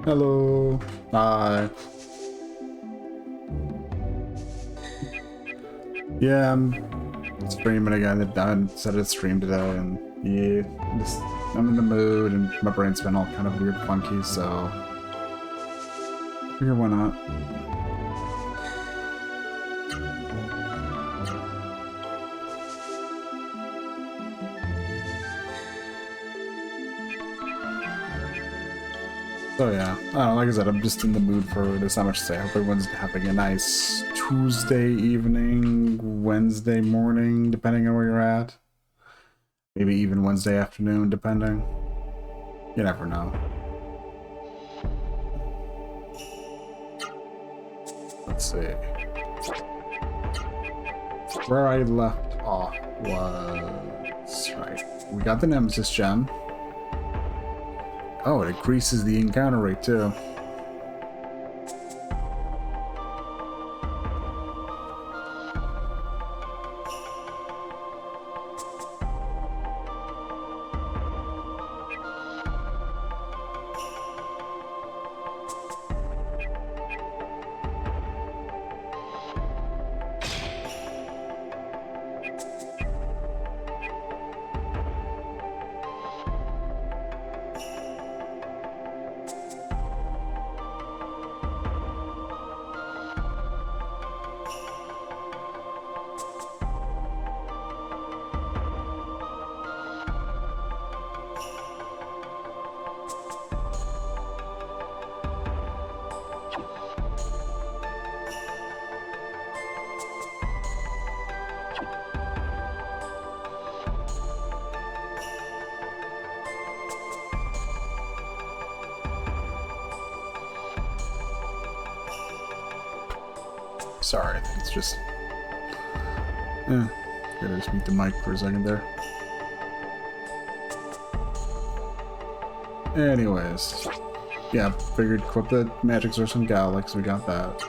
Hello. Hi. Yeah, I'm streaming again. I said I'd stream today, and yeah, I'm in the mood, and my brain's been all kind of weird, funky, so figure why not. So yeah, I don't know, like I said, I'm just in the mood for it. There's not much to say. I hope everyone's having a nice Tuesday evening, Wednesday morning, depending on where you're at. Maybe even Wednesday afternoon, depending. You never know. Let's see. Where I left off was... right. We got the Nemesis gem. Oh, it increases the encounter rate too. Sorry, I think it's just... gotta just mute the mic for a second there. Anyways. Yeah, figured equip the magic source from Galax, we got that.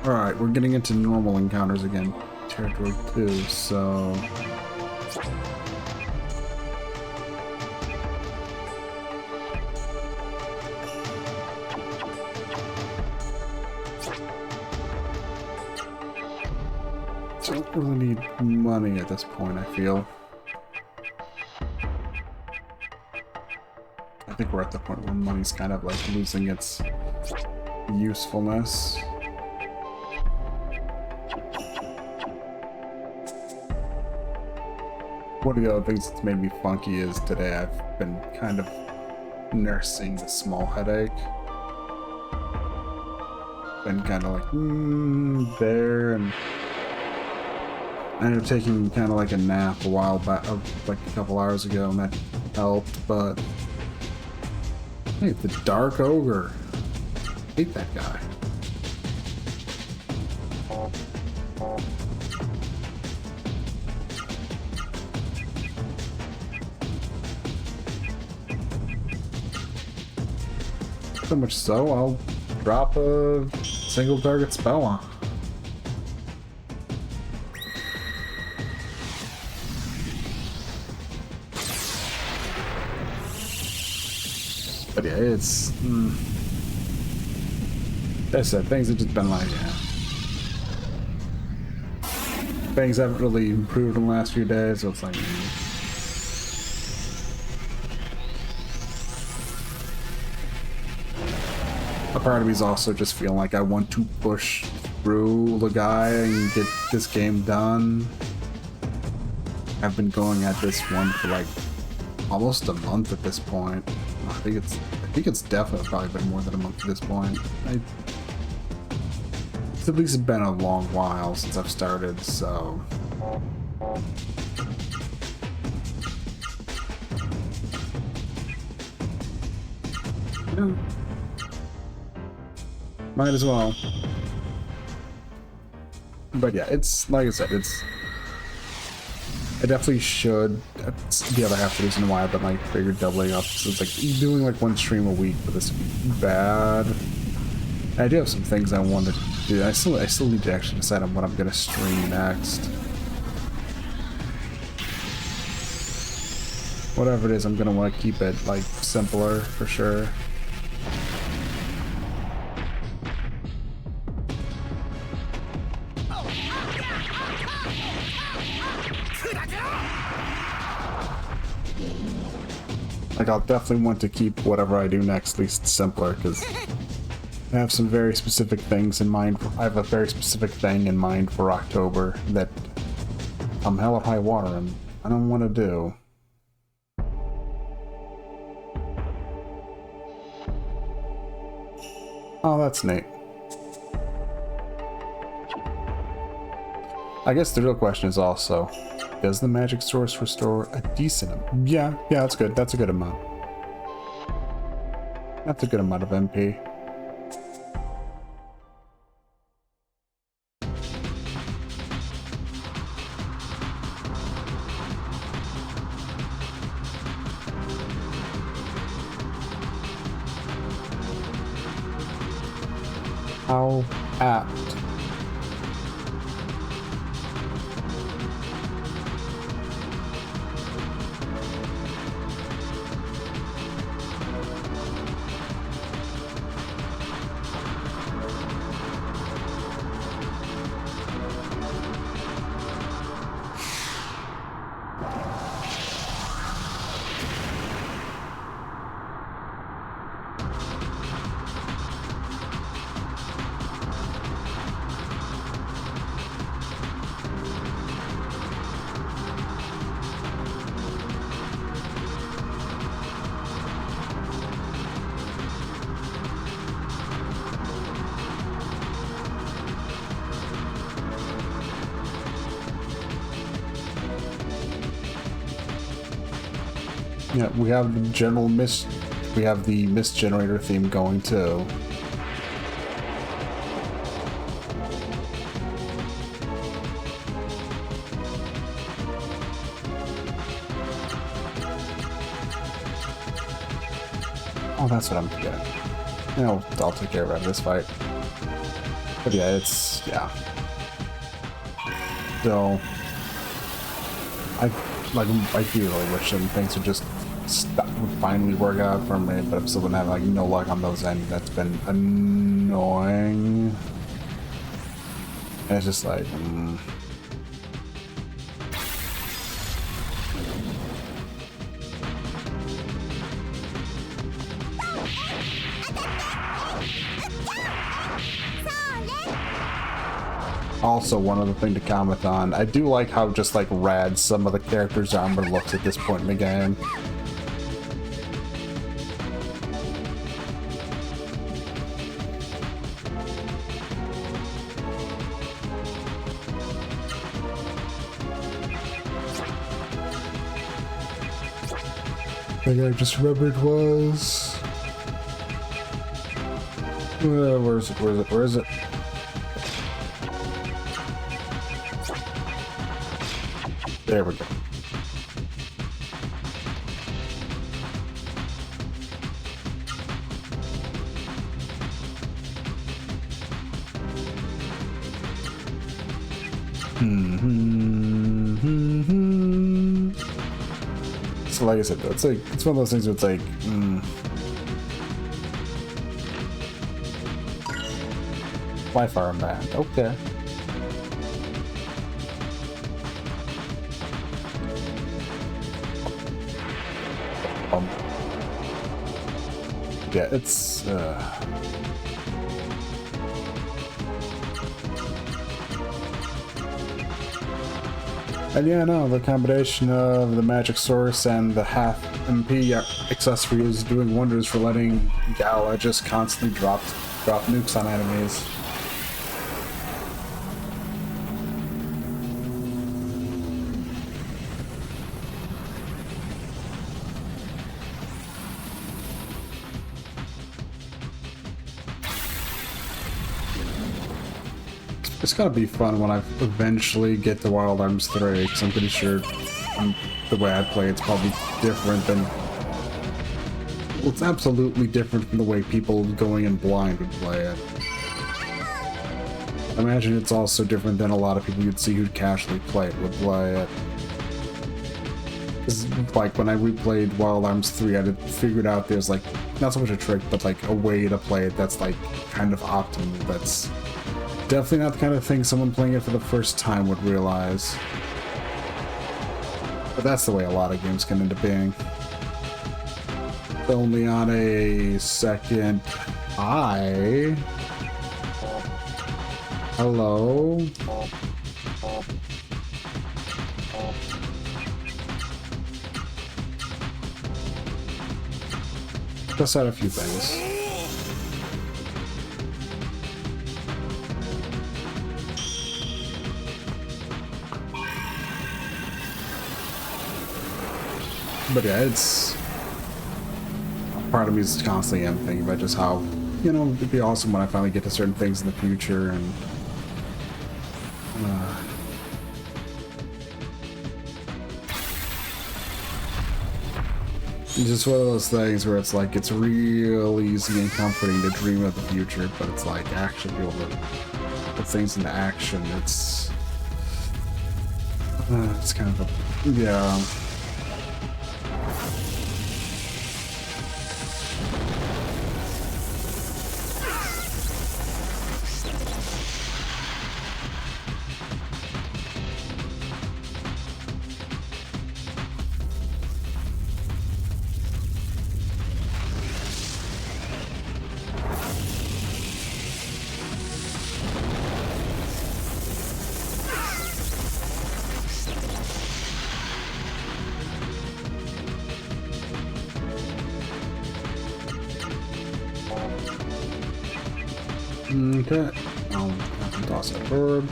Alright, we're getting into normal encounters again. Territory 2, so... don't really need money at this point, I feel. I think we're at the point where money's kind of like losing its usefulness. One of the other things that's made me funky is today I've been kind of nursing the small headache. Been kind of like, there, and I ended up taking kind of like a nap a while back, like a couple hours ago, and that helped, but... Hey, the Dark Ogre. I hate that guy. So much so, I'll drop a single target spell on. But yeah, it's... As I said, things have just been like, things haven't really improved in the last few days, so it's like... A part of me is also just feeling like I want to push through Legaia and get this game done. I've been going at this one for like almost a month at this point. I think it's definitely probably been more than a month at this point. It's at least been a long while since I've started, so... Yeah. Might as well. But yeah, it's, like I said, I definitely should. That's the other half of the reason why I've been like figured doubling up. So it's like doing like one stream a week for this would be bad. I do have some things I want to do. I still need to actually decide on what I'm gonna stream next. whatever it is, I'm gonna want to keep it like simpler for sure. Like, I'll definitely want to keep whatever I do next at least simpler, because I have some very specific things in mind. I have a very specific thing in mind for October that I'm hell or high water and I don't want to do. Oh, that's neat. I guess the real question is also, does the magic source restore a decent amount? Yeah, that's good. That's a good amount. That's a good amount of MP. How apt. Yeah, we have the general mist. We have the mist generator theme going too. Oh, that's what I'm getting. You know, I'll take care of it in this fight. But yeah, yeah. So, I do really wish some things would just would finally work out for me, but I'm still gonna have like no luck on those ends. That's been annoying. And it's just like, Also, one other thing to comment on, I do like how just like rad some of the characters' armor looks at this point in the game. I think I just remembered was... where is it? There we go. So like I said, it's like it's one of those things where it's like, Wi-Fi band, okay. Yeah, it's and yeah, no, the combination of the magic source and the half MP accessory is doing wonders for letting Gala just constantly drop nukes on enemies. It's gotta be fun when I eventually get to Wild Arms 3, because I'm pretty sure the way I play it's probably different than... Well, it's absolutely different from the way people going in blind would play it. I imagine it's also different than a lot of people you'd see who'd casually play it would play it. 'Cause, like, when I replayed Wild Arms 3, I had figured out there's, like, not so much a trick, but, like, a way to play it that's, like, kind of optimal. That's definitely not the kind of thing someone playing it for the first time would realize. But that's the way a lot of games can end up being. Only on a second. Hi. Hello. Just had a few things. But yeah, it's part of me is constantly thinking about just how, you know, it'd be awesome when I finally get to certain things in the future, and it's just one of those things where it's like it's real easy and comforting to dream of the future, but it's like actually be able to put things into action. It's kind of a, yeah. Okay, I can toss that forward.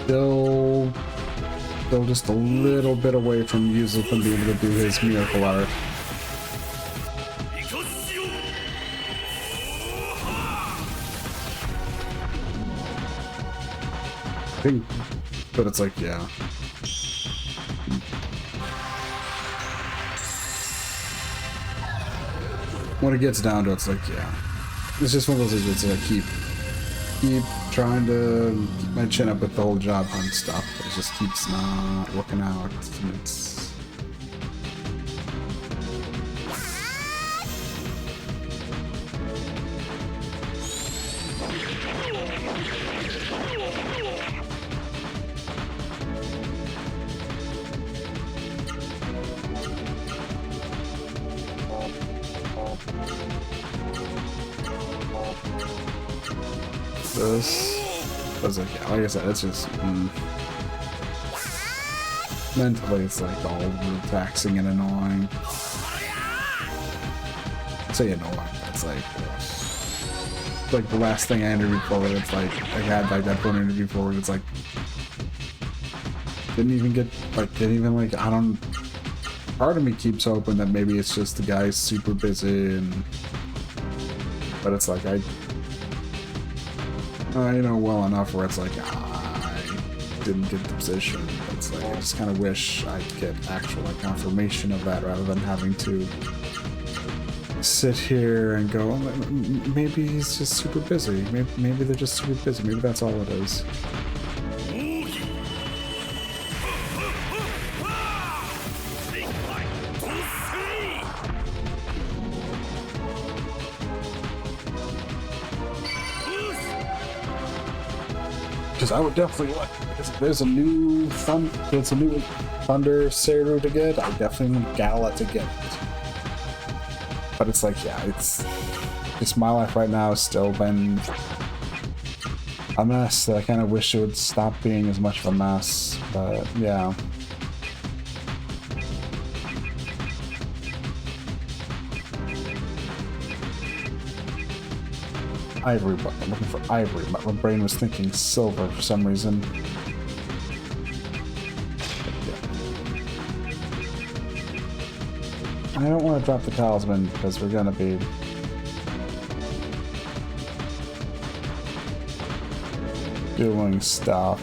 Still just a little bit away from Yuzu from being able to do his miracle art. I think, but it's like, yeah. When it gets down to it, it's like, yeah. It's just one of those things that I keep trying to keep my chin up with the whole job hunt stuff, but it just keeps not working out. And it's this. I was like, yeah, like I said, it's just mentally, it's like all real taxing and annoying. I say annoying, it's like the last thing I interviewed for. It's like I had like that phone interview for it. It's like didn't even like I don't. Part of me keeps hoping that maybe it's just the guy's super busy, but it's like you know, well enough where it's like, I didn't get the position. It's like, I just kind of wish I could get actual like confirmation of that rather than having to sit here and go, maybe he's just super busy. Maybe they're just super busy. Maybe that's all it is. I would definitely like, if there's a new Thunder Seru to get, I definitely want Gala to get it. But it's like, yeah, it's my life right now has still been a mess that I kind of wish it would stop being as much of a mess, but yeah. Ivory, but I'm looking for ivory, but my brain was thinking silver for some reason. I don't want to drop the talisman because we're gonna be doing stuff.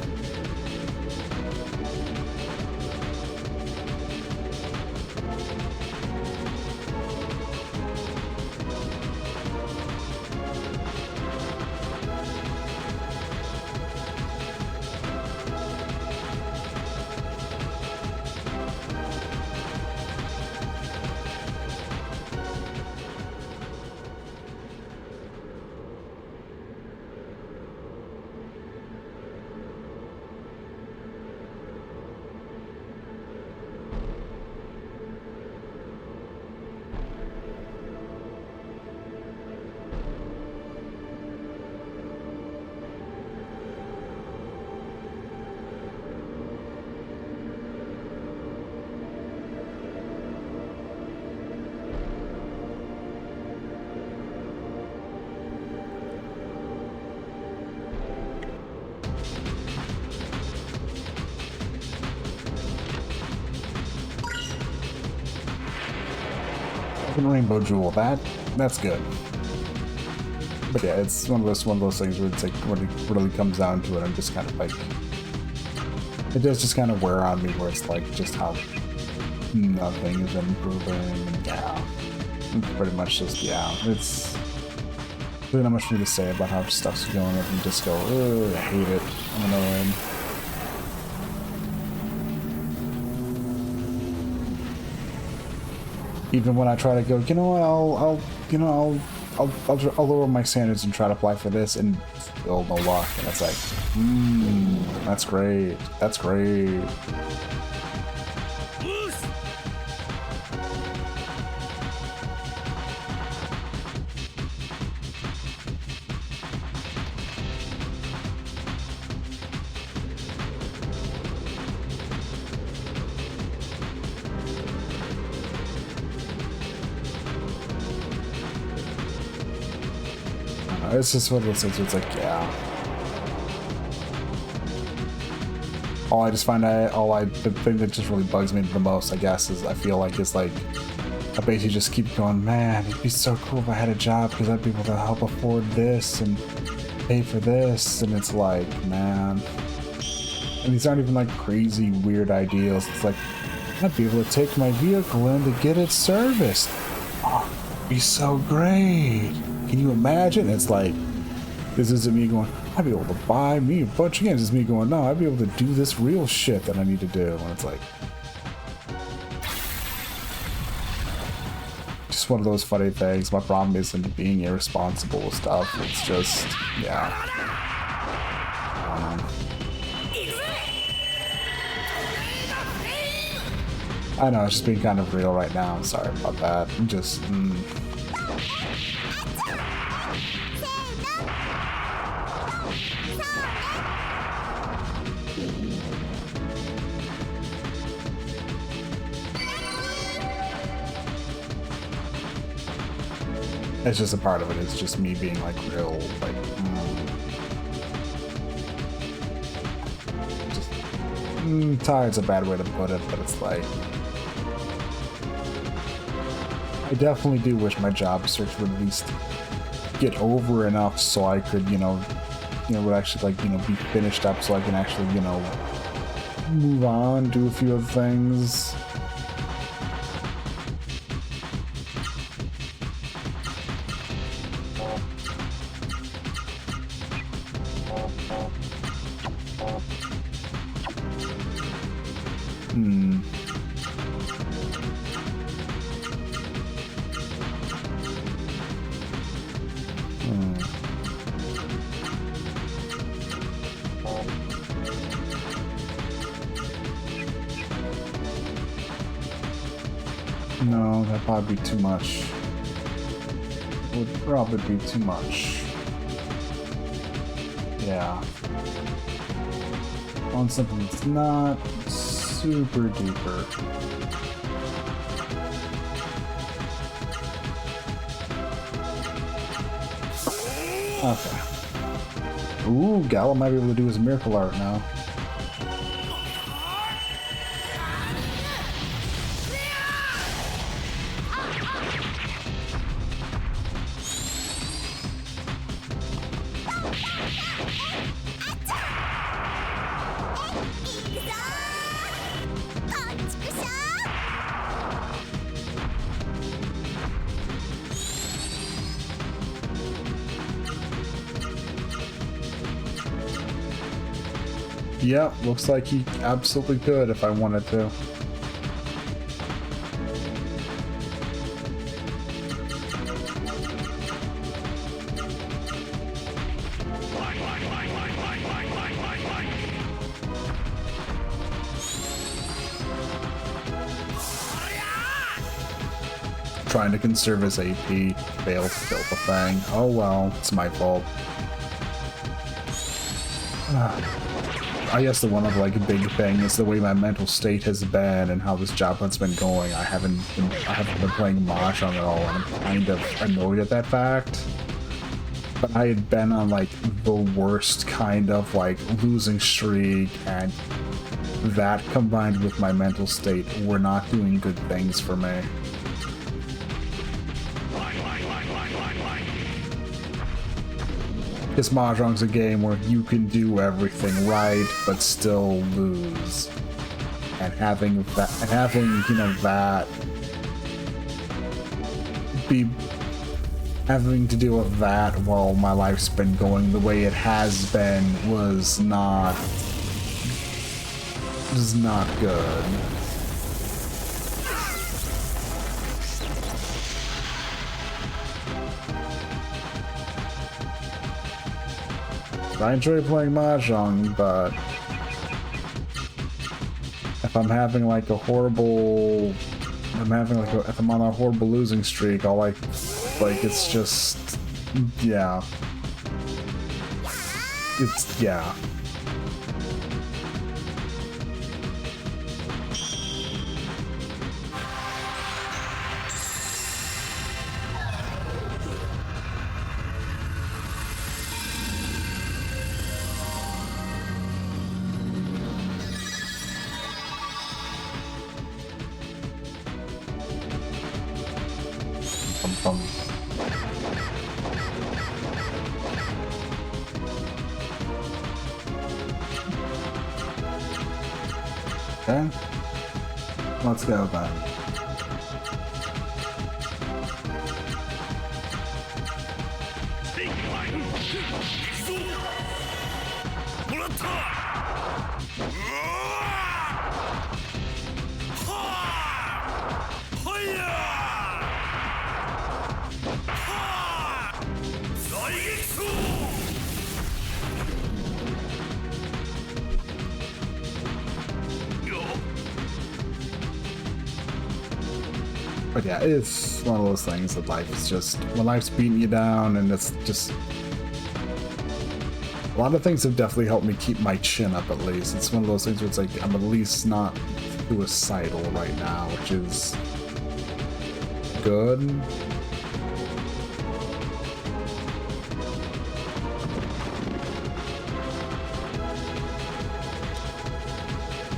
Second rainbow jewel. That's good. But yeah, it's one of those things where it's like when it really comes down to it, I'm just kind of like, it does just kind of wear on me where it's like just how nothing is improving. And yeah, it's pretty much just, yeah, it's really not much for me to say about how stuff's going up and just go, ugh, I hate it. I'm annoyed. Even when I try to go, you know what, I'll lower my standards and try to apply for this, and still no luck. And it's like, that's great. That's great. It's just one of those things where it's like, yeah. The thing that just really bugs me the most, I guess, is I feel like it's like, I basically just keep going, man, it'd be so cool if I had a job because I'd be able to help afford this and pay for this. And it's like, man. And these aren't even like crazy, weird ideals. It's like, I'd be able to take my vehicle in to get it serviced. Oh, it'd be so great. Can you imagine? It's like, this isn't me going, I'd be able to buy me a bunch of games. It's me going, no, I'd be able to do this real shit that I need to do. And it's like, just one of those funny things. My problem isn't being irresponsible with stuff. It's just, yeah. I know, it's just being kind of real right now. I'm sorry about that. I'm just, it's just a part of it. It's just me being like real, like, tired's a bad way to put it, but it's like, I definitely do wish my job search would at least get over enough so I could, would actually like, be finished up so I can actually, move on, do a few other things. No, that'd probably be too much. It would probably be too much. Yeah. On something that's not super duper. Okay. Ooh, Gala might be able to do his miracle art now. Yep, looks like he absolutely could if I wanted to. Trying to conserve his AP, failed to kill the thing. Oh well, it's my fault. I guess the one of like big thing is the way my mental state has been and how this job hunt's been going. I haven't been playing Mosh on it all, and I'm kind of annoyed at that fact. But I had been on like the worst kind of like losing streak, and that combined with my mental state were not doing good things for me. This Mahjong's a game where you can do everything right, but still lose. And having that, you know, that be having to deal with that while my life's been going the way it has been was not good. I enjoy playing Mahjong, but if I'm having like a horrible, if I'm on a horrible losing streak, I'll like it's just, yeah. Yeah. Okay, let's go then. But yeah, it's one of those things that life is just, when life's beating you down, and it's just, a lot of things have definitely helped me keep my chin up at least. It's one of those things where it's like, I'm at least not suicidal right now, which is good.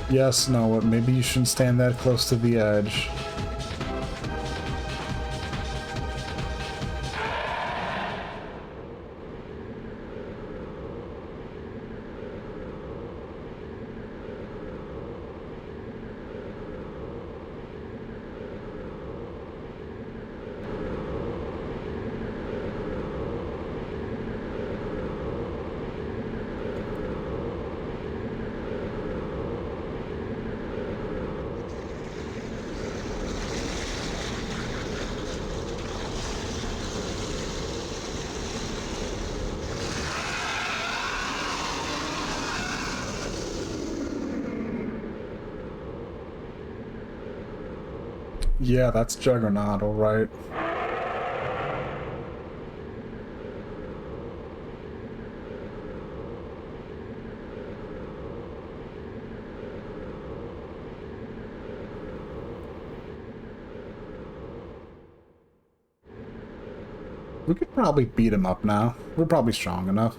Yes, no, maybe you shouldn't stand that close to the edge. Yeah, that's Juggernaut, alright. We could probably beat him up now. We're probably strong enough.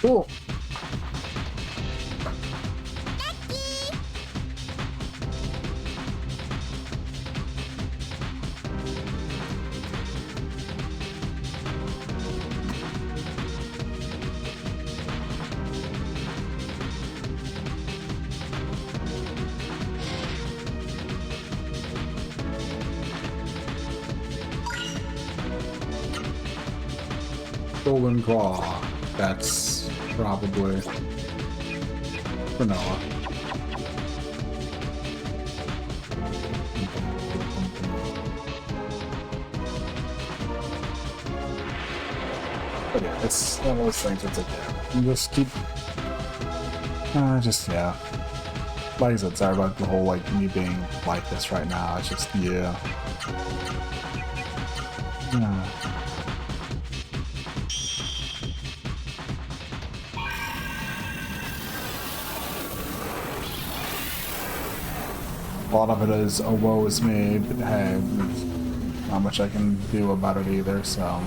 Cool. Golden Claw. That's probably vanilla. But yeah, it's one of those things that's like, yeah, you just keep, yeah. Like I said, sorry about the whole, like, me being like this right now, it's just, yeah. A lot of it is, oh, woe is me, but hey, there's not much I can do about it either, so.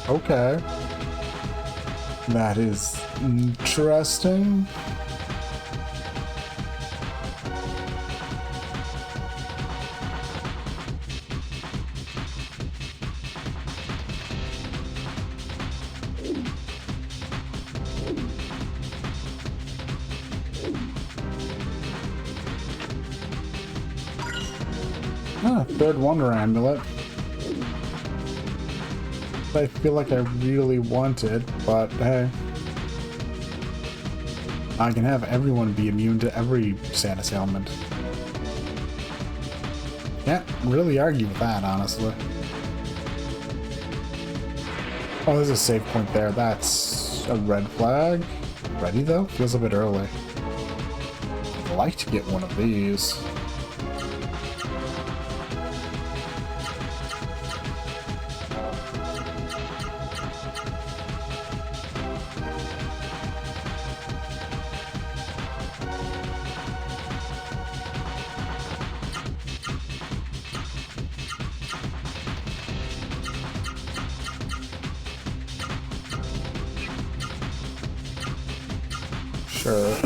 Okay. That is interesting. Third Wonder Amulet. I feel like I really want it, but hey. I can have everyone be immune to every status ailment. Can't really argue with that, honestly. Oh, there's a save point there. That's a red flag. Ready, though? Feels a bit early. I'd like to get one of these. Sure.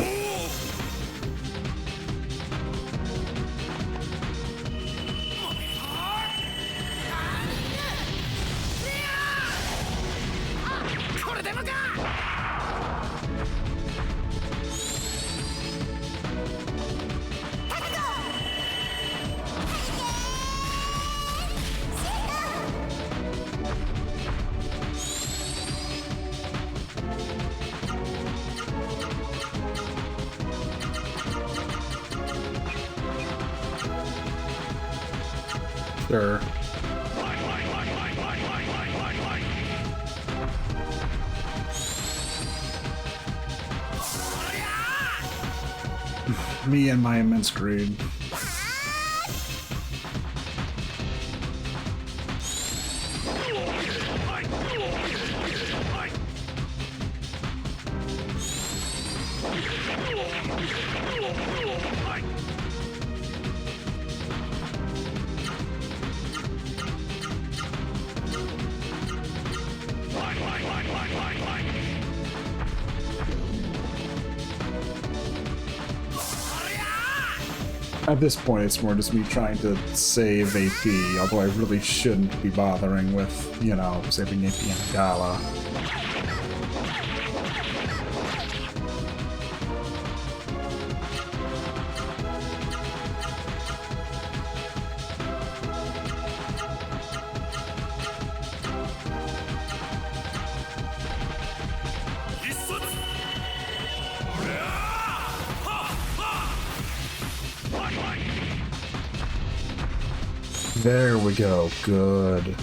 Sure. Me and my immense greed. At this point, it's more just me trying to save AP, although I really shouldn't be bothering with, you know, saving AP in a gala. There we go. Good.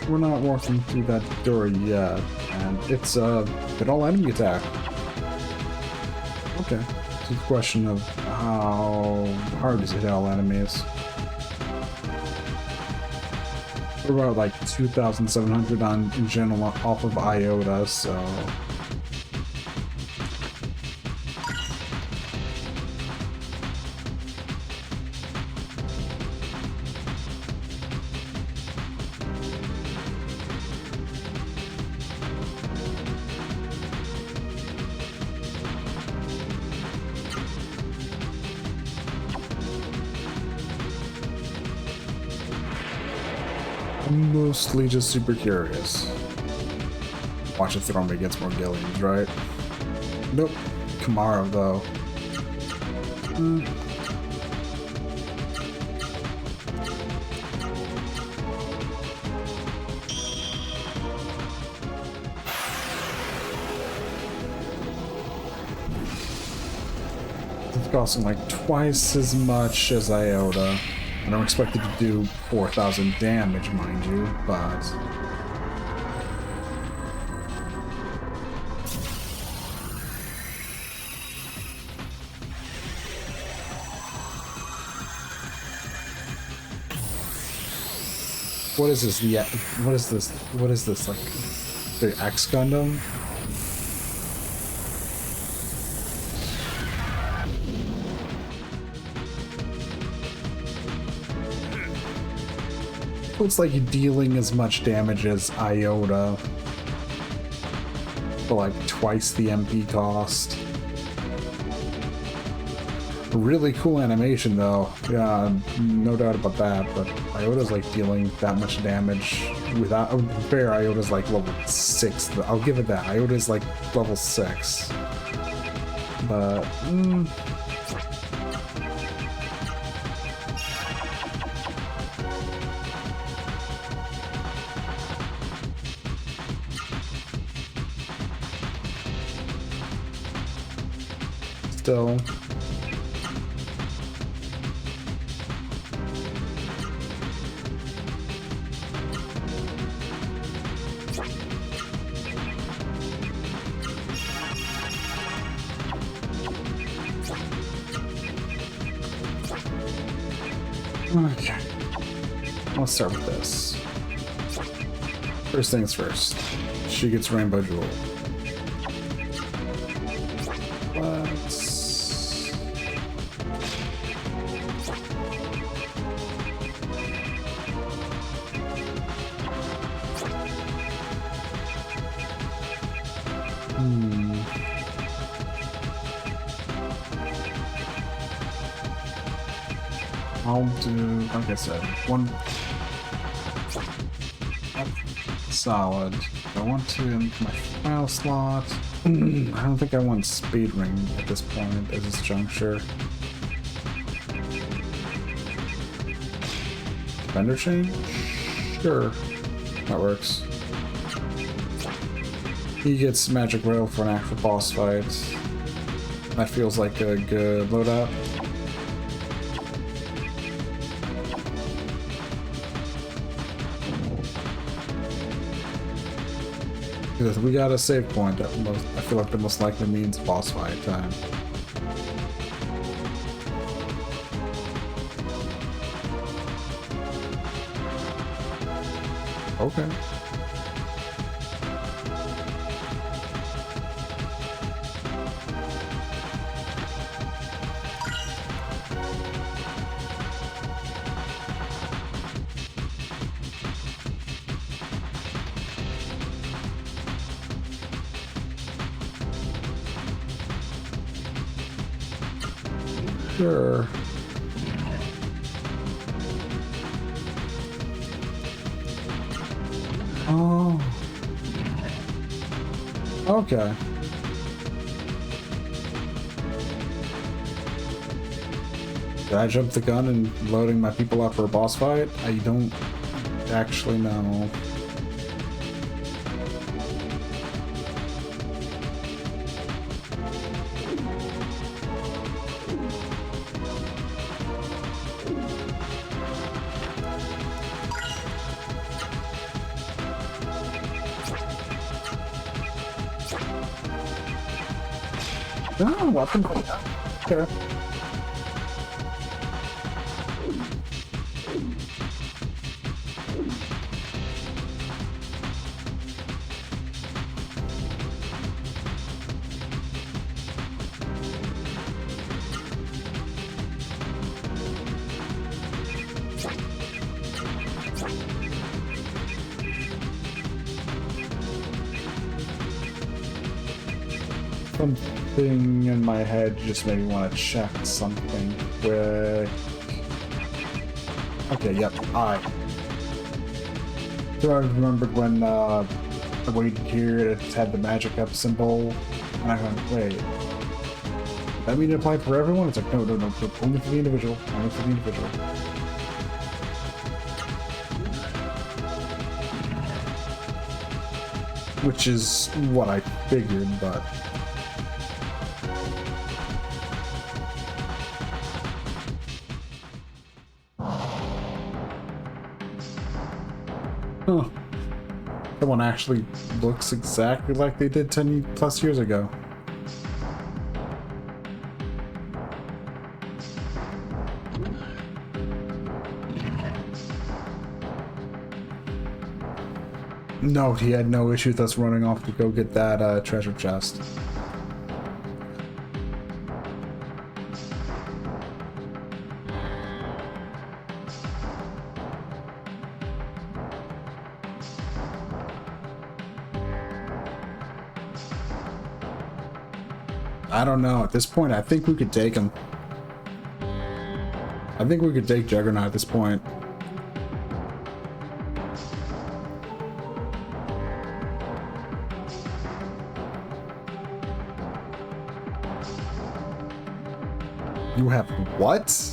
we're not walking through that door yet, and it's a good old enemy attack. Okay, it's a question of how hard is it hit all enemies. We're about like 2,700 on in general off of Iota, so. I'm mostly just super curious. Watch it throw me against more Gillians, right? Nope. Kamara, though. It's costing like twice as much as Iota. I don't expect it to do 4,000 damage, mind you, but... What is this? Yeah, what is this? What is this, like, the X Gundam? Looks like you're dealing as much damage as Iota for like twice the MP cost. Really cool animation though. Yeah, no doubt about that, but Iota's like dealing that much damage without fair. Iota's like level 6. I'll give it that. Iota's like level 6. But still. Okay. Let's start with this. First things first. She gets Rainbow Jewel. Let's... I'll do, like I said, one solid. I want to in my final slot. I don't think I want Speed Ring at this point, at this juncture. Defender Chain? Sure. That works. He gets Magic Rail for an actual boss fight. That feels like a good loadout. If we got a save point, I feel like that most likely means boss fight time. Okay. Sure. Oh. Okay. Did I jump the gun and loading my people out for a boss fight? I don't actually know. Oh, weapon. Sure. Something in my head just made me want to check something quick. Okay, yep, So I remembered when I waited here, it had the magic up symbol, and I went, wait, that mean it applied for everyone? It's like, no, only for the individual, only for the individual. Which is what I figured, but... Huh. That one actually looks exactly like they did 10 plus years ago. No, he had no issue with us running off to go get that treasure chest. I don't know. At this point, I think we could take him. I think we could take Juggernaut at this point. You have what?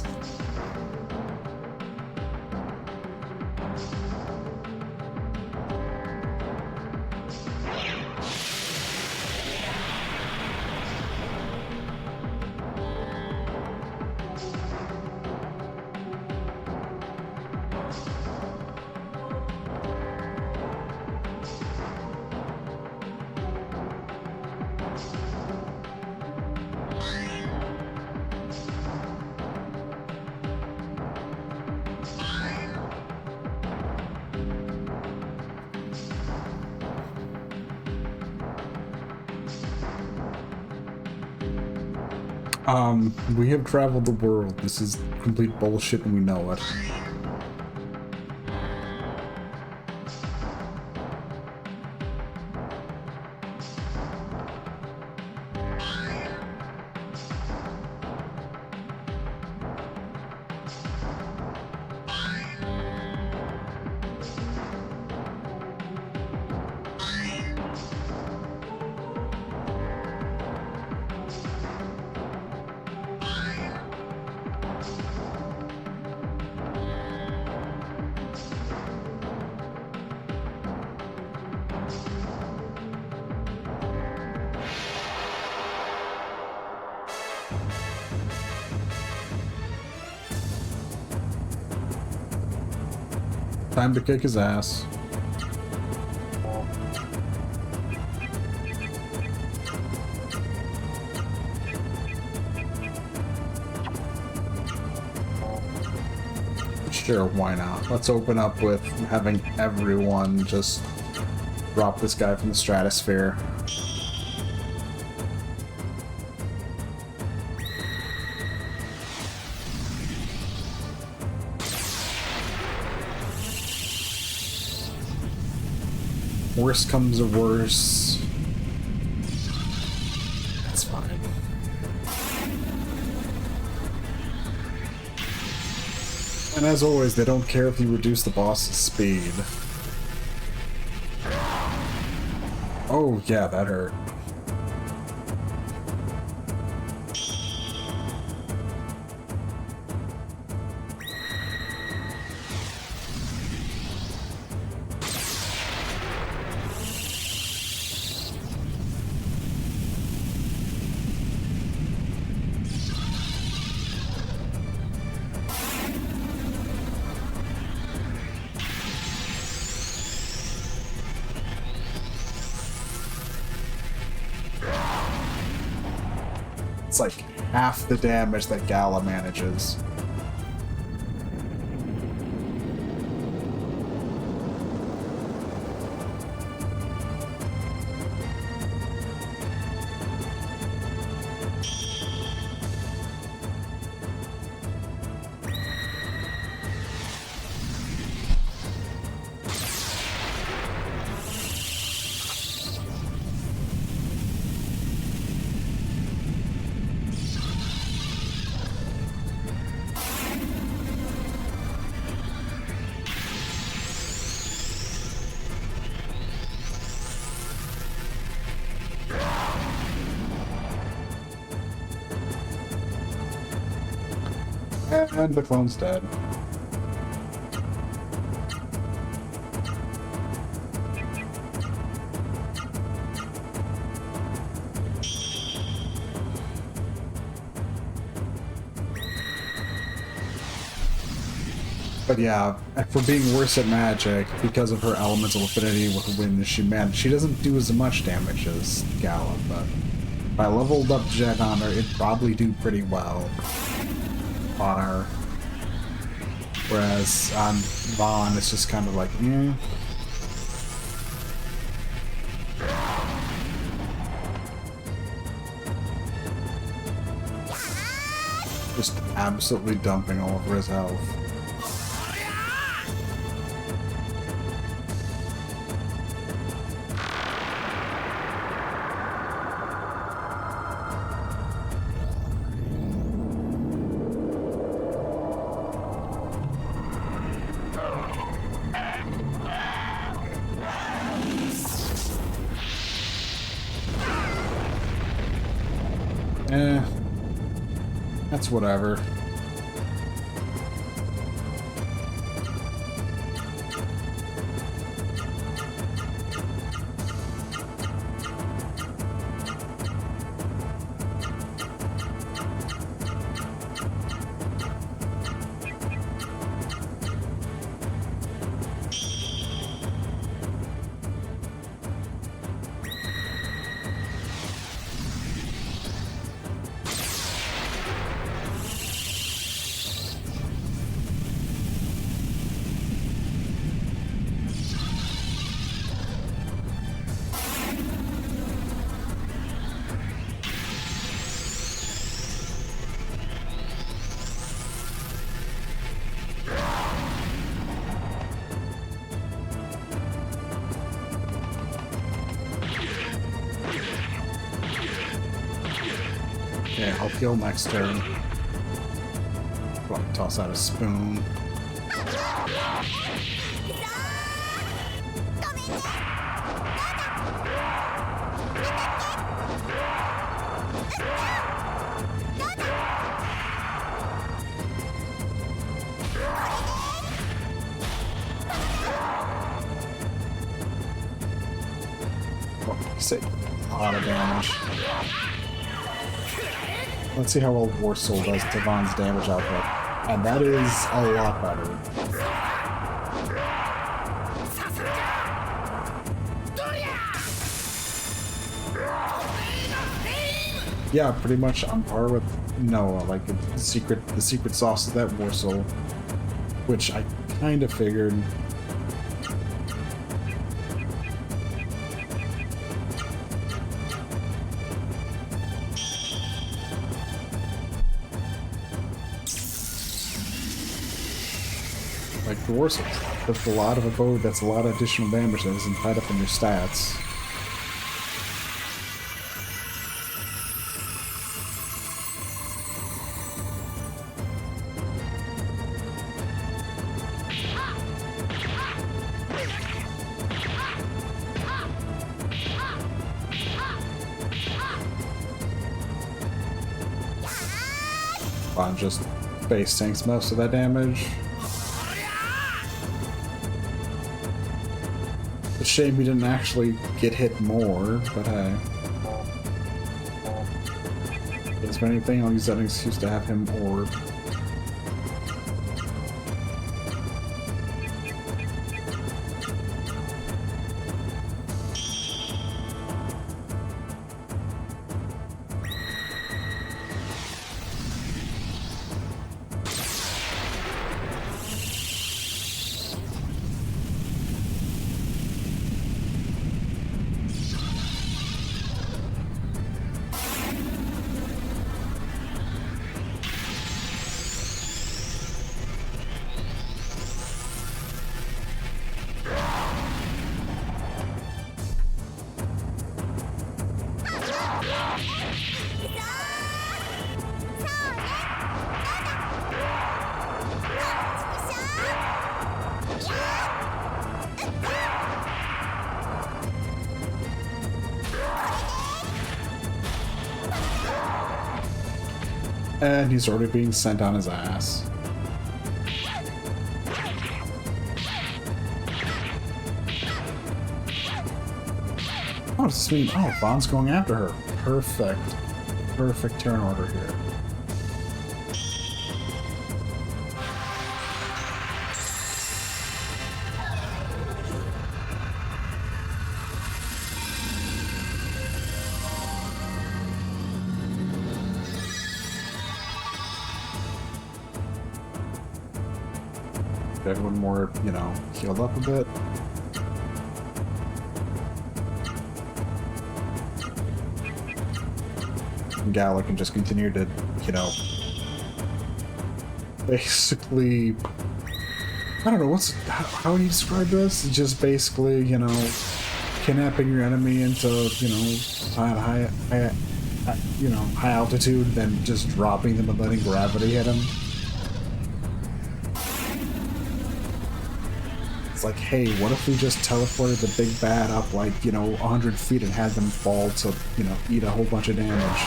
We have traveled the world. This is complete bullshit and we know it. Time to kick his ass. Sure, why not? Let's open up with having everyone just drop this guy from the stratosphere. Worst comes to worst. That's fine. And as always, they don't care if you reduce the boss's speed. Oh yeah, that hurt. It's like half the damage that Gala manages. And the clone's dead. But yeah, for being worse at magic, because of her elemental affinity with wind, she doesn't do as much damage as Gala, but if I leveled up Jet on her, it'd probably do pretty well on her. Whereas on Vaughn, it's just kind of like, eh. Just absolutely dumping all over his health. That's whatever. Okay, I'll heal next turn. Probably toss out a spoon. Oh, sick. A lot of damage. Let's see how well War Soul does to Vaughn's damage output. And that is a lot better. Yeah, pretty much on par with Noah. Like the secret sauce is that War Soul, which I kind of figured. Like the War Soul, that's a lot of abode. That's a lot of additional damage that isn't tied up in your stats. Vaughn just base tanks most of that damage. It's a shame he didn't actually get hit more, but hey. Is there anything? I'll use that excuse to have him orb. And he's already being sent on his ass. Oh, does this mean... Oh, Vaughn's going after her. Perfect. Perfect turn order here. Everyone more, you know, healed up a bit. And Gala can just continue to, you know, basically, I don't know, how do you describe this? It's just basically, you know, kidnapping your enemy into, you know, high altitude, then just dropping them and letting gravity hit them. It's like, hey, what if we just teleported the big bad up like, you know, 100 feet and had them fall to, you know, eat a whole bunch of damage?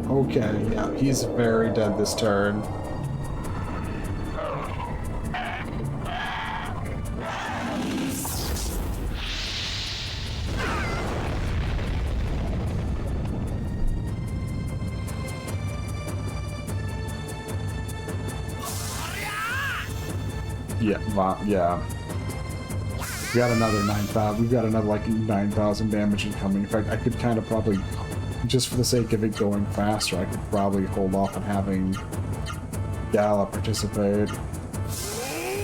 Okay, yeah, he's very dead this turn. Yeah. We got another 9,000. We've got another like 9,000 damage incoming. In fact, I could kind of probably, just for the sake of it going faster, I could probably hold off on having Gala participate.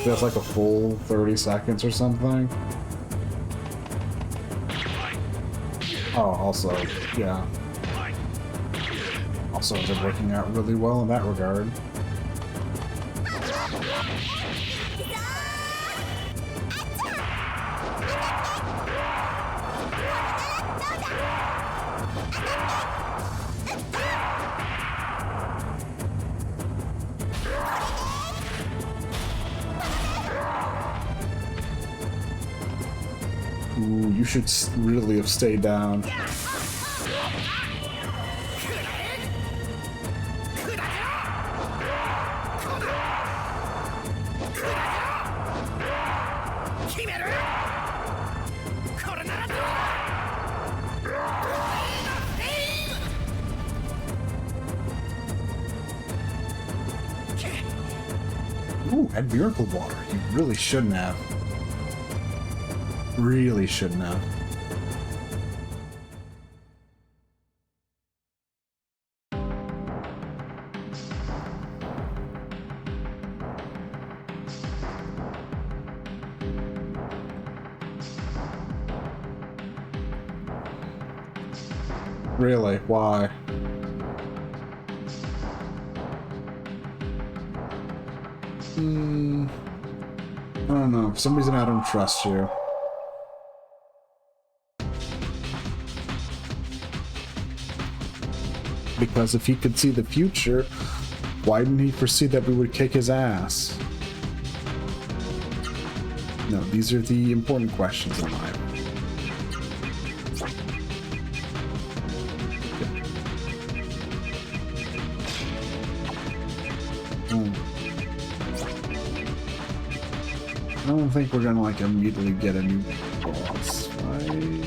That's like a full 30 seconds or something. Oh, also, yeah. Also ends up working out really well in that regard. Ooh, you should really have stayed down. Ooh, and Miracle Water. You really shouldn't have. Really shouldn't have. Really? Why? I don't know. For some reason I don't trust you. Because if he could see the future, why didn't he foresee that we would kick his ass? No, these are the important questions in life. I don't think we're gonna like immediately get a new boss fight.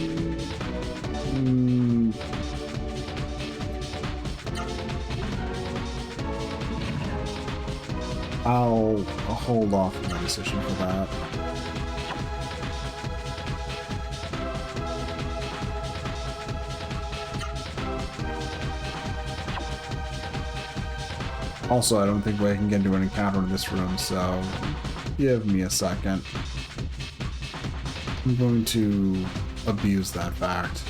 I'll hold off on my decision for that. Also, I don't think I can get into an encounter in this room, so give me a second. I'm going to abuse that fact.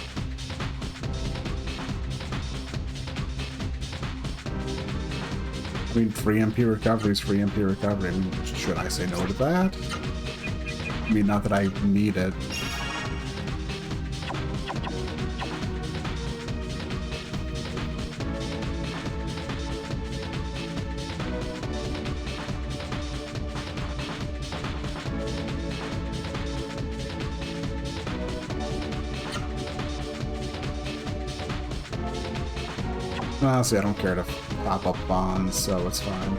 I mean, free MP recovery is free MP recovery. I mean, should I say no to that? I mean, not that I need it. Honestly, I don't care to pop up bonds, so it's fine.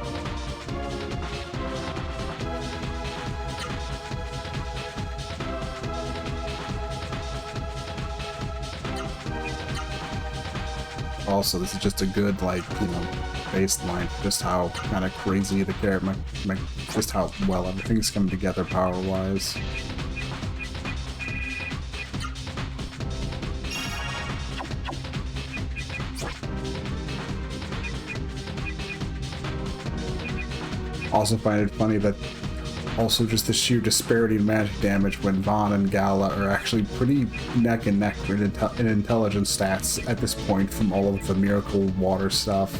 Also, this is just a good, like, you know, baseline for just how kind of crazy the character, just how well everything's coming together power-wise. Also find it funny that also just the sheer disparity in magic damage when Vaughn and Gala are actually pretty neck and neck in intelligence stats at this point from all of the miracle water stuff.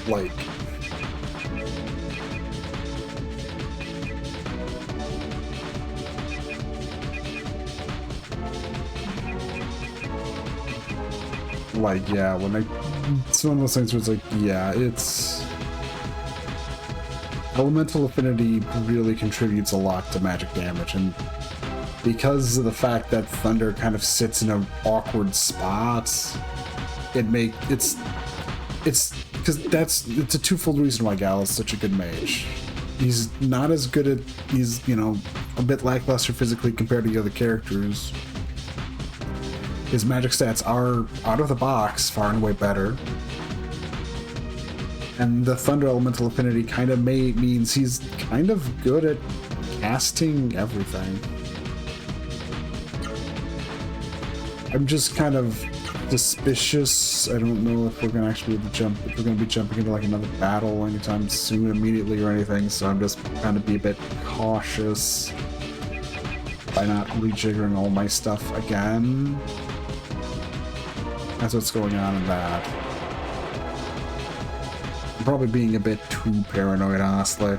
Like, yeah, when it's one of those things where it's like, yeah, it's elemental affinity really contributes a lot to magic damage, and because of the fact that thunder kind of sits in an awkward spot, it's a twofold reason why Gal is such a good mage. He's not as good at, he's, you know, a bit lackluster physically compared to the other characters. His magic stats are, out of the box, far and away better. And the Thunder Elemental Affinity kind of means he's kind of good at casting everything. I'm just kind of suspicious. I don't know if we're gonna actually be able to jump, if we're gonna be jumping into like another battle anytime soon, immediately or anything. So I'm just trying to be a bit cautious by not rejiggering all my stuff again. That's what's going on in that. I'm probably being a bit too paranoid, honestly.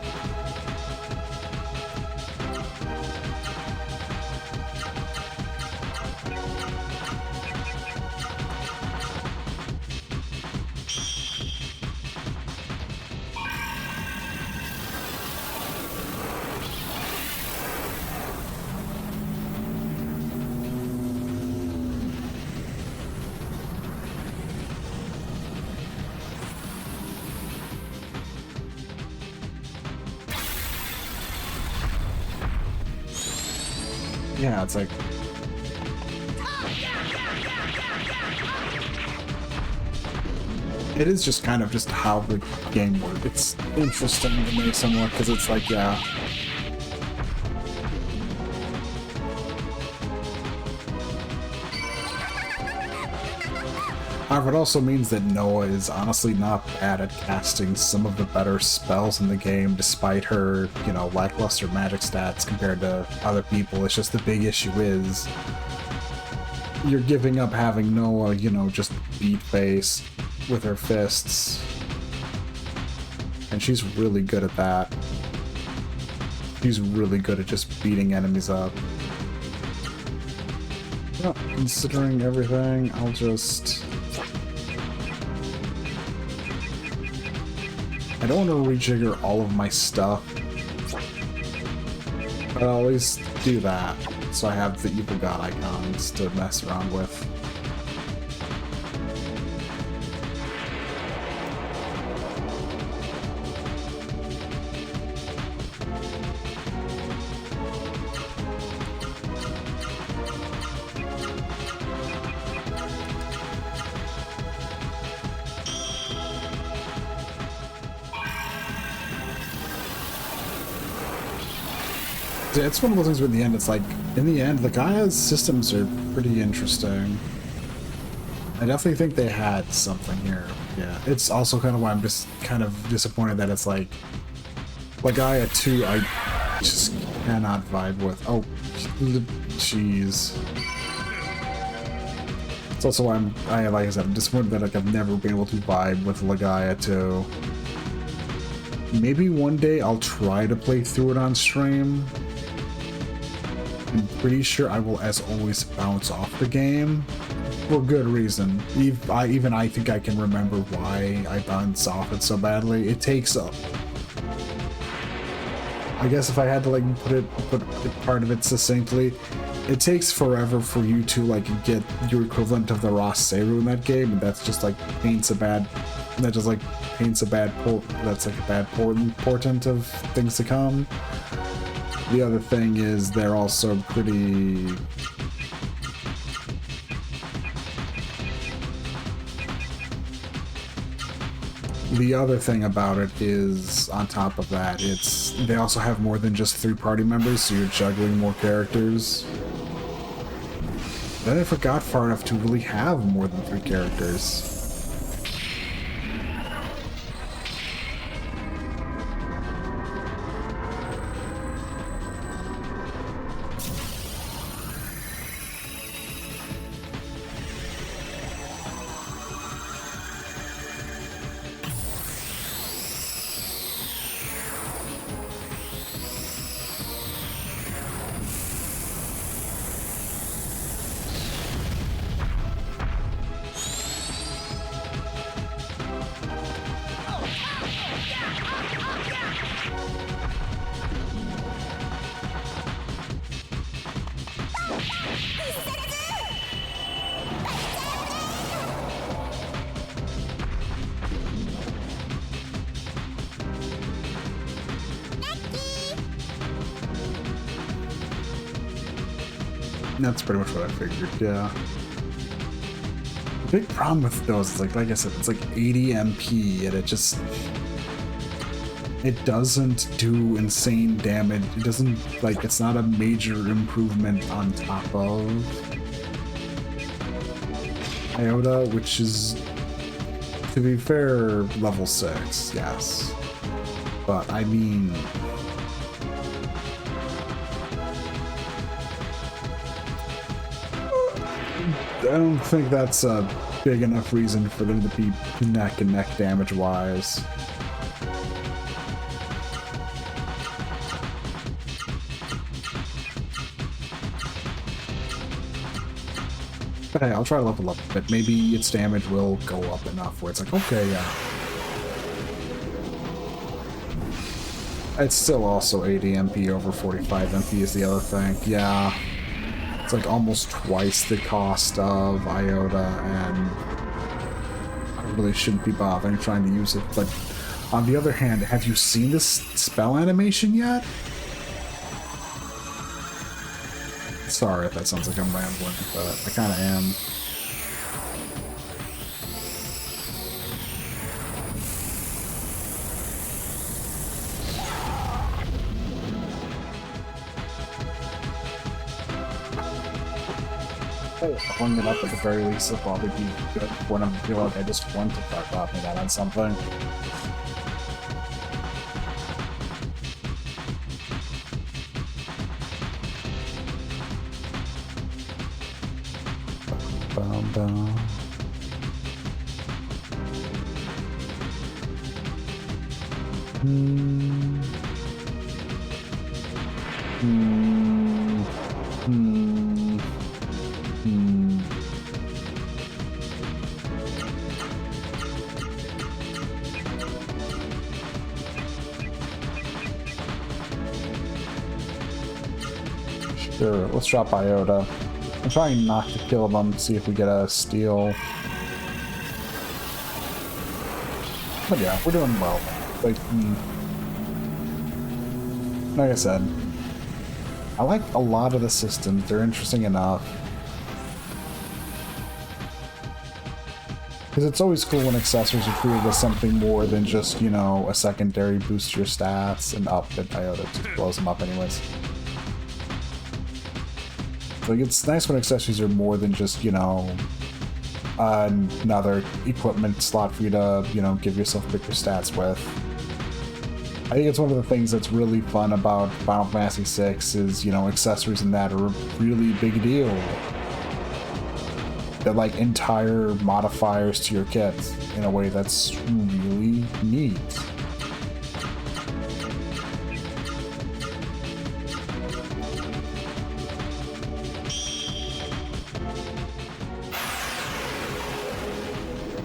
Yeah, it's like... It is just kind of just how the game works. It's interesting to me somewhat, because it's like, yeah... However, it also means that Noah is honestly not bad at casting some of the better spells in the game, despite her, you know, lackluster magic stats compared to other people. It's just the big issue is you're giving up having Noah, you know, just beat face with her fists. And she's really good at that. She's really good at just beating enemies up. Well, considering everything, I'll just... I don't want to rejigger all of my stuff, but I'll at least do that, so I have the evil god icons to mess around with. It's one of those things where in the end, it's like, in the end, Legaia's systems are pretty interesting. I definitely think they had something here. Yeah, it's also kind of why I'm just kind of disappointed that it's like, Legaia 2, I just cannot vibe with. Oh, jeez. It's also why like I said, I'm disappointed that like I've never been able to vibe with Legaia 2. Maybe one day I'll try to play through it on stream. I'm pretty sure I will, as always, bounce off the game for good reason. Even I think I can remember why I bounce off it so badly. It takes up. I guess if I had to like put part of it succinctly, it takes forever for you to like get your equivalent of the Ross Seru in that game, and that's just like paints a bad portent of things to come. The other thing is they're also pretty the other thing about it is, on top of that, they also have more than just 3 party members, so you're juggling more characters. Then I forgot far enough to really have more than 3 characters. That's pretty much what I figured, yeah. The big problem with those is, like I said, it's like 80 MP, and it doesn't do insane damage. It doesn't, like, it's not a major improvement on top of Iota, which is, to be fair, level 6, yes. But, I mean, I don't think that's a big enough reason for them to be neck and neck damage wise. But hey, I'll try to level up a bit. Maybe its damage will go up enough where it's like, okay, yeah. It's still also 80 MP over 45 MP is the other thing. Yeah. It's like almost twice the cost of Iota, and I really shouldn't be bothering trying to use it. But on the other hand, have you seen this spell animation yet? Sorry if that sounds like I'm rambling, but I kind of am. Pulling it up at the very least will probably be good when I feel like I just want to start popping that on something. Bum, bum. Sure, let's drop Iota. I'm trying not to kill them, see if we get a steal. But yeah, we're doing well. Like I said, I like a lot of the systems. They're interesting enough. Because it's always cool when accessories are treated as something more than just, you know, a secondary boost to your stats and up, and Iota just blows them up anyways. Like, it's nice when accessories are more than just, you know, another equipment slot for you to, you know, give yourself bigger stats with. I think it's one of the things that's really fun about Final Fantasy VI is, you know, accessories and that are a really big deal. They're like entire modifiers to your kit in a way that's really neat.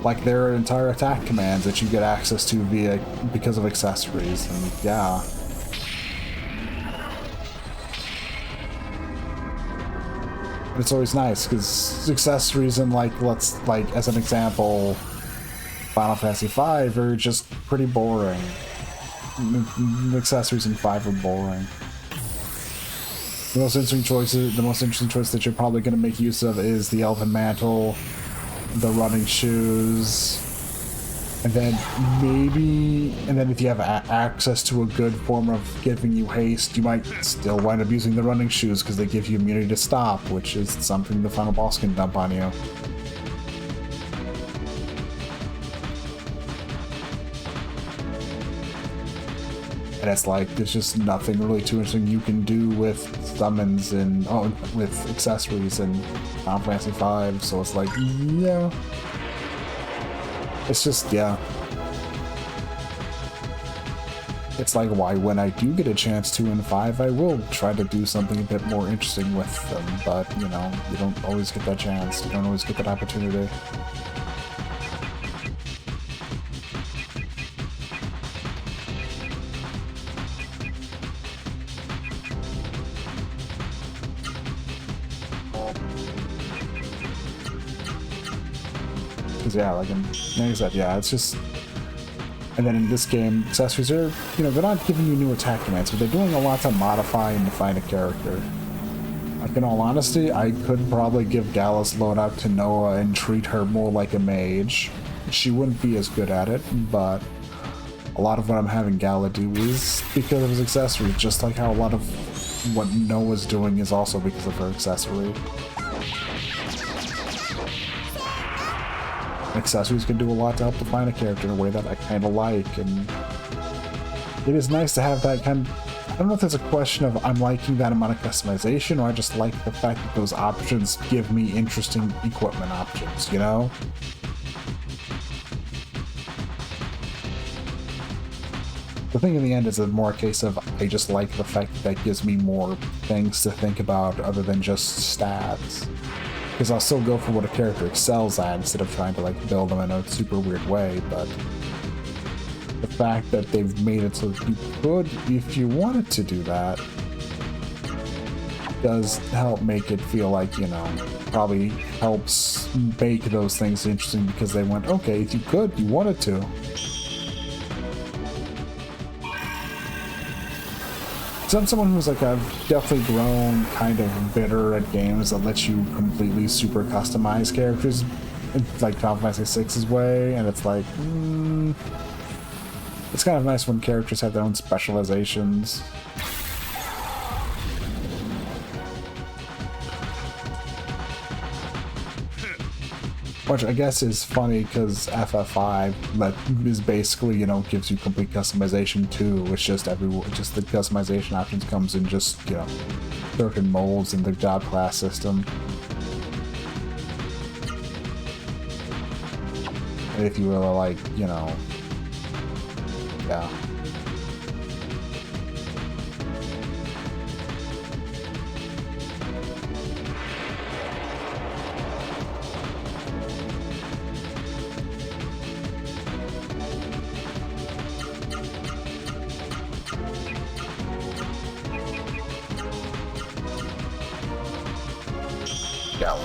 Like, there are entire attack commands that you get access to because of accessories, and yeah. it's always nice because accessories in like as an example, Final Fantasy V are just pretty boring. The accessories in 5 are boring. The most interesting choice that you're probably going to make use of is the Elven Mantle, the running shoes, and then if you have access to a good form of giving you haste, you might still wind up using the running shoes because they give you immunity to stop, which is something the final boss can dump on you. And it's like, there's just nothing really too interesting you can do with summons and, with accessories in Final Fantasy V, so it's like, yeah. It's just, yeah. It's like, why, when I do get a chance to in 5, I will try to do something a bit more interesting with them, but, you know, you don't always get that chance, you don't always get that opportunity. Yeah, like I said, yeah, it's just... And then in this game, accessories are, you know, they're not giving you new attack commands, but they're doing a lot to modify and define a character. Like, in all honesty, I could probably give Gala's loadout to Noah and treat her more like a mage. She wouldn't be as good at it, but a lot of what I'm having Gala do is because of his accessories, just like how a lot of what Noah's doing is also because of her accessory. Accessories can do a lot to help define a character in a way that I kind of like, and it is nice to have that kind of... I don't know if there's a question of I'm liking that amount of customization, or I just like the fact that those options give me interesting equipment options, you know? The thing in the end is more a case of I just like the fact that that gives me more things to think about other than just stats. Because I'll still go for what a character excels at instead of trying to like build them in a super weird way, but the fact that they've made it so that you could, if you wanted to do that, does help make it feel like, you know, probably helps make those things interesting because they went, okay, if you could, you wanted to. So I'm someone who's like, I've definitely grown kind of bitter at games that let you completely super customize characters, like Final Fantasy VI's way, and it's like, it's kind of nice when characters have their own specializations. Which I guess is funny because FF5 is basically, you know, gives you complete customization too. It's just just the customization options comes in just, you know, certain molds in the job class system. And if you really like, you know, yeah.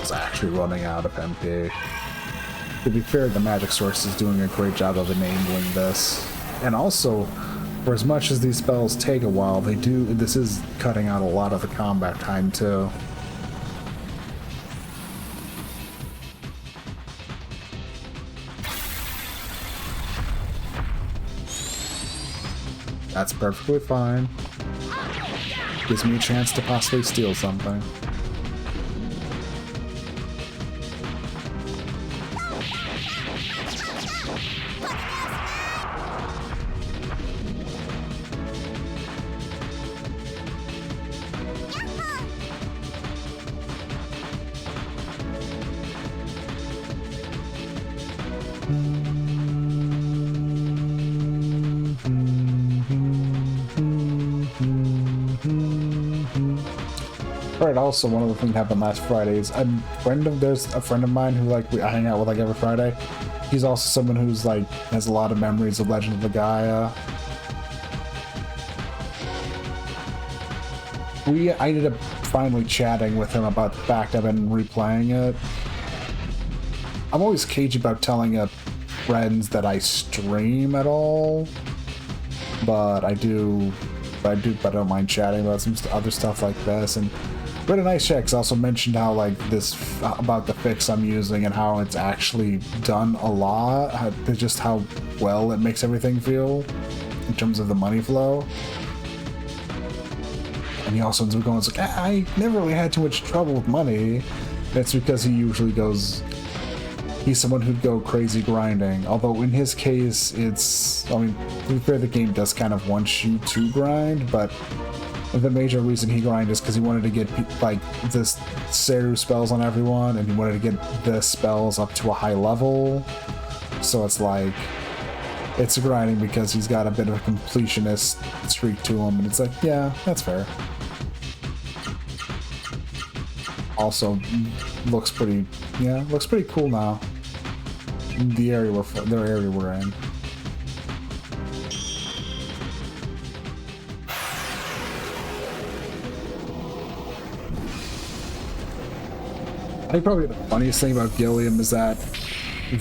Was actually running out of MP. To be fair, the magic source is doing a great job of enabling this. And also, for as much as these spells take a while, this is cutting out a lot of the combat time too. That's perfectly fine. Gives me a chance to possibly steal something. Alright, also one other thing that happened last Friday is there's a friend of mine who I hang out with like every Friday. He's also someone who's like has a lot of memories of Legend of Legaia. I ended up finally chatting with him about the fact I've been replaying it. I'm always cagey about telling friends that I stream at all, but I don't mind chatting about some other stuff like this. And we had a nice chat, 'cause I also mentioned how, like, this, about the fix I'm using and how it's actually done a lot, just how well it makes everything feel in terms of the money flow. And he also ends up going, it's like, I never really had too much trouble with money. That's because he usually goes, he's someone who'd go crazy grinding. Although in his case, it's, I mean, to be fair, the game does kind of want you to grind, but the major reason he grinded is because he wanted to get, like, this Seru spells on everyone, and he wanted to get the spells up to a high level. So it's like, it's grinding because he's got a bit of a completionist streak to him, and it's like, yeah, that's fair. Also, looks pretty cool now. The area we're in. I think probably the funniest thing about Gilliam is that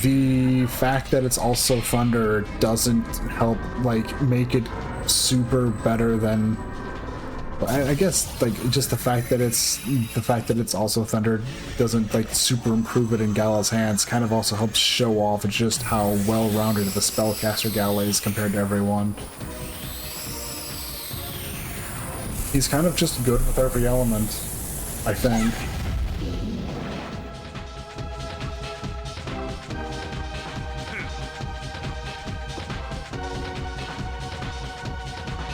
the fact that it's also Thunder doesn't help, like, make it super better than, I guess, like, just the fact that it's also Thunder doesn't, like, super improve it in Gala's hands, kind of also helps show off just how well-rounded the spellcaster Gala is compared to everyone. He's kind of just good with every element, I think.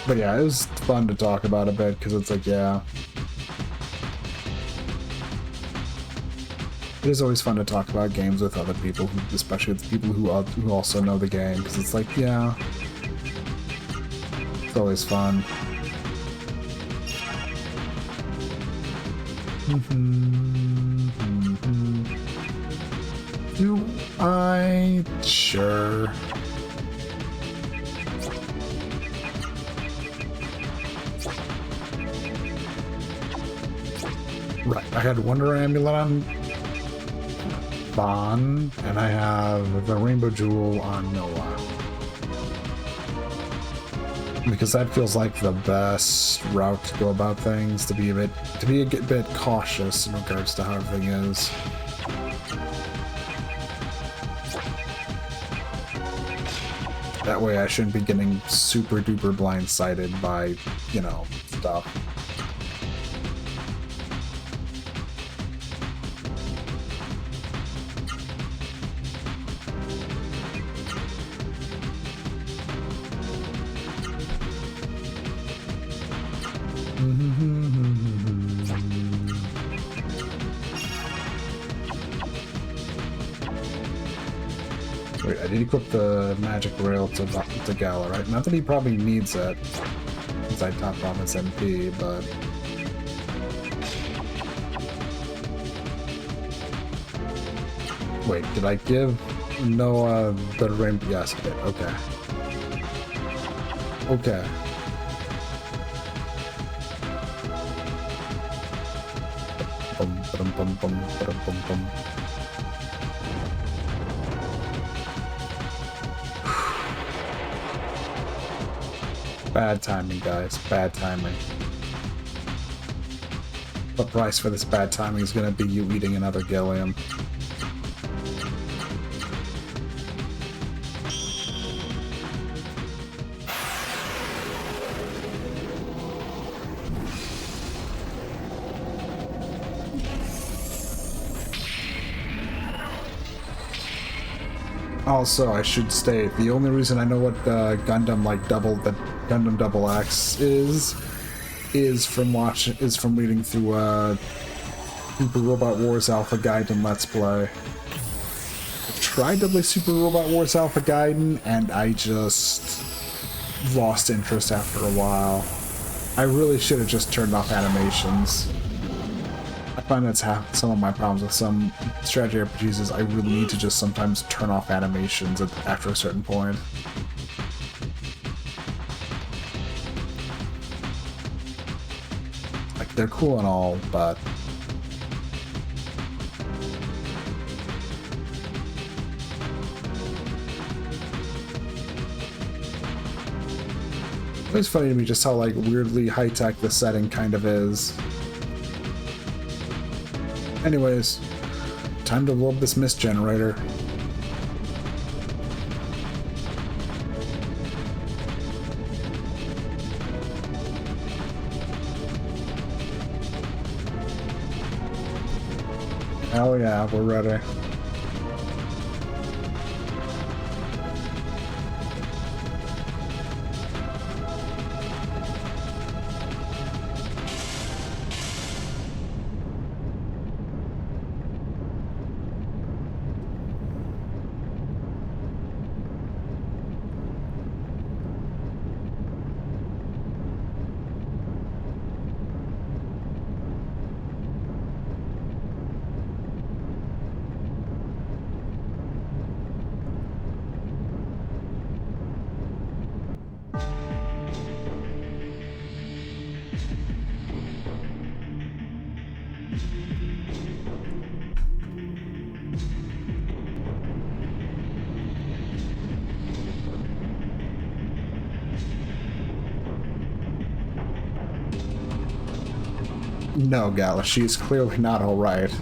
But yeah, it was fun to talk about a bit, because it's like, yeah. It is always fun to talk about games with other people, especially with people who also know the game, because it's like, yeah. It's always fun. Do I? Sure. Right, I had Wonder Amulet on Bon, and I have the Rainbow Jewel on Noah. Because that feels like the best route to go about things, to be a bit cautious in regards to how everything is. That way I shouldn't be getting super duper blindsided by, you know, stuff. Wait, I did equip the magic rail to Gala, right? Not that he probably needs it, since I topped off its MP, but... Wait, did I give Noah the rainbow? Yes, I did. Okay. Okay. Bum, bum, bum, bum, bum, bum. Bad timing, guys. Bad timing. The price for this bad timing is going to be you eating another Gilliam. Also, I should state, the only reason I know what Gundam Double X is from reading through Super Robot Wars Alpha Gaiden Let's Play. I tried to play Super Robot Wars Alpha Gaiden, and I just lost interest after a while. I really should have just turned off animations. I find that's some of my problems with some strategy RPGs is I really need to just sometimes turn off animations after a certain point. Like, they're cool and all, but it's funny to me just how like weirdly high-tech the setting kind of is. Anyways, time to load this mist generator. Hell yeah, we're ready. No, Gala, she's clearly not alright.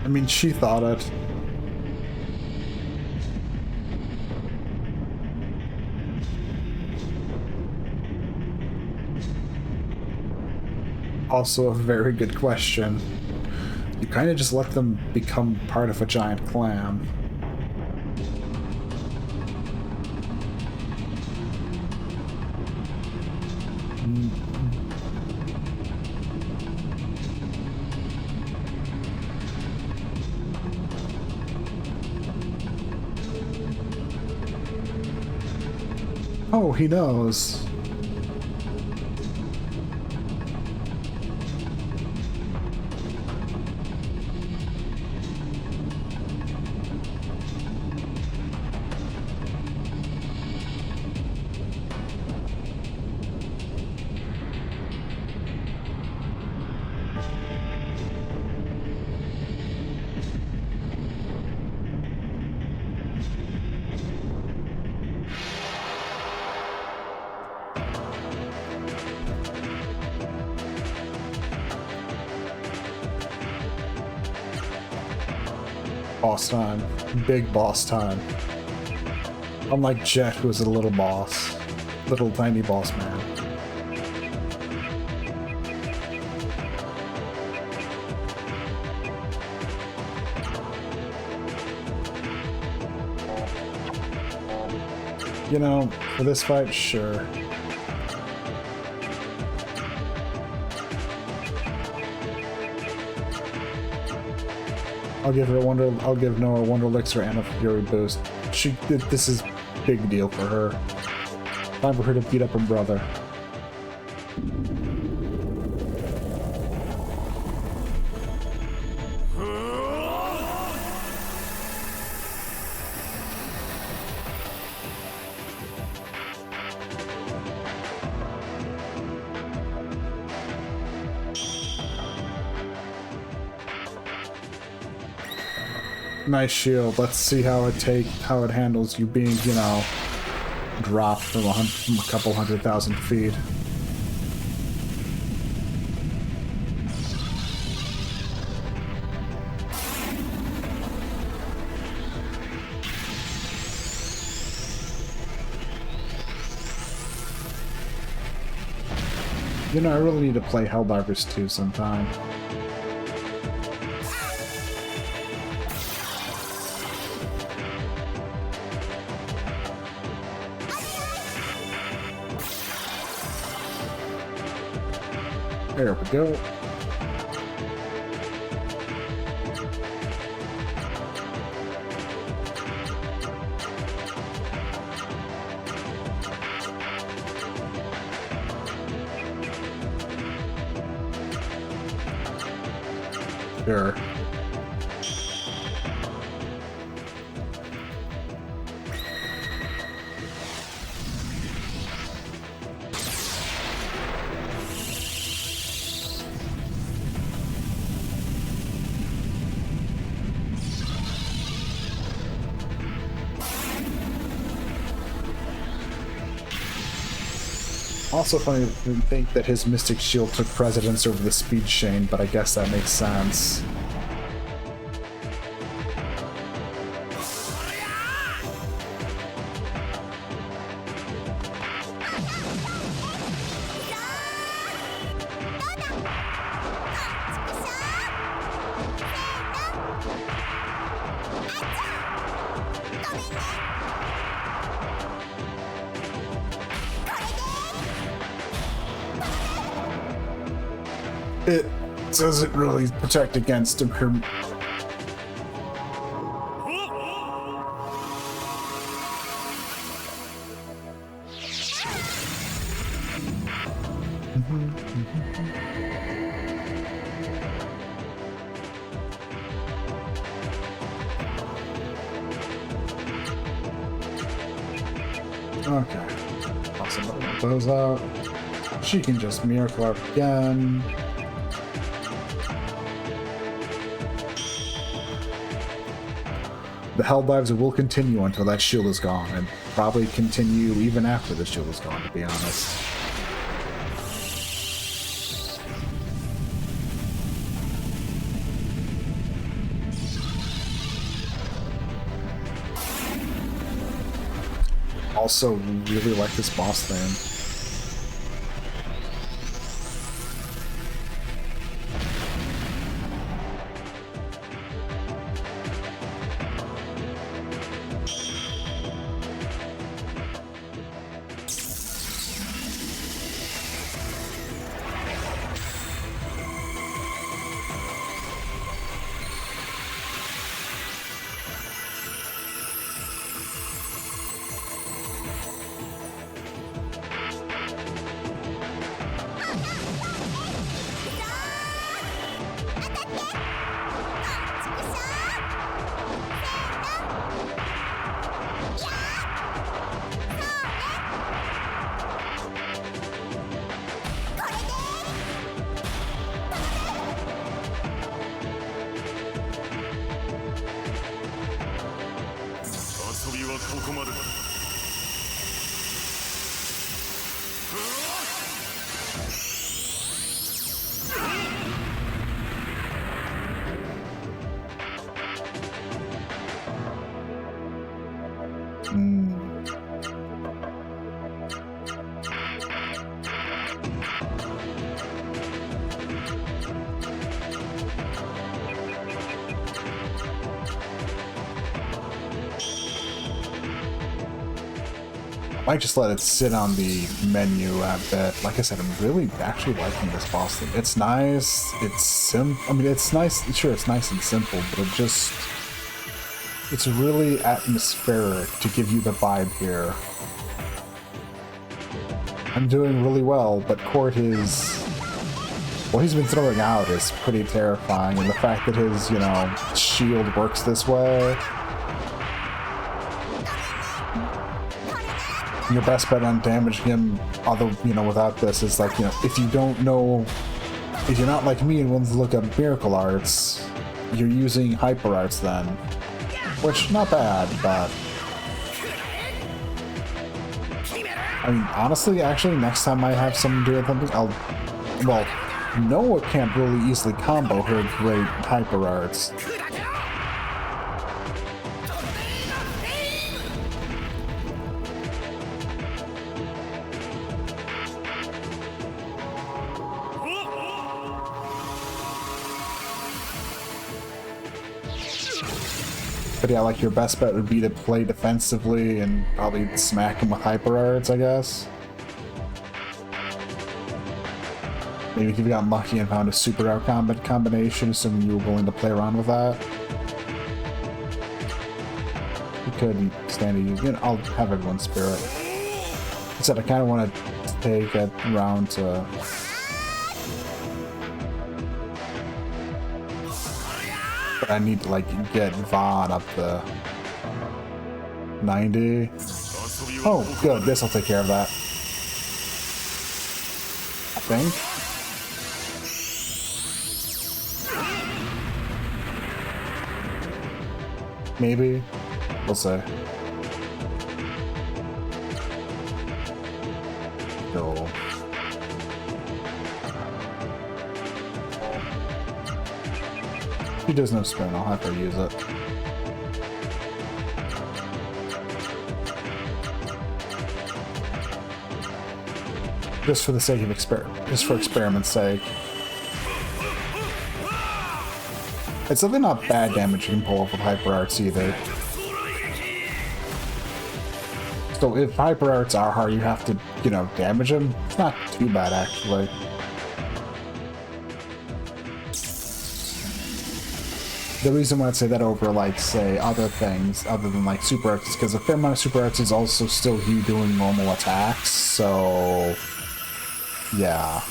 I mean, she thought it. Also a very good question. You kind of just let them become part of a giant clan. Oh, he knows. Boss time. Big boss time. Unlike Jet, who is a little boss. Little tiny boss man. You know, for this fight, sure. I'll give her a wonder. I'll give Noah a Wonder Elixir and a Fury boost. This is big deal for her. Time for her to beat up her brother. Nice shield. Let's see how it handles you being, you know, dropped from a couple 100,000 feet. You know, I really need to play Helldivers 2 sometime. There we go. Sure. Also funny to think that his Mystic Shield took precedence over the Speed Chain, but I guess that makes sense. It doesn't really protect against him. Okay. Awesome. Those out. She can just Miracle Art again. The Helldives will continue until that shield is gone, and probably continue even after the shield is gone, to be honest. Also, really like this boss theme. Might just let it sit on the menu a bit. Like I said, I'm really actually liking this boss thing. It's nice, it's I mean, it's nice, sure, it's nice and simple, but it's really atmospheric to give you the vibe here. I'm doing really well, but Court what he's been throwing out is pretty terrifying, and the fact that his, shield works this way, your best bet on damaging him, although, without this, is like, if you don't know, if you're not like me and want to look up Miracle Arts, you're using Hyper Arts then. Which, not bad, but... I mean, honestly, actually, next time I have someone doing something, well, Noah can't really easily combo her great Hyper Arts. But yeah, like your best bet would be to play defensively and probably smack him with Hyper Arts, I guess. Maybe if you got lucky and found a super out combination, assuming you were willing to play around with that. You could stand to use. You know, I'll have everyone's spirit. I said I kind of want to take it around to. But I need to like get Vaughn up to 90. Oh, good. This will take care of that. I think. Maybe. We'll see. Go. He does no spin, I'll have to use it. Just for the sake of just for experiment's sake. It's definitely not bad damage you can pull off with Hyper Arts either. So if Hyper Arts are hard, you have to, you know, damage them. It's not too bad actually. The reason why I'd say that over, like, say, other things, other than, like, Super Arts, is because a fair amount of Super Arts is also still you doing normal attacks, so... yeah.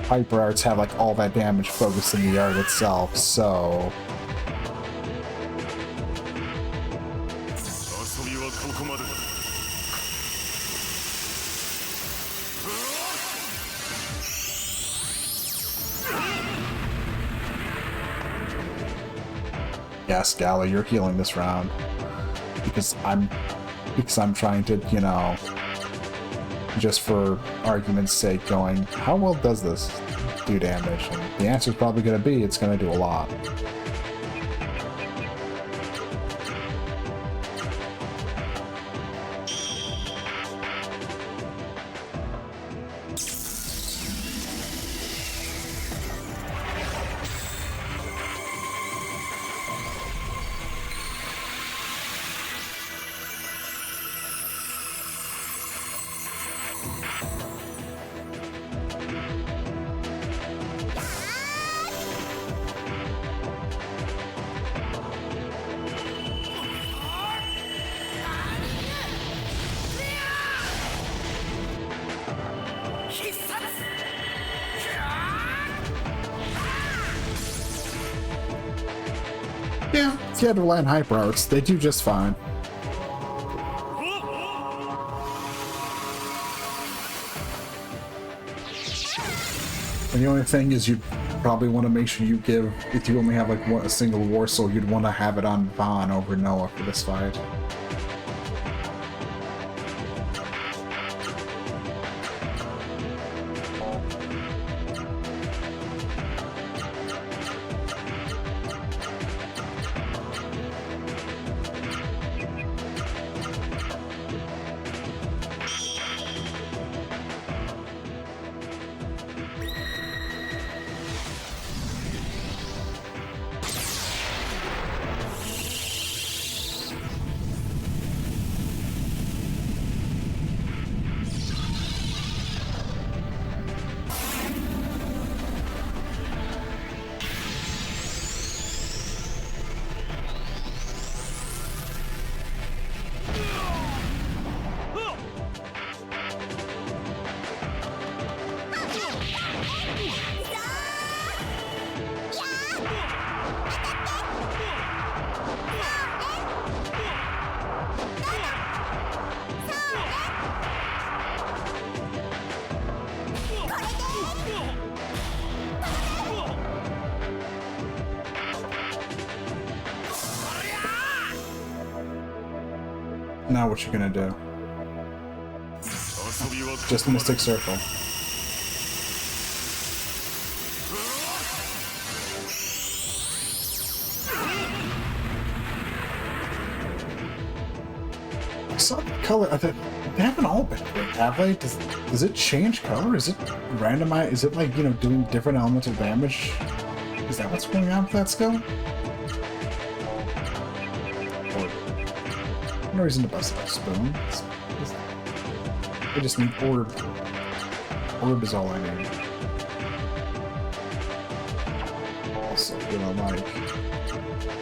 Hyper Arts have, like, all that damage focused in the art itself, so... yeah, Scala, you're healing this round. Because I'm trying to, you know, just for argument's sake going, how well does this do damage? And the answer is probably going to be, it's going to do a lot. Yeah, if you had to rely on Hyper Arts, they do just fine. And the only thing is you probably want to make sure you give, if you only have like a single War Soul, you'd want to have it on Vaughn over Noah for this fight. Now what you gonna do? Just Mystic Circle. I saw the color. They haven't all been great, have they? Does it change color? Is it randomized? Is it like, you know, doing different elements of damage? Is that what's going on with that skill? No reason to bust that spoon. I just need orb. Orb is all I need. Also, you know, like,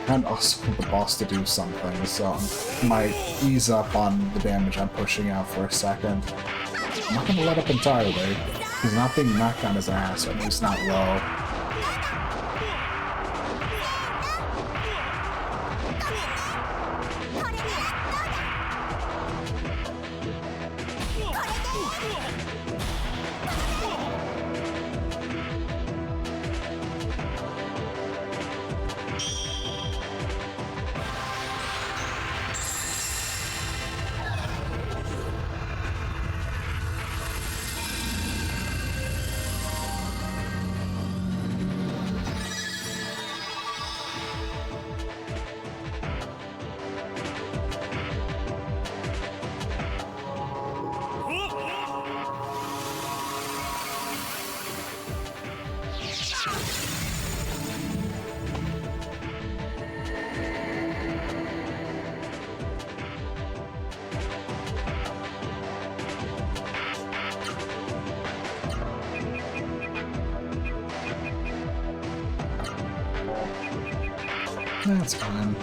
and also want the boss to do something, so I might ease up on the damage I'm pushing out for a second. I'm not gonna let up entirely. He's not being knocked on his ass, or at least not low. That's fine.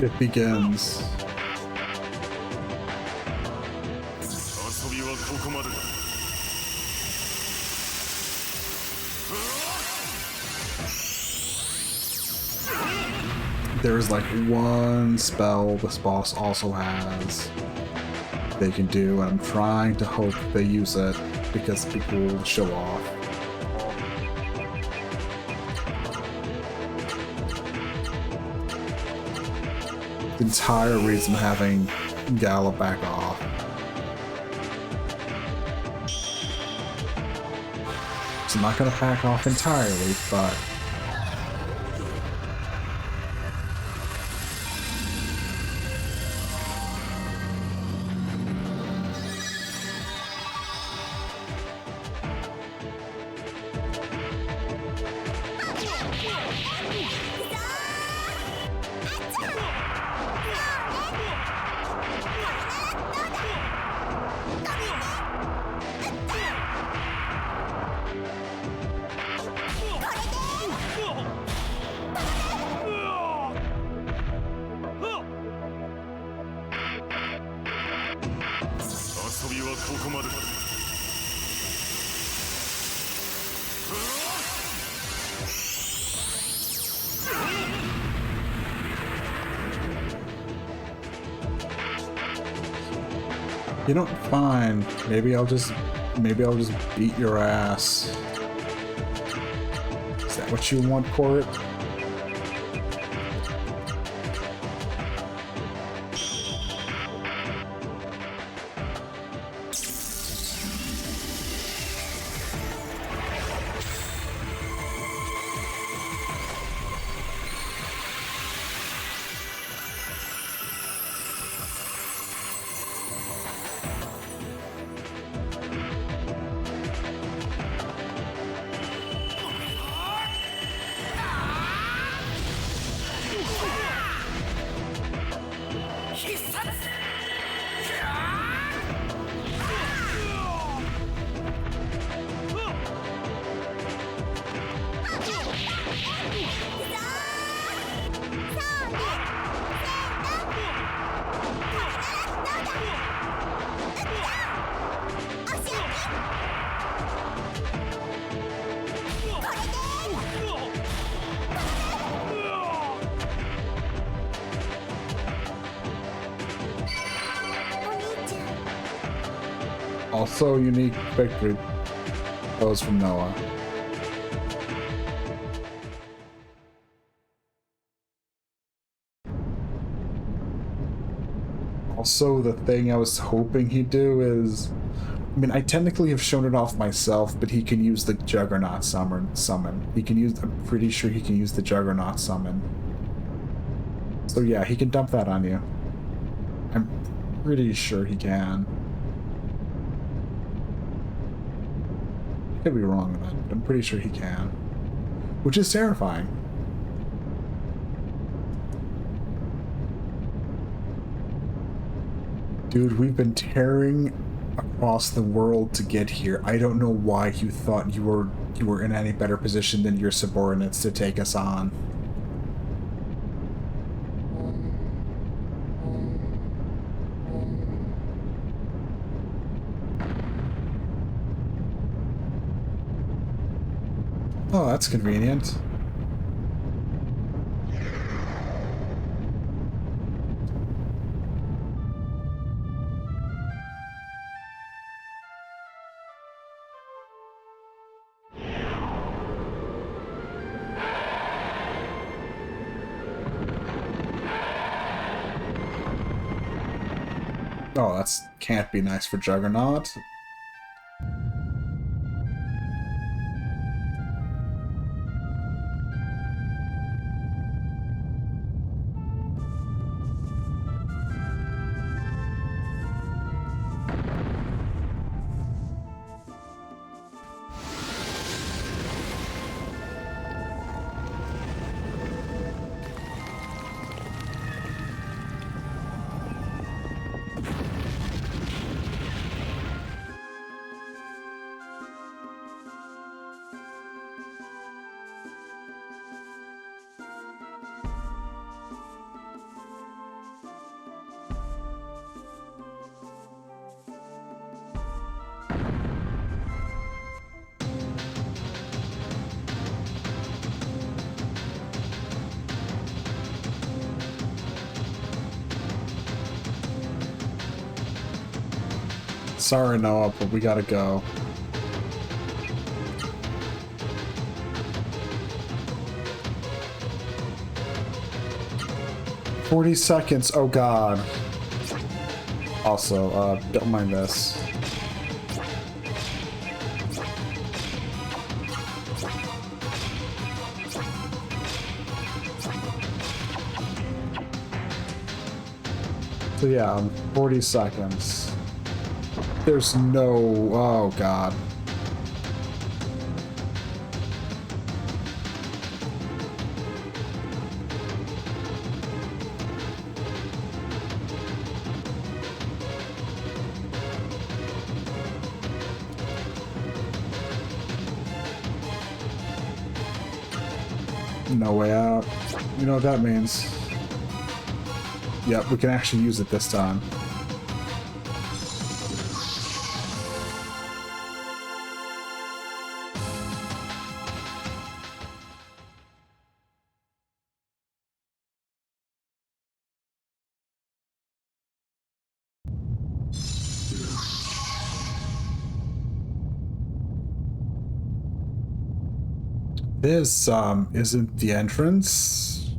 It begins. There's like one spell this boss also has they can do, and I'm trying to hope they use it because people will show off. The entire reason of having Gala back off. So I'm not gonna back off entirely, but you know, fine. Maybe I'll just beat your ass. Is that what you want, Court? Also, unique victory. Those from Noah. Also, the thing I was hoping he'd do is... I mean, I technically have shown it off myself, but he can use the Juggernaut summon. He can use... I'm pretty sure he can use the Juggernaut summon. So yeah, he can dump that on you. I'm pretty sure he can. I could be wrong on that, but I'm pretty sure he can. Which is terrifying. Dude, we've been tearing across the world to get here. I don't know why you thought you were in any better position than your subordinates to take us on. Oh, that's convenient. Oh, that's can't be nice for Juggernaut. Sorry, Noah, but we gotta go. "40 seconds, oh god." Also, don't mind this. So yeah, 40 seconds. There's no... oh god. No way out. You know what that means. Yep, we can actually use it this time. This, isn't the entrance.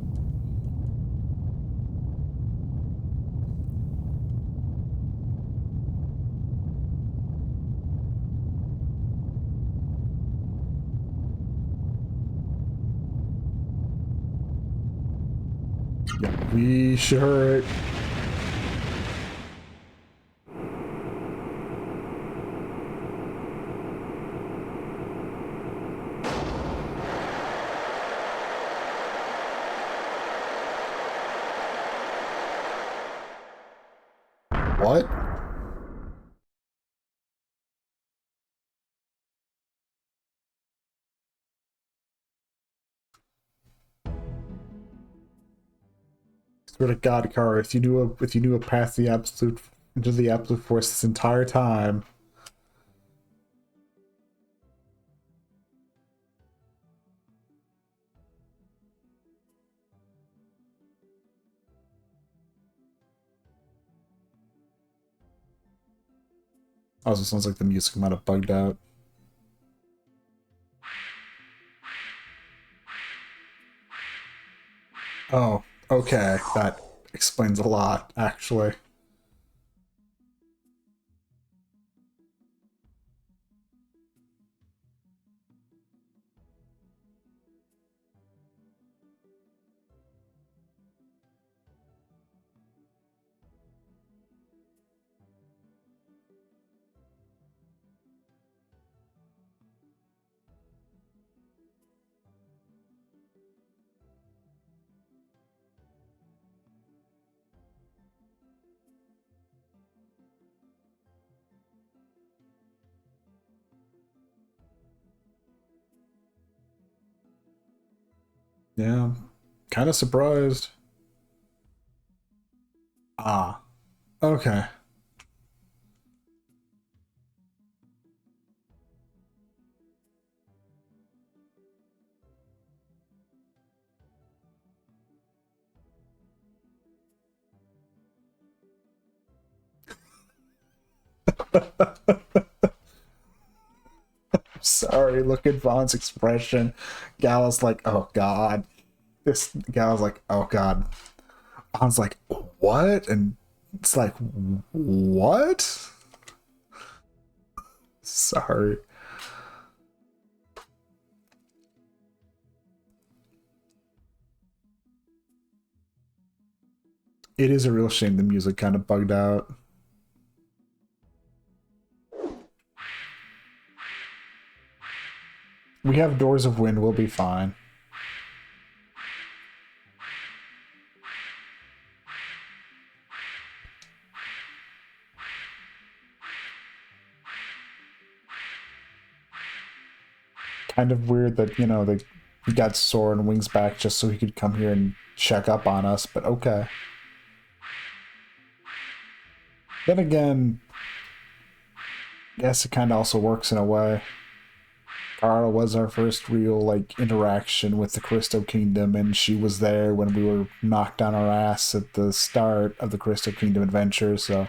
Yeah, we sure... What? Swear to God, Car, if you knew a path to the absolute into the absolute force this entire time. Also sounds like the music might have bugged out. Oh, okay. That explains a lot, actually. Yeah, kind of surprised. Ah, okay. Sorry, look at Vaughn's expression. Gala's like, oh god. This Gala's like, oh god. Vaughn's like, what? And it's like, what? Sorry. It is a real shame the music kind of bugged out. We have Doors of Wind, we'll be fine. Kind of weird that, you know, he got Sora and Wings back just so he could come here and check up on us, but okay. Then again, yes, it kind of also works in a way. Carl was our first real like interaction with the Crystal Kingdom, and she was there when we were knocked on our ass at the start of the Crystal Kingdom adventure. So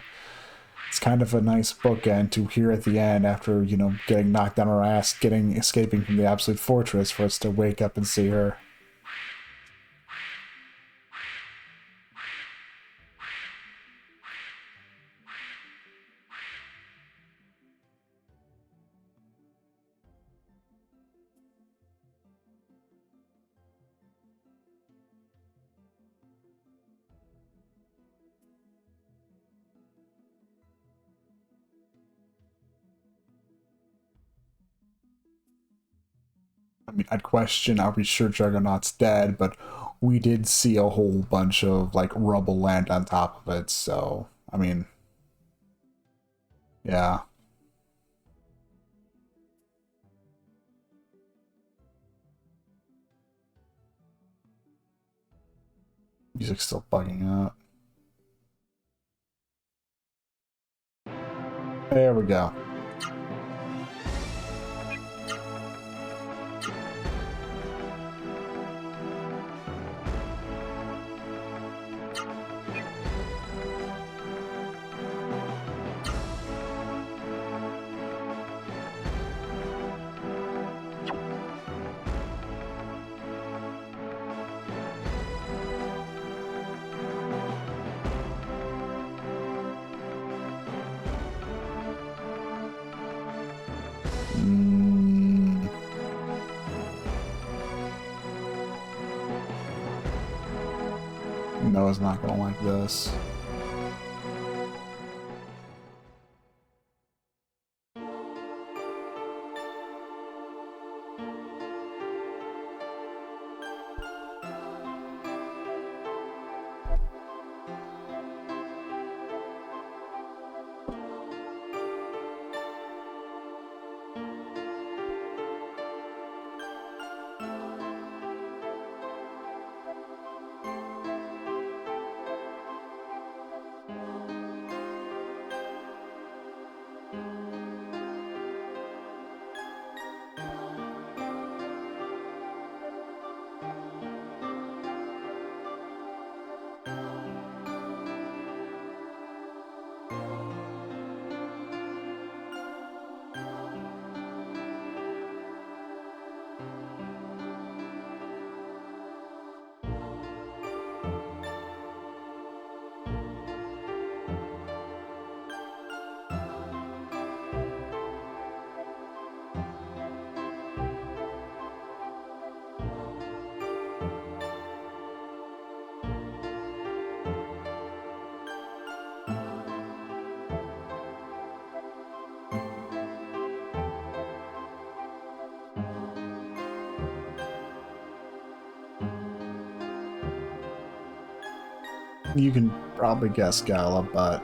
it's kind of a nice bookend to hear at the end after getting knocked on our ass, getting escaping from the Absolute Fortress, for us to wake up and see her. I mean, I'd question, are we sure Juggernaut's dead? But we did see a whole bunch of like rubble land on top of it, so I mean, yeah, music's still bugging out. There we go. Mm, Noah's not gonna like this. You can probably guess Gala, but...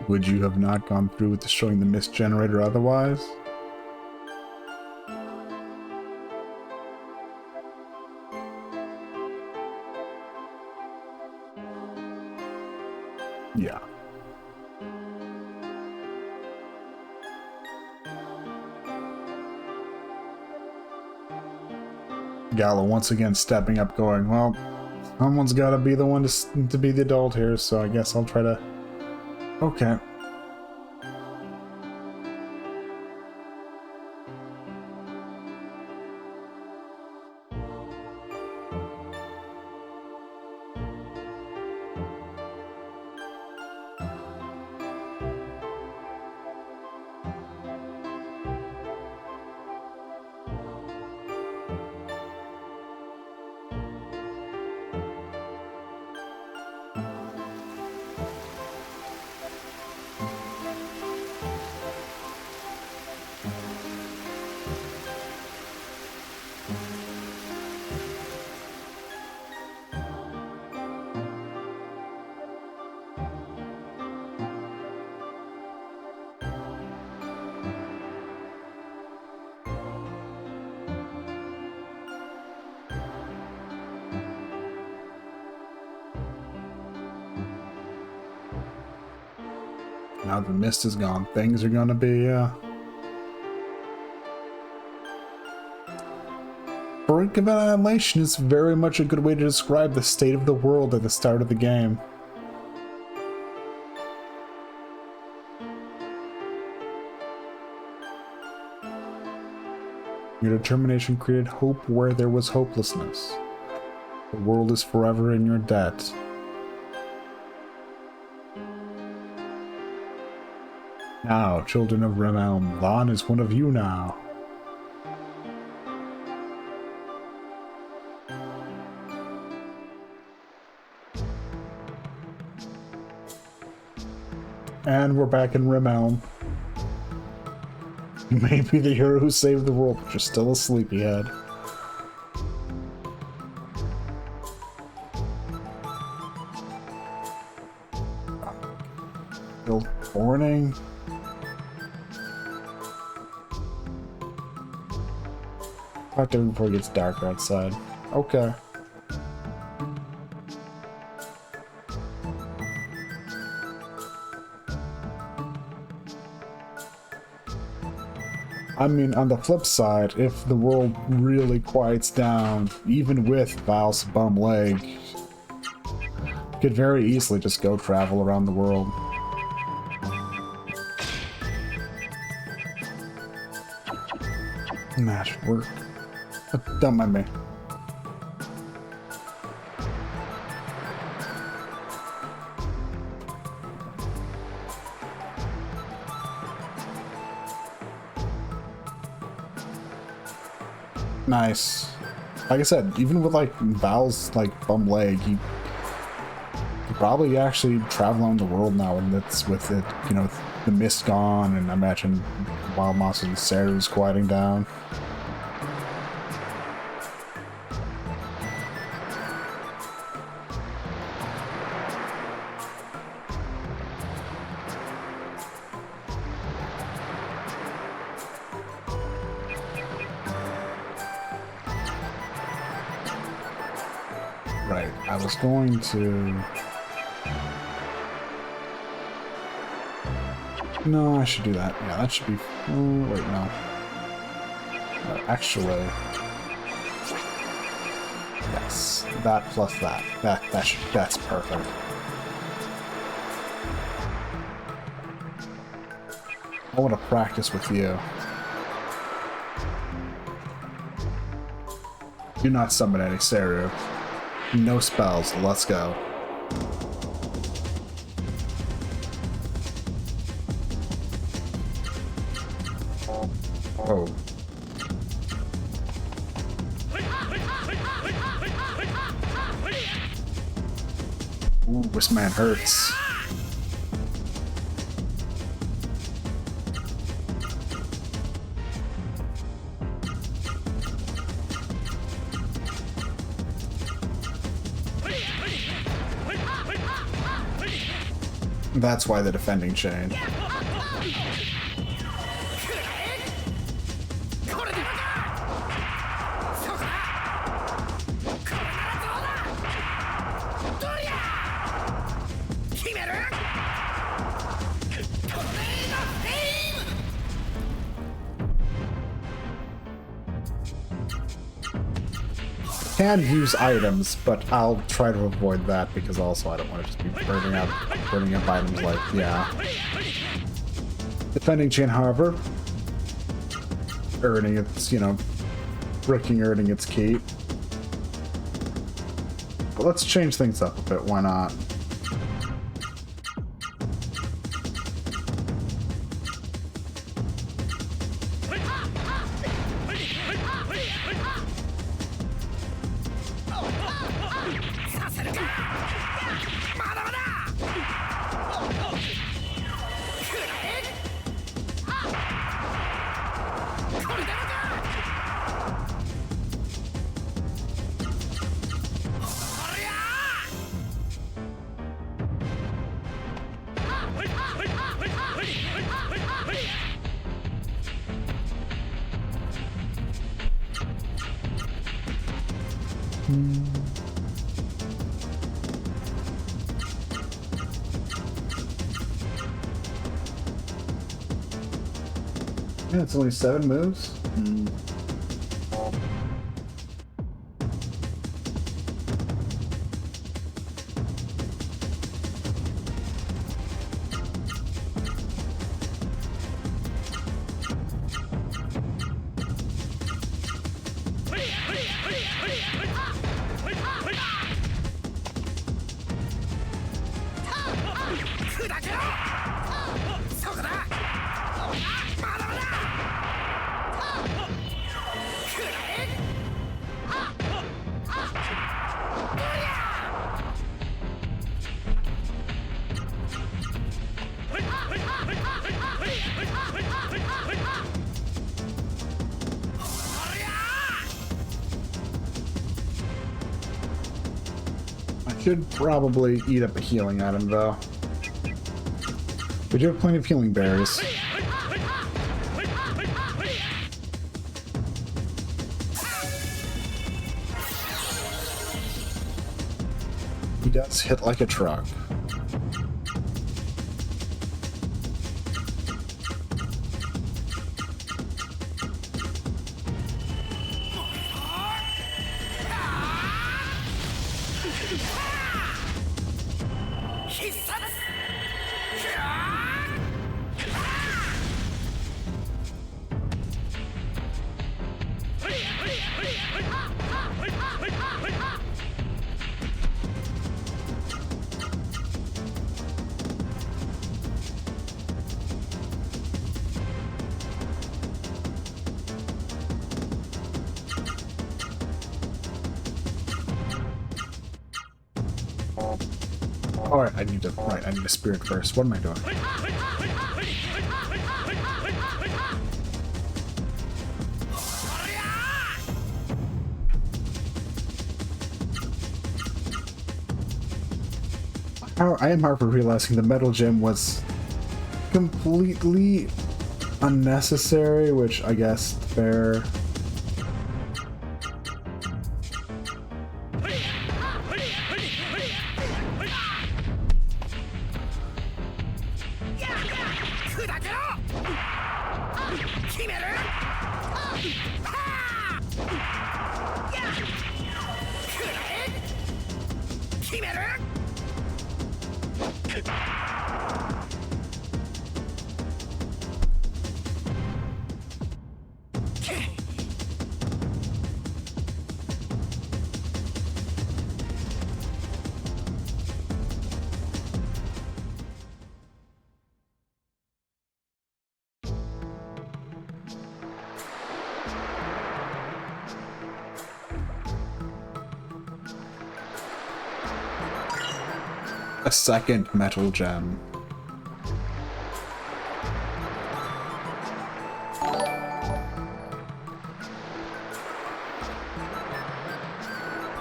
Would you have not gone through with destroying the mist generator otherwise? Yeah. Gala once again stepping up going, well, someone's gotta be the one to be the adult here, so I guess I'll try to... Okay. Now the mist is gone, things are gonna be, Brink of Annihilation is very much a good way to describe the state of the world at the start of the game. Your determination created hope where there was hopelessness. The world is forever in your debt. Now, children of Realm, Vaughn is one of you now. And we're back in Realm. Maybe the hero who saved the world, but you're still a sleepyhead. Still morning. Talk to him before it gets darker outside. Okay. I mean, on the flip side, if the world really quiets down, even with Val's bum leg, you could very easily just go travel around the world. And that should work. But don't mind me. Nice. Like I said, even with like Val's like bum leg, he could probably actually travel around the world now, and that's with it, you know, the mist gone, and I imagine Wild Monsters and Sarah's quieting down. Right, I was going to... No, I should do that. Yeah, that should be... Oh, wait, no. Actually... Yes, that plus that. That's perfect. I want to practice with you. Do not summon any Seru. No spells, let's go. Oh. Ooh, this man hurts. That's why the defending changed. Can use items, but I'll try to avoid that because also I don't want to just be burning up items like, yeah. Defending chain, however, earning its, you know, earning its keep. But let's change things up a bit, why not? Yeah, it's only 7 moves. Should probably eat up a healing item, though. We do have plenty of healing berries. He does hit like a truck. Alright, I need a spirit first. What am I doing? I am hard for realizing the metal gem was completely unnecessary, which I guess fair. a second metal gem.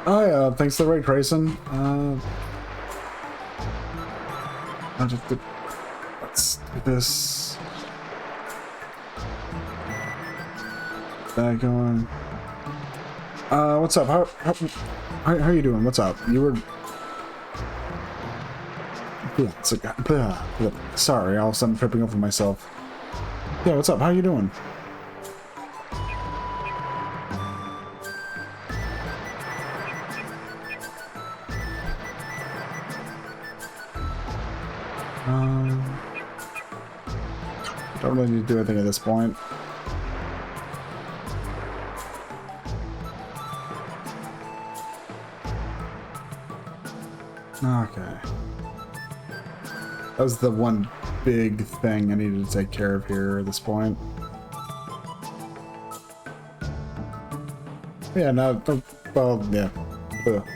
Oh yeah, thanks to the raid, Grayson. Let's do this. Back on. What's up? How you doing? What's up? You were. Yeah, it's like, sorry, all of a sudden tripping over myself. Yeah, what's up? How you doing? Don't really need to do anything at this point. Okay. That was the one big thing I needed to take care of here at this point. Yeah, no, well, yeah. Ugh.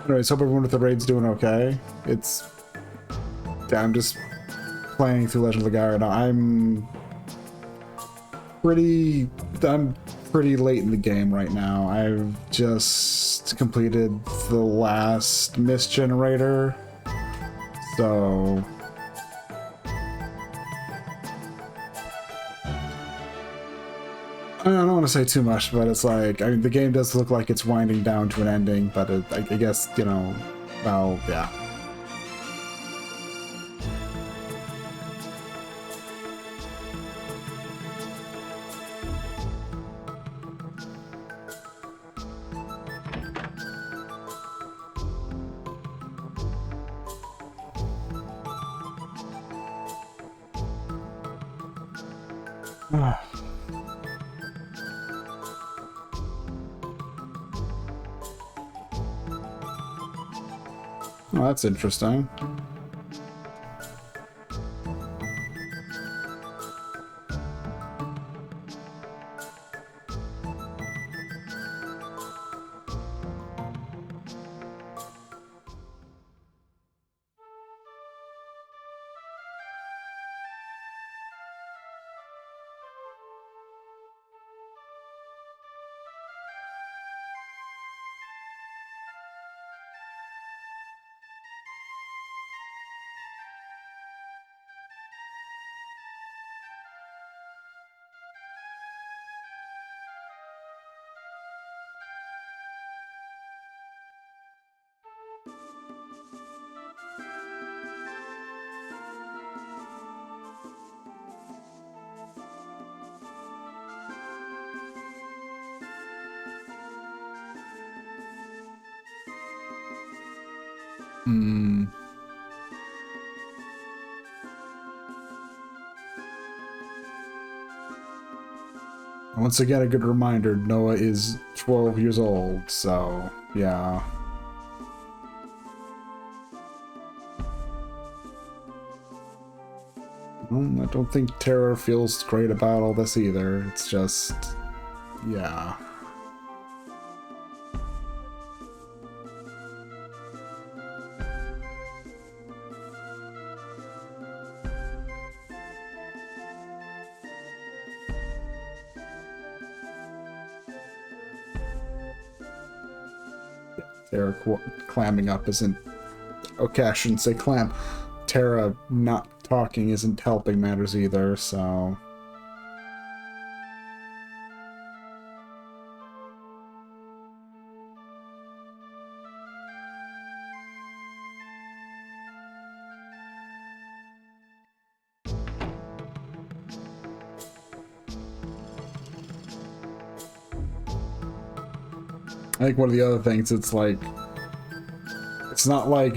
Anyways, hope everyone with the raid's doing okay. I'm just playing through Legend of Legaia right now. I'm pretty late in the game right now. I've just completed the last mist generator, so I don't want to say too much, but it's like, I mean, the game does look like it's winding down to an ending, but I guess, you know, well, yeah. Well, that's interesting. Once again, a good reminder, Noah is 12 years old, so, yeah. I don't think Terra feels great about all this either. It's just, yeah. Terra clamming up isn't... Okay, I shouldn't say clam. Terra not talking isn't helping matters either, so... I think one of the other things, it's like... It's not like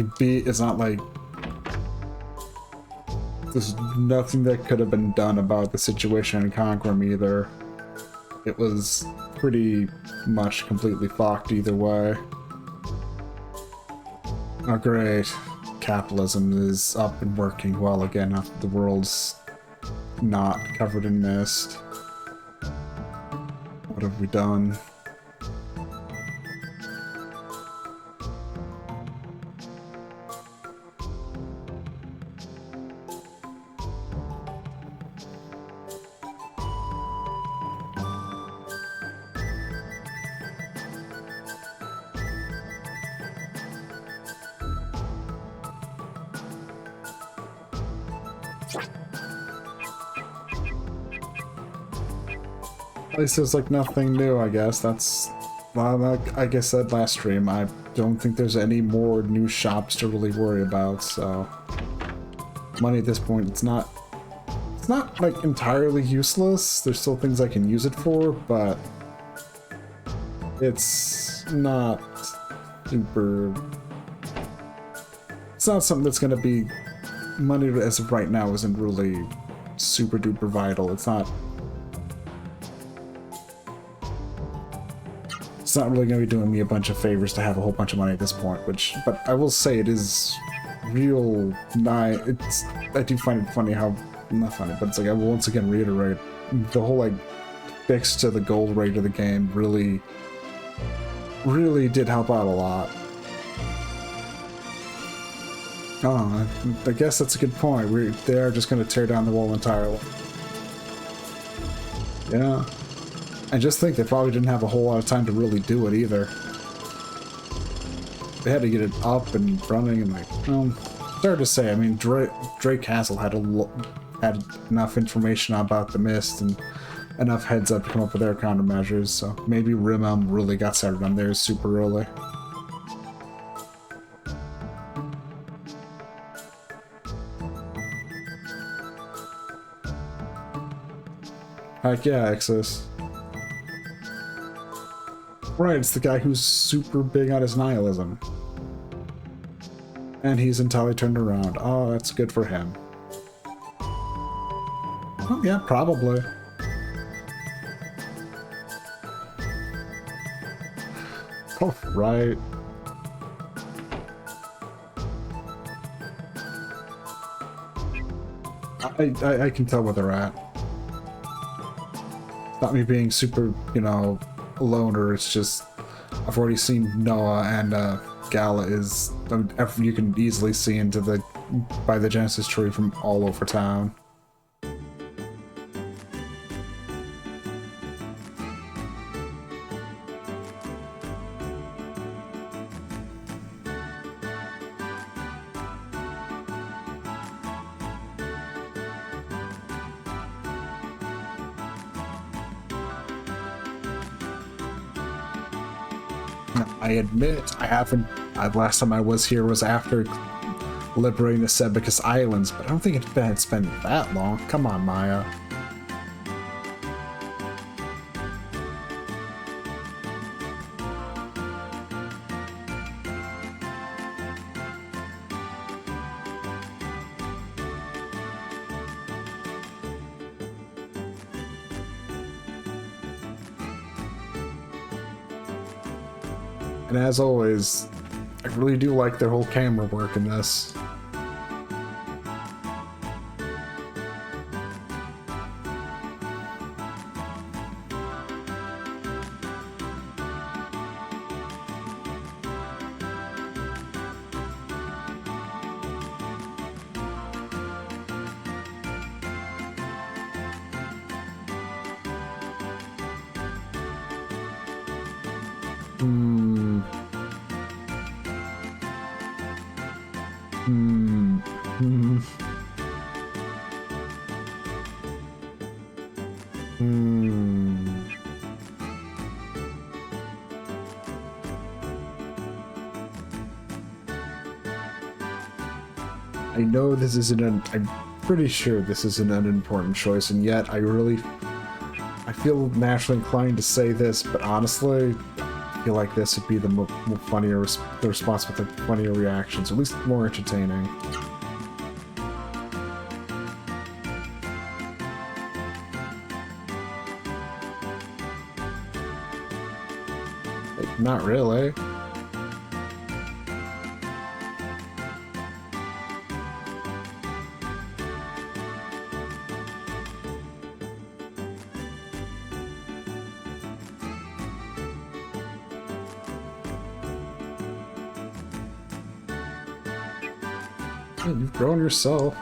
there's nothing that could have been done about the situation in Conquerum either. It was pretty much completely fucked either way. Oh great. Capitalism is up and working well again after the world's not covered in mist. What have we done? At least there's like nothing new, I guess. That's, well, like I said last stream, I don't think there's any more new shops to really worry about, so money at this point, it's not like entirely useless. There's still things I can use it for, but it's not super, it's not something that's gonna be, money as of right now isn't really super duper vital. It's not really going to be doing me a bunch of favors to have a whole bunch of money at this point, but I will say it is real nice. I do find it funny how, not funny, but it's like, I will once again reiterate, the whole like fix to the gold rate of the game really did help out a lot. Oh, I guess that's a good point. They are just going to tear down the wall entirely. Yeah. And just think, they probably didn't have a whole lot of time to really do it either. They had to get it up and running, and like, it's hard to say. I mean, Drake Castle had enough information about the mist and enough heads up to come up with their countermeasures, so maybe Rimhelm really got started on theirs super early. Heck yeah, Exus. Right, it's the guy who's super big on his nihilism. And he's entirely turned around. Oh, that's good for him. Oh, yeah, probably. Oh, right. I can tell where they're at. It's not me being super, you know, a loner, it's just I've already seen Noah, and Gala is, you can easily see into by the Genesis tree from all over town. I admit, I haven't. Last time I was here was after liberating the Sebicus Islands, but I don't think it's been that long. Come on, Maya. And as always, I really do like their whole camera work in this. I know this isn't I'm pretty sure this is an unimportant choice, and yet I feel naturally inclined to say this, but honestly, I feel like this would be the funnier, the response with the funnier reactions, at least more entertaining. Like, not really. You've grown yourself.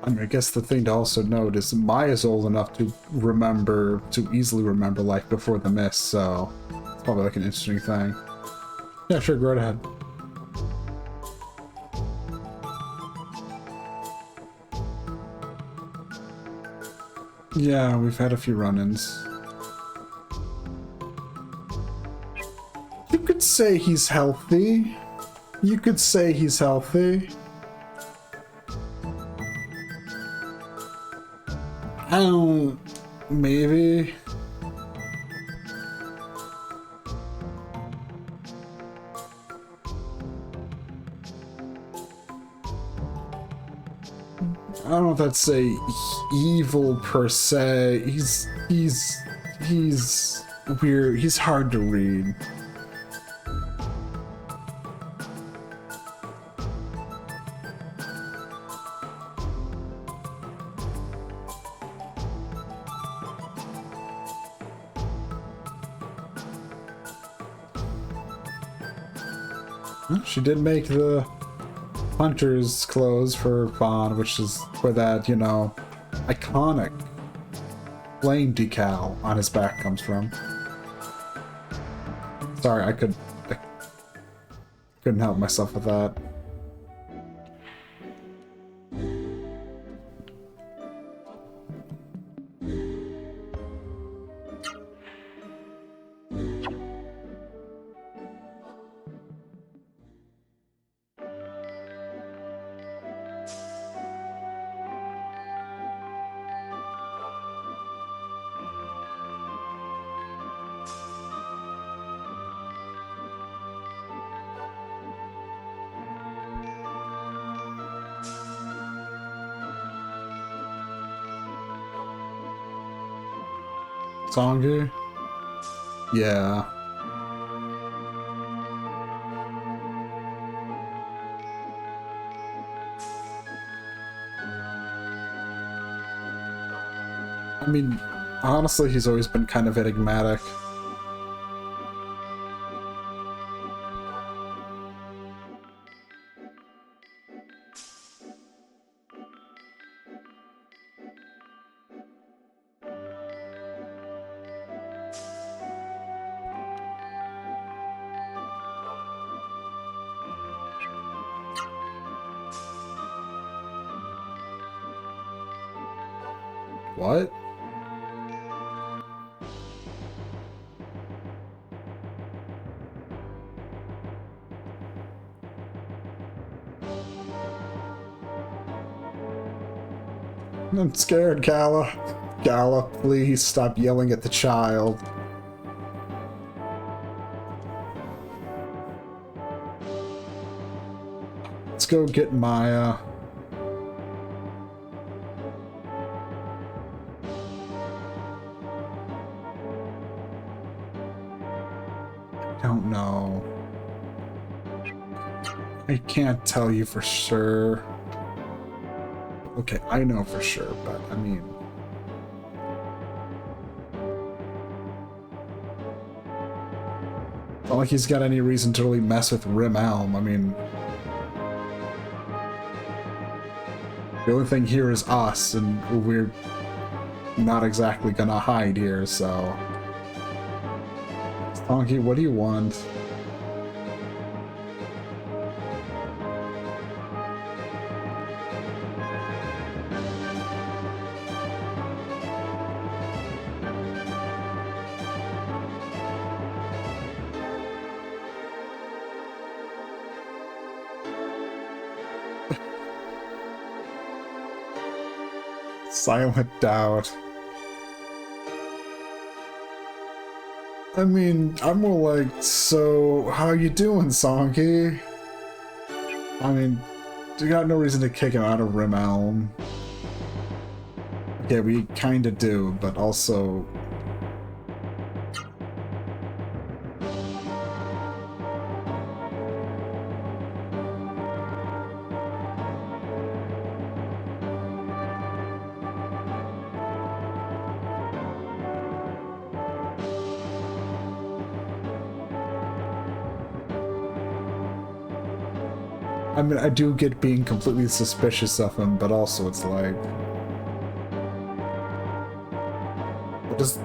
I mean, I guess the thing to also note is Maya's old enough to remember, to easily remember Life Before the Mist, so it's probably like an interesting thing. Yeah, sure, go right ahead. Yeah, we've had a few run-ins. You could say he's healthy. You could say he's healthy. I don't... maybe... I don't know if that's say evil per se. He's weird. He's hard to read. She did make the hunter's clothes for Vaughn, which is where that, you know, iconic flame decal on his back comes from. Sorry, I couldn't help myself with that. Songu? Yeah. I mean, honestly, he's always been kind of enigmatic. What? I'm scared, Gala. Gala, please stop yelling at the child. Let's go get Maya. Don't know. I can't tell you for sure. Okay, I know for sure, but I mean... Not like he's got any reason to really mess with Rim Elm. I mean... The only thing here is us, and we're not exactly gonna hide here, so... Stonky, what do you want? Silent doubt. I mean, I'm more like, so how you doing, Sonky? I mean, you got no reason to kick him out of Rim Elm. Yeah, we kinda do, but also... I mean, I do get being completely suspicious of him, but also it's like... What does...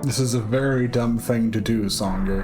This is a very dumb thing to do, Songer.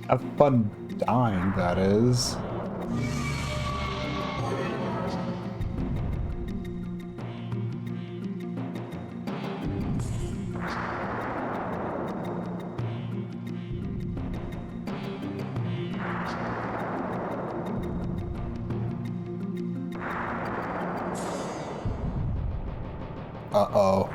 Have fun dying, that is. Uh-oh.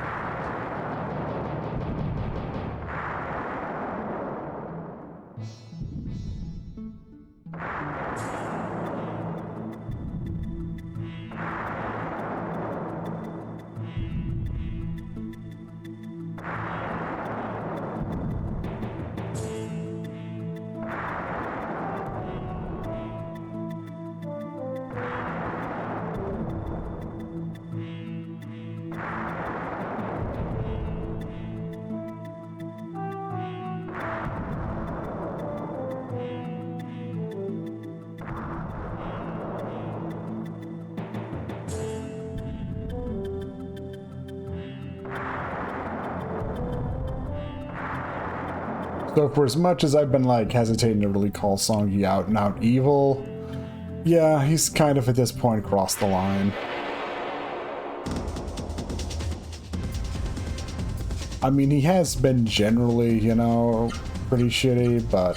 So for as much as I've been like hesitating to really call Songi out and out evil, yeah, he's kind of at this point crossed the line. I mean, he has been generally, you know, pretty shitty, but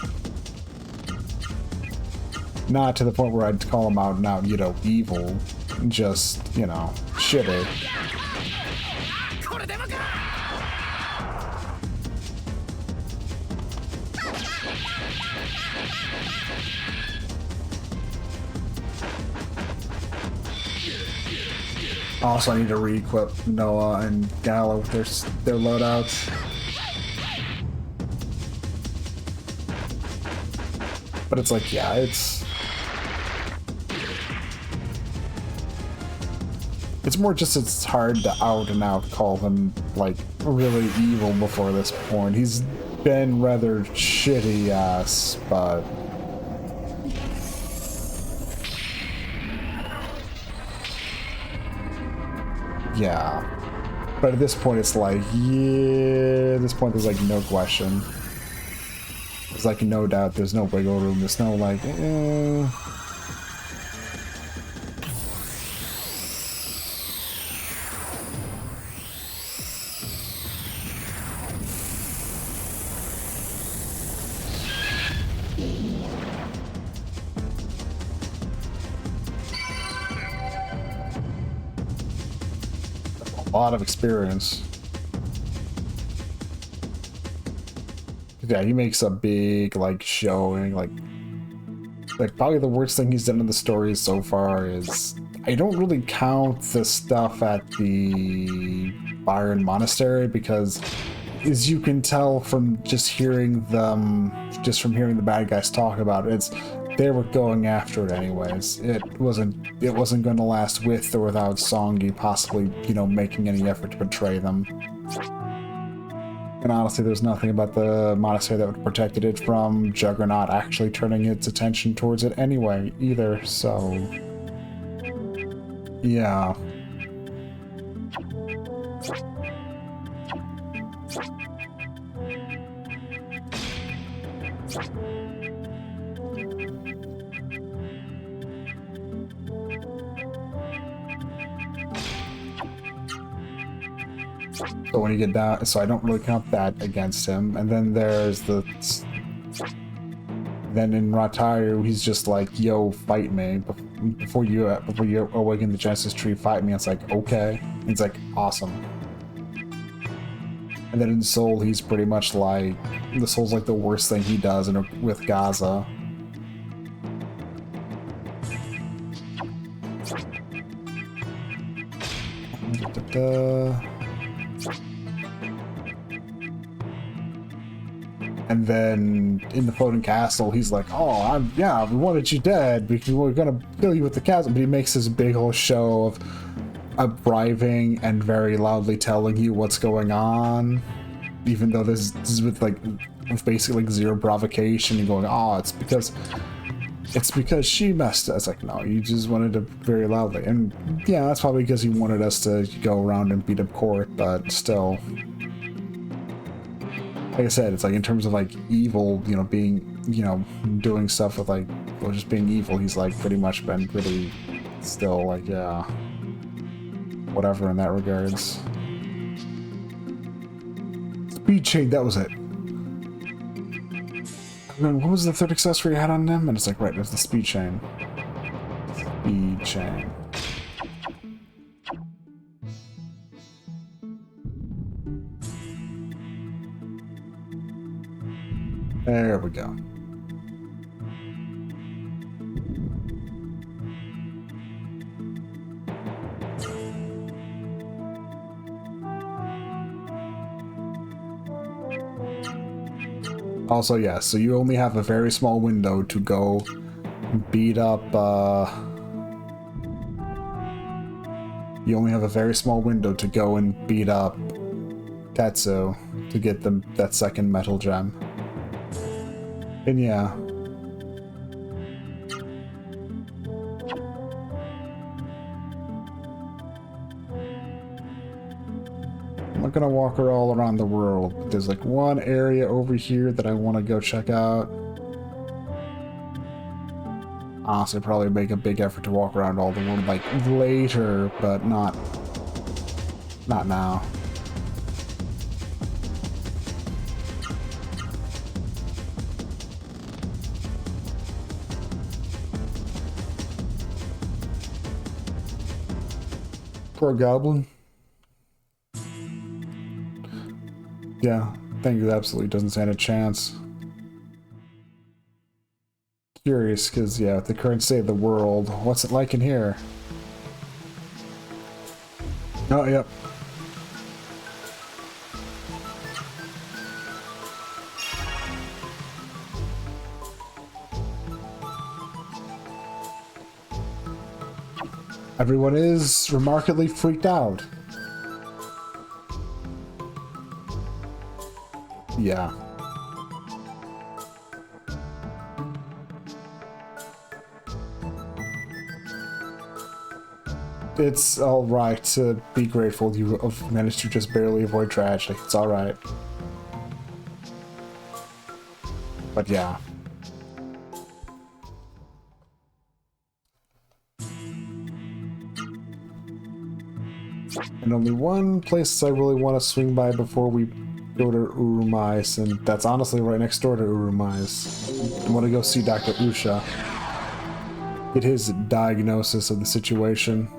not to the point where I'd call him out and out, you know, evil. Just, you know, shitty. Also, I need to re-equip Noah and Gala with their loadouts. But it's like, yeah, it's more just it's hard to out and out call him like really evil before this point. He's been rather shitty ass, but yeah. But at this point, it's like, yeah, at this point, there's like no question. There's like no doubt, there's no wiggle room, there's no like, a lot of experience. Yeah, he makes a big like showing, like probably the worst thing he's done in the story so far is I don't really count the stuff at the Byron Monastery because as you can tell from just hearing them, just from hearing the bad guys talk about it, they were going after it anyways. It wasn't going to last with or without Songi possibly, you know, making any effort to betray them. And honestly, there's nothing about the monastery that would have protected it from Juggernaut actually turning its attention towards it anyway, either, so yeah. So when you get down, so I don't really count that against him. And then there's then in Rataru, he's just like, yo, fight me. Before you awaken the Genesis tree, fight me. It's like, okay. It's like, awesome. And then in Soul, he's pretty much like, the Soul's like the worst thing he does with Gaza. And then in the floating castle, he's like, "Oh, we wanted you dead because we were gonna kill you with the castle." But he makes this big whole show of arriving and very loudly telling you what's going on, even though this is with basically like zero provocation and going, "Oh, it's because she messed us." It's like, no, you just wanted to very loudly, and yeah, that's probably because he wanted us to go around and beat up Court, but still. like I said, it's like in terms of like evil, you know, being, you know, doing stuff with like, well, just being evil, he's like pretty much been pretty still like, yeah, whatever in that regards. Speed chain, that was it. And then what was the third accessory you had on him? And it's like, right, there's the speed chain. Speed chain. There we go. Also, yeah, so you only have a very small window to go beat up, you only have a very small window to go and beat up Tetsu to get them that second metal gem. And yeah. I'm not gonna walk her all around the world, but there's like one area over here that I want to go check out. Honestly, probably make a big effort to walk around all the world like later, but not now. Poor goblin. Yeah, thing absolutely doesn't stand a chance. Curious, because, yeah, with the current state of the world, what's it like in here? Oh, yep. Everyone is remarkably freaked out. Yeah. It's alright to be grateful you have managed to just barely avoid tragedy. It's alright. But yeah. And only one place I really want to swing by before we go to Urumais, and that's honestly right next door to Urumais. I want to go see Dr. Usha. Get his diagnosis of the situation.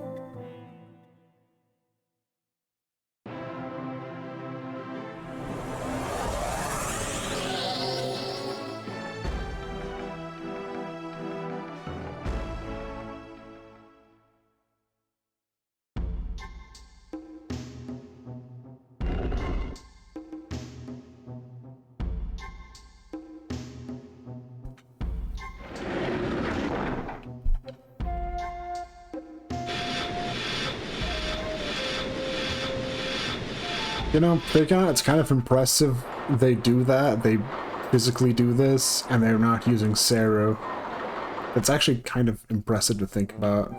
You know, it's kind of impressive they do that. They physically do this, and they're not using Seru. It's actually kind of impressive to think about.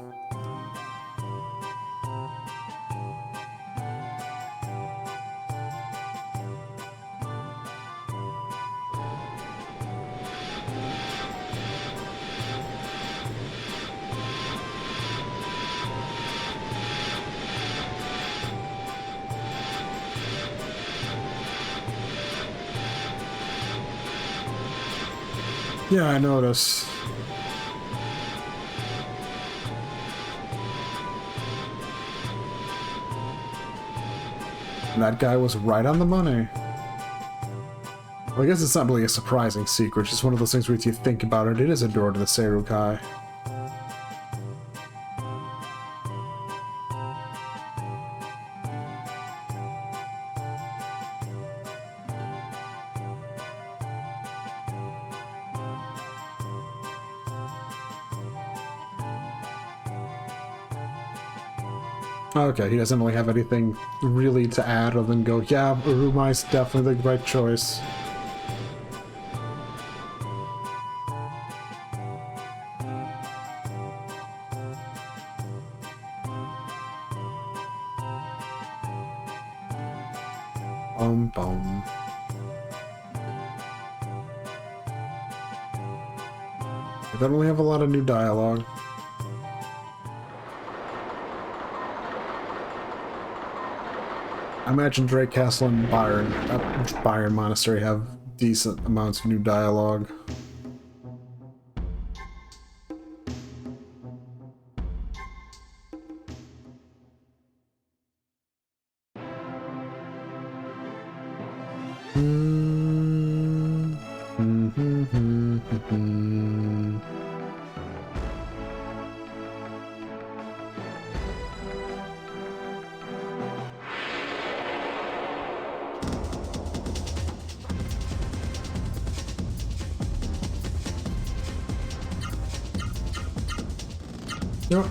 Yeah, I noticed. And that guy was right on the money. Well, I guess it's not really a surprising secret, it's just one of those things where if you think about it, it is a door to the Serukai. Okay, he doesn't really have anything really to add other than go, yeah, Urumai's definitely the right choice. Boom. They don't really have a lot of new dialogue. I imagine Drake Castle and Byron Monastery have decent amounts of new dialogue.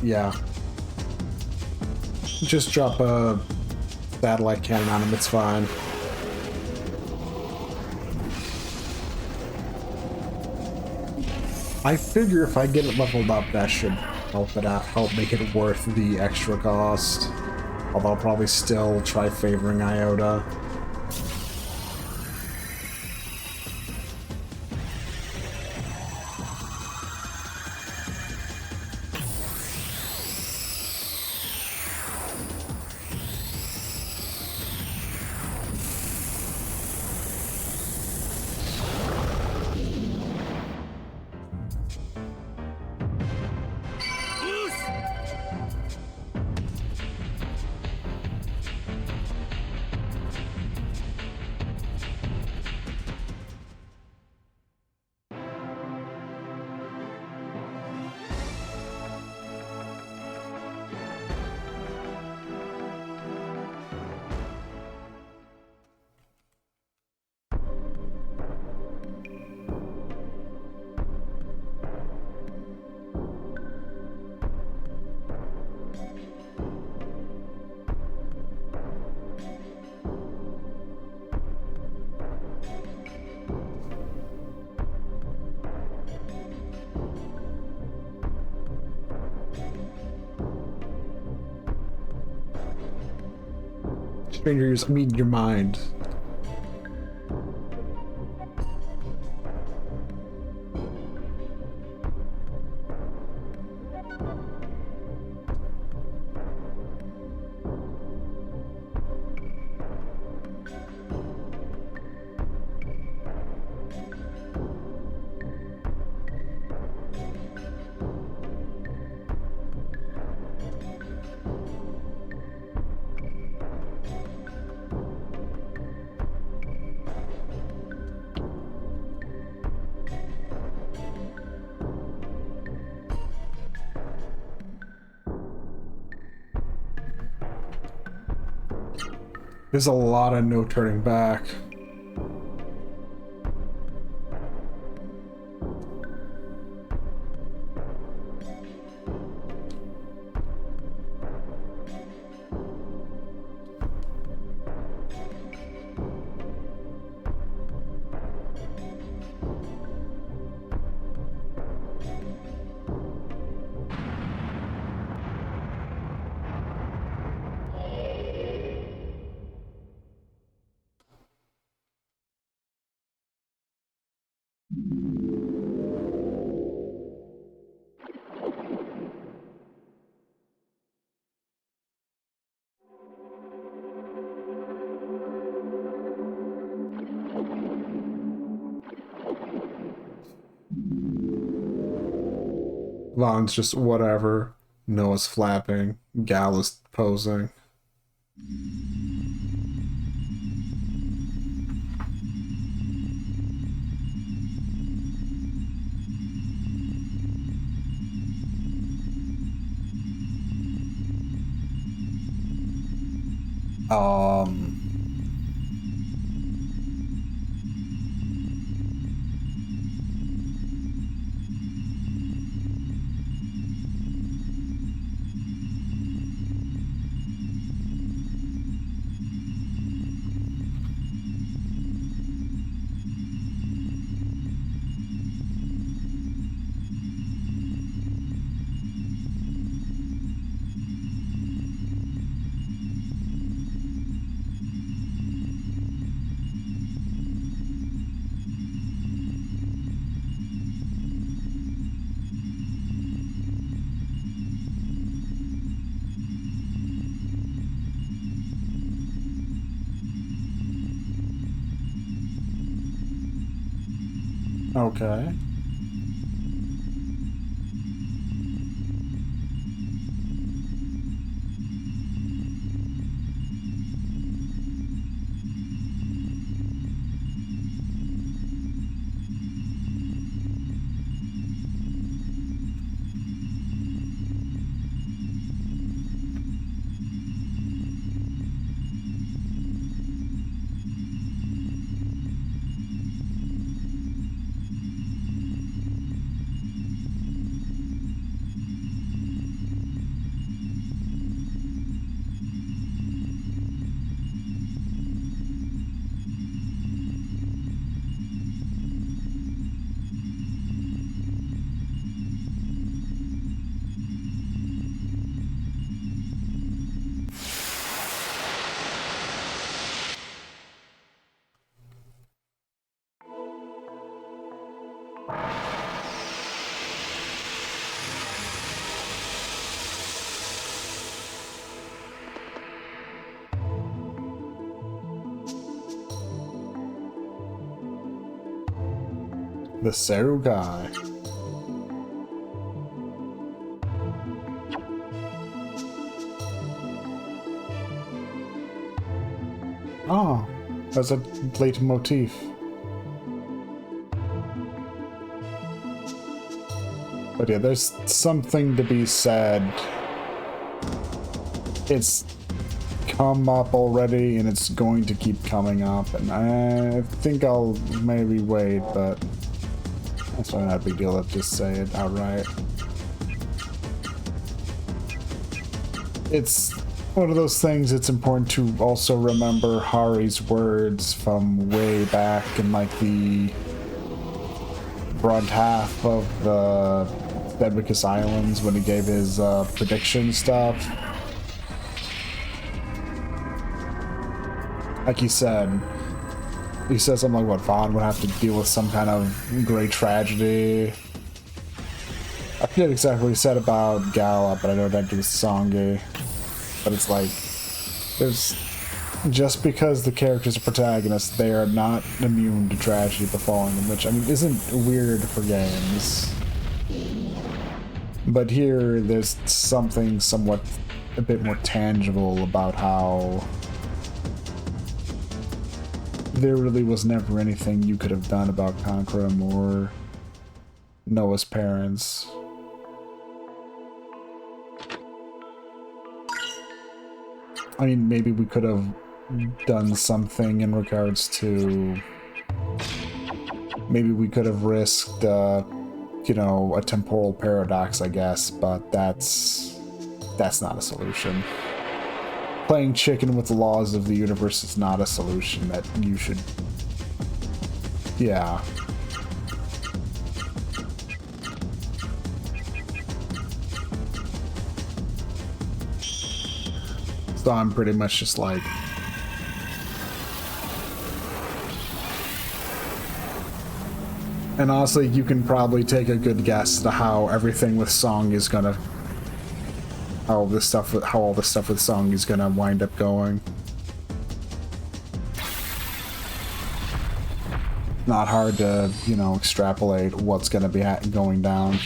Yeah. Just drop a satellite cannon on him, it's fine. I figure if I get it leveled up, that should help it out, help make it worth the extra cost. Although I'll probably still try favoring Iota. Strangers meet your mind. There's a lot of no turning back. Vaughn's just whatever. Noah's flapping. Gal is posing. Okay. The Seru guy. Oh, that's a late motif. But yeah, there's something to be said. It's come up already, and it's going to keep coming up, and I think I'll maybe wait, but that's not a big deal. Let's just say it outright. It's one of those things. It's important to also remember Hari's words from way back in like the front half of the Deadwickus Islands when he gave his prediction stuff. Like he said something like what Vaughn would have to deal with some kind of great tragedy. I forget exactly what he said about Gala, but I know that was Songi. But it's like, there's just because the characters are protagonists, they are not immune to tragedy befalling them, which I mean isn't weird for games. But here, there's something somewhat a bit more tangible about how there really was never anything you could have done about Conquerum or Noah's parents. I mean, maybe we could have done something in regards to... Maybe we could have risked, you know, a temporal paradox, I guess, but that's not a solution. Playing chicken with the laws of the universe is not a solution that you should... Yeah. So I'm pretty much just like... And honestly, you can probably take a good guess to how everything with Song is gonna... How all this stuff with Song is gonna wind up going. Not hard to, you know, extrapolate what's gonna be going down.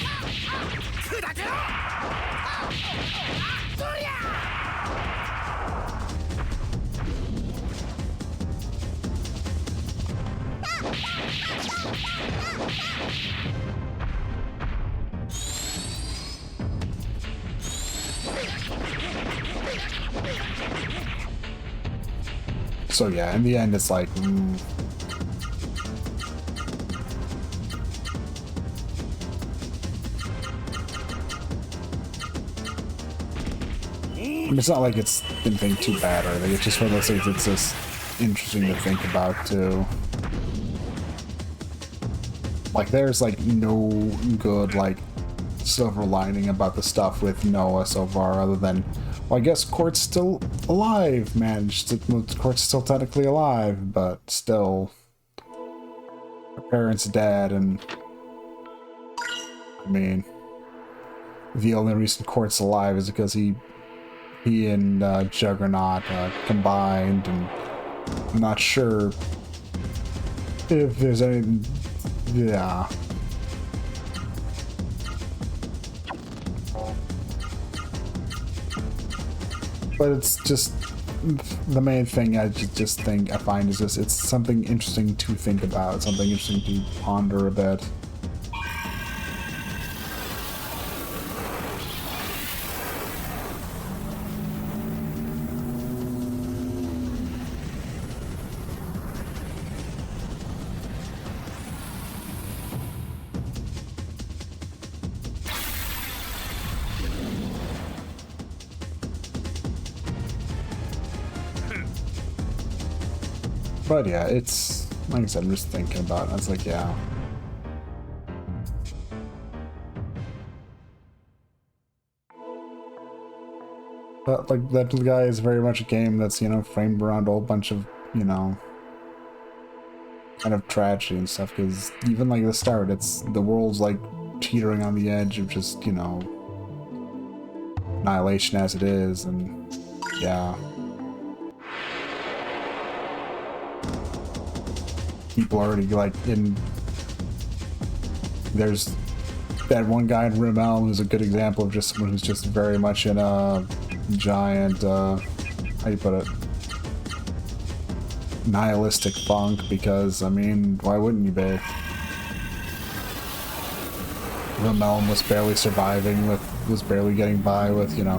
So yeah, in the end, it's like... It's not like it's anything too bad or anything. It's just one of those things that's just interesting to think about, too. Like, there's, like, no good, like, silver lining about the stuff with Noah so far, other than... Well, I guess Court's still alive, Court's still technically alive, but still... Her parents' dead, and... I mean... The only reason Court's alive is because he and Juggernaut combined, and I'm not sure if there's any Yeah. But it's just the main thing I just think I find is just it's something interesting to think about, something interesting to ponder a bit. But yeah, it's like I said, I'm just thinking about it. I was like, yeah. But like that guy is very much a game that's, you know, framed around a whole bunch of, you know, kind of tragedy and stuff. Because even like the start, it's the world's like teetering on the edge of just, you know, annihilation as it is, and yeah. People already like in there's that one guy in Rimmel who's a good example of just someone who's just very much in a giant how you put it, nihilistic funk, because I mean, why wouldn't you be? Rimmel was barely surviving was barely getting by with, you know,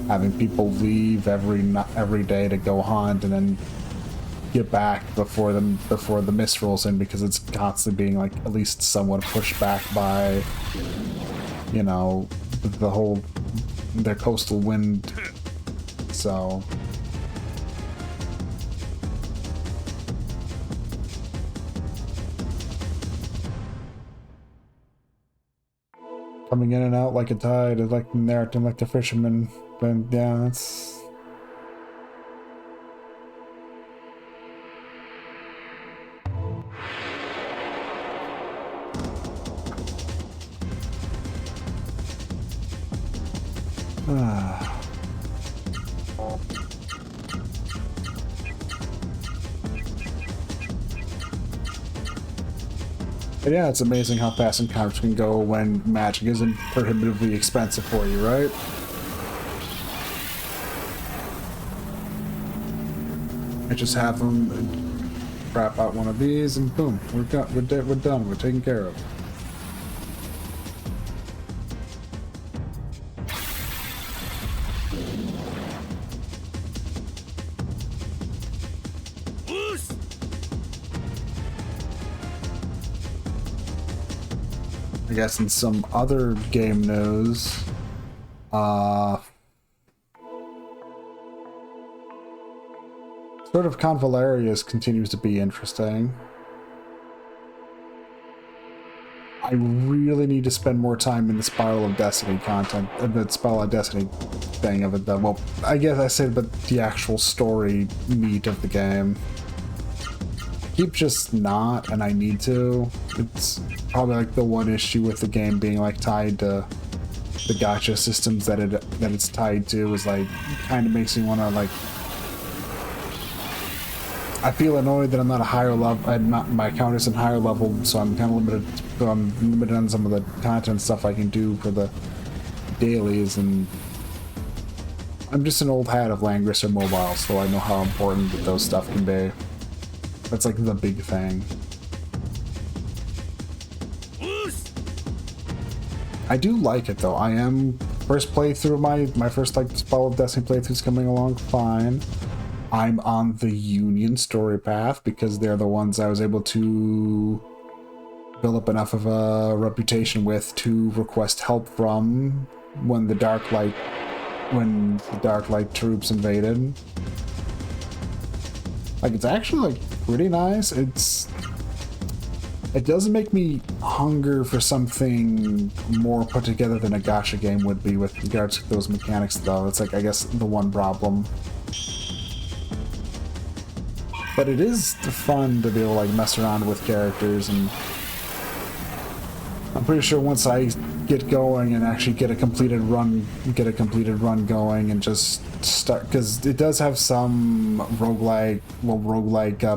having people leave every day to go hunt and then get back before the mist rolls in, because it's constantly being like at least somewhat pushed back by, you know, the whole their coastal wind. So coming in and out like a tide, like the narrative, like the fisherman. But yeah, that's but yeah, it's amazing how fast encounters can go when magic isn't prohibitively expensive for you, right? I just have them crap out one of these, and boom, we're done. We're taken care of. I guess in some other game news, sort of Convalarius continues to be interesting. I really need to spend more time in the Spiral of Destiny content, the Spiral of Destiny thing of it, though. Well, I guess I said, but the actual story meat of the game. Keep just not, and I need to. It's probably like the one issue with the game being like tied to the gacha systems that it's tied to is like kind of makes me want to like. I feel annoyed that I'm not a higher level. My account isn't higher level, so I'm kind of limited. I'm limited on some of the content stuff I can do for the dailies, and I'm just an old hat of Langrisser Mobile, so I know how important that those stuff can be. That's like the big thing. I do like it though. I am first playthrough, my first like Spiral of Destiny playthrough's coming along fine. I'm on the Union story path because they're the ones I was able to build up enough of a reputation with to request help from when the Dark Light troops invaded. Like, it's actually like pretty nice. It doesn't make me hunger for something more put together than a gacha game would be with regards to those mechanics, though. It's like, I guess, the one problem. But it is fun to be able to like mess around with characters, and I'm pretty sure once I get going and actually get a completed run going and just start, because it does have some roguelike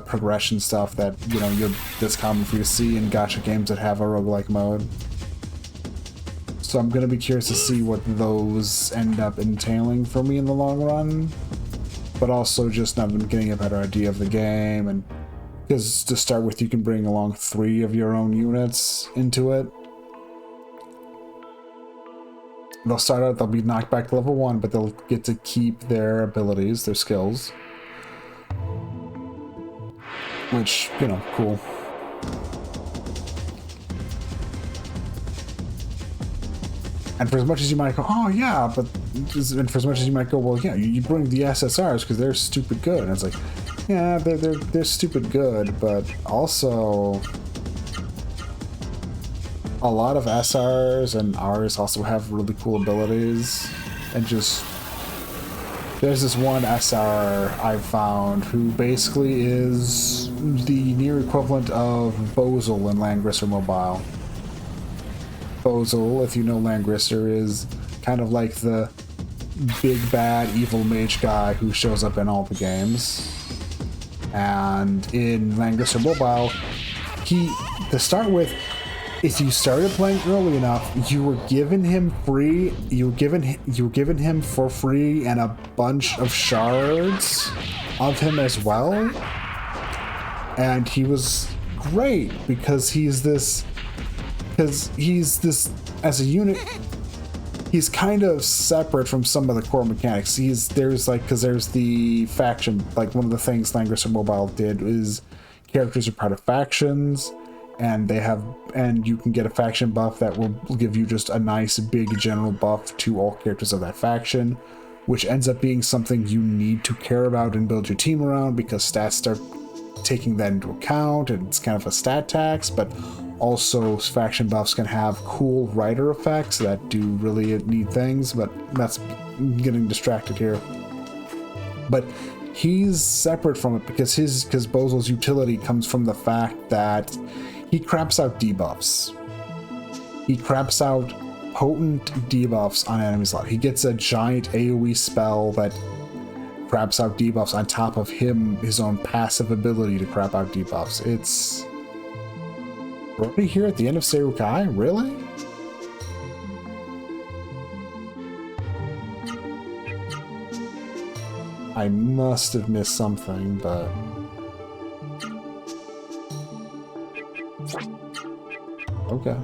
progression stuff that, you know, that's common for you to see in gacha games that have a roguelike mode. So I'm gonna be curious to see what those end up entailing for me in the long run, but also just not getting a better idea of the game. And because to start with, you can bring along 3 of your own units into it. They'll start out, they'll be knocked back to level 1, but they'll get to keep their abilities, their skills. Which, you know, cool. And for as much as you might go, oh yeah, but... And for as much as you might go, well, yeah, you bring the SSRs because they're stupid good. And it's like, yeah, they're stupid good, but also... A lot of SRs and Rs also have really cool abilities, and just there's this one SR I've found who basically is the near equivalent of Bozel in Langrisser Mobile. Bozel, if you know Langrisser, is kind of like the big bad evil mage guy who shows up in all the games. And in Langrisser Mobile, to start with, if you started playing early enough, you were given him free. You were given him for free and a bunch of shards of him as well. And he was great because he's this as a unit. He's kind of separate from some of the core mechanics. There's the faction. Like, one of the things Langrisser Mobile did is characters are part of factions. And you can get a faction buff that will give you just a nice big general buff to all characters of that faction, which ends up being something you need to care about and build your team around, because stats start taking that into account, and it's kind of a stat tax. But also faction buffs can have cool rider effects that do really neat things, but that's getting distracted here. But he's separate from it because Bozel's utility comes from the fact that he craps out debuffs. He craps out potent debuffs on enemies. He gets a giant AoE spell that craps out debuffs on top of his own passive ability to crap out debuffs. It's... We're already here at the end of Seirukai? Really? I must have missed something, but... Okay.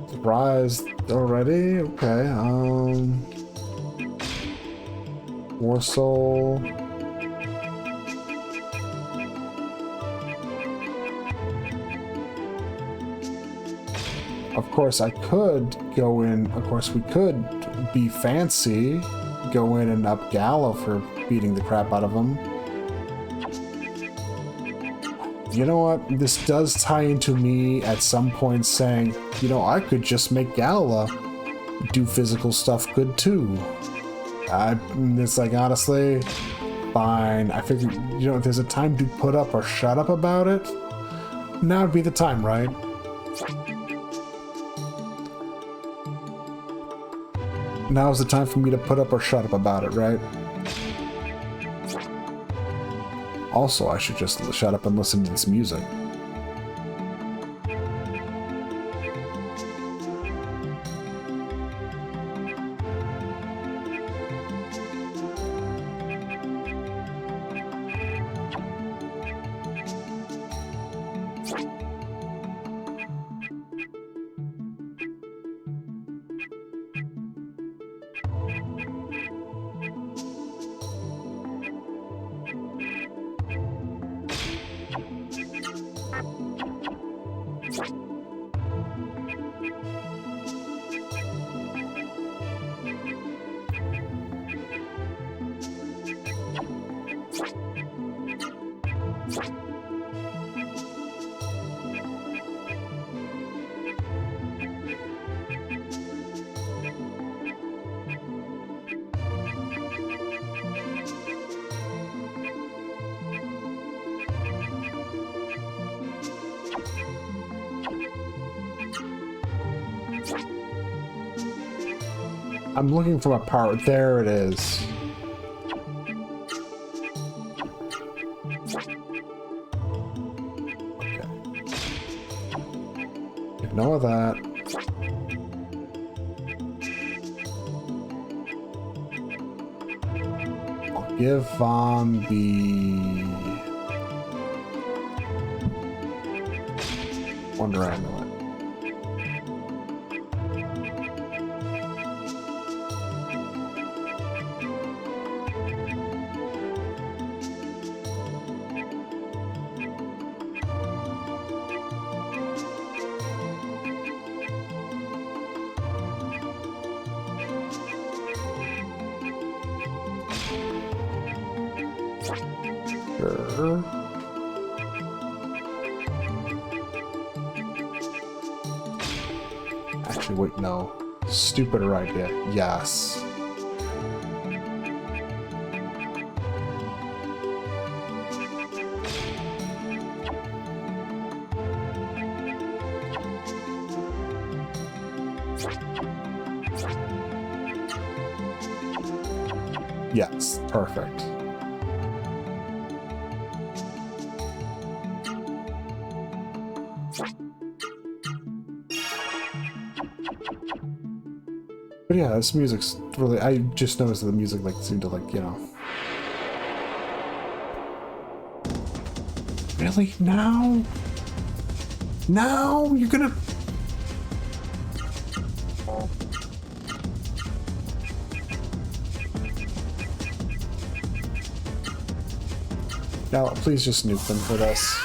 Surprised already? Okay, Warsoul. Of course, I could go in, of course, we could be fancy, go in and up Gala for beating the crap out of him. You know what? This does tie into me at some point saying, you know, I could just make Gala do physical stuff good too. It's like, honestly, fine. I figured, you know, if there's a time to put up or shut up about it, now would be the time, right? Now's the time for me to put up or shut up about it, right? Also, I should just shut up and listen to this music. I'm looking for my part. There it is. Okay. Ignore that. I'll give Vaughn the Wonder Amulet. Sure. Actually, wait, no. Stupider idea. Yes. Yes, perfect. But yeah, this music's really, I just noticed that the music like seemed to like, you know. Really? Now? Now? You're gonna... Now, please just nuke them for this.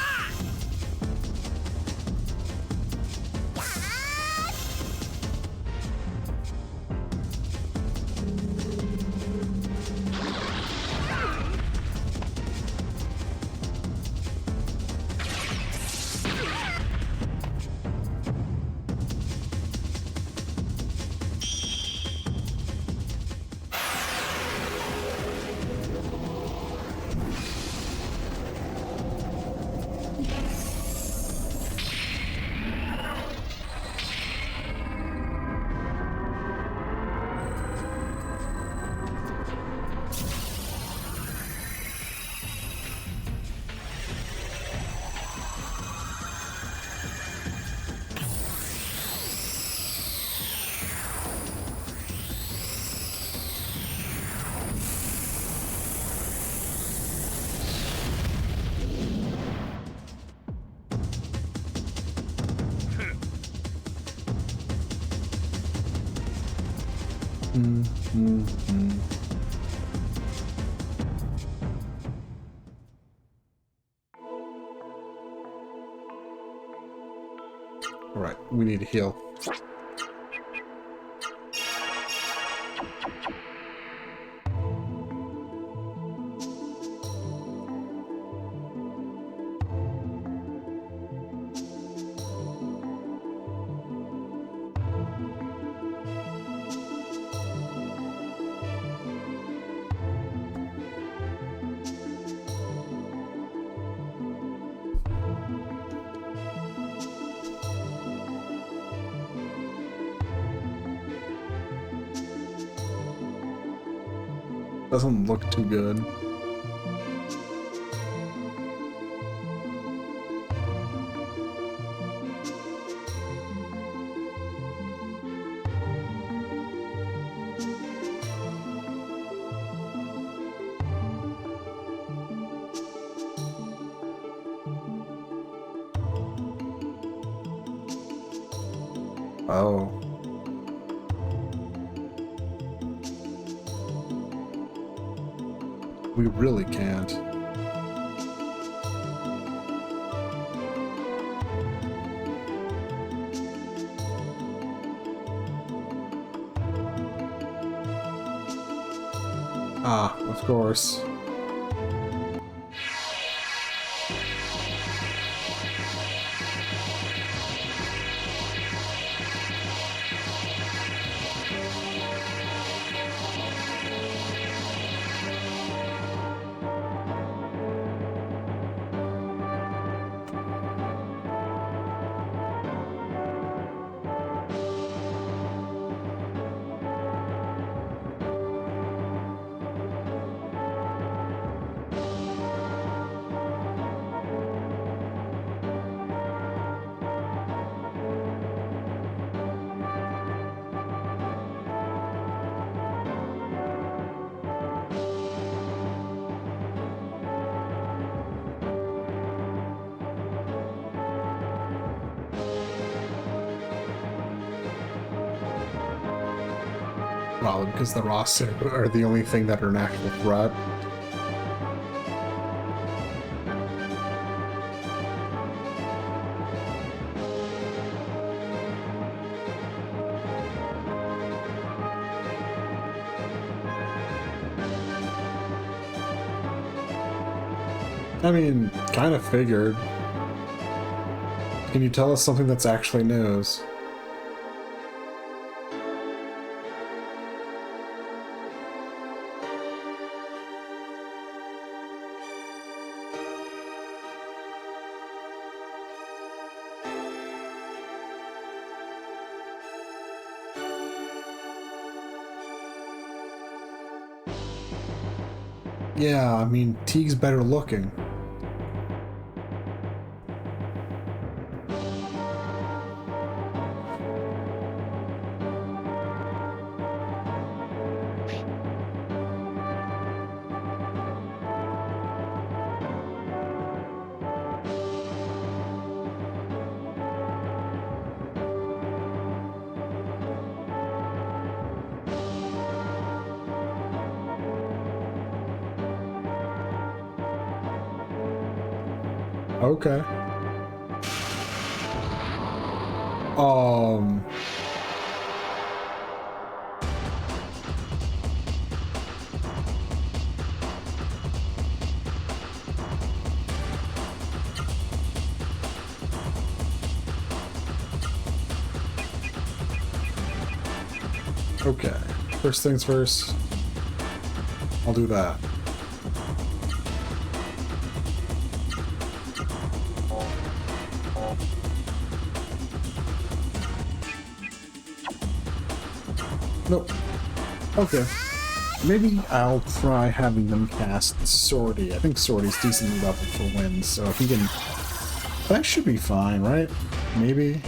Alright, we need to heal. Doesn't look too good. Oh. We really can't. Ah, of course. Probably because the Ross are the only thing that are an actual threat. I mean, kind of figured. Can you tell us something that's actually news? Yeah, I mean, Teague's better looking. Okay. Okay. First things first. I'll do that. Nope. Okay. Maybe I'll try having them cast Swordy. I think Swordy's decently leveled for wins, so if he can... That should be fine, right? Maybe?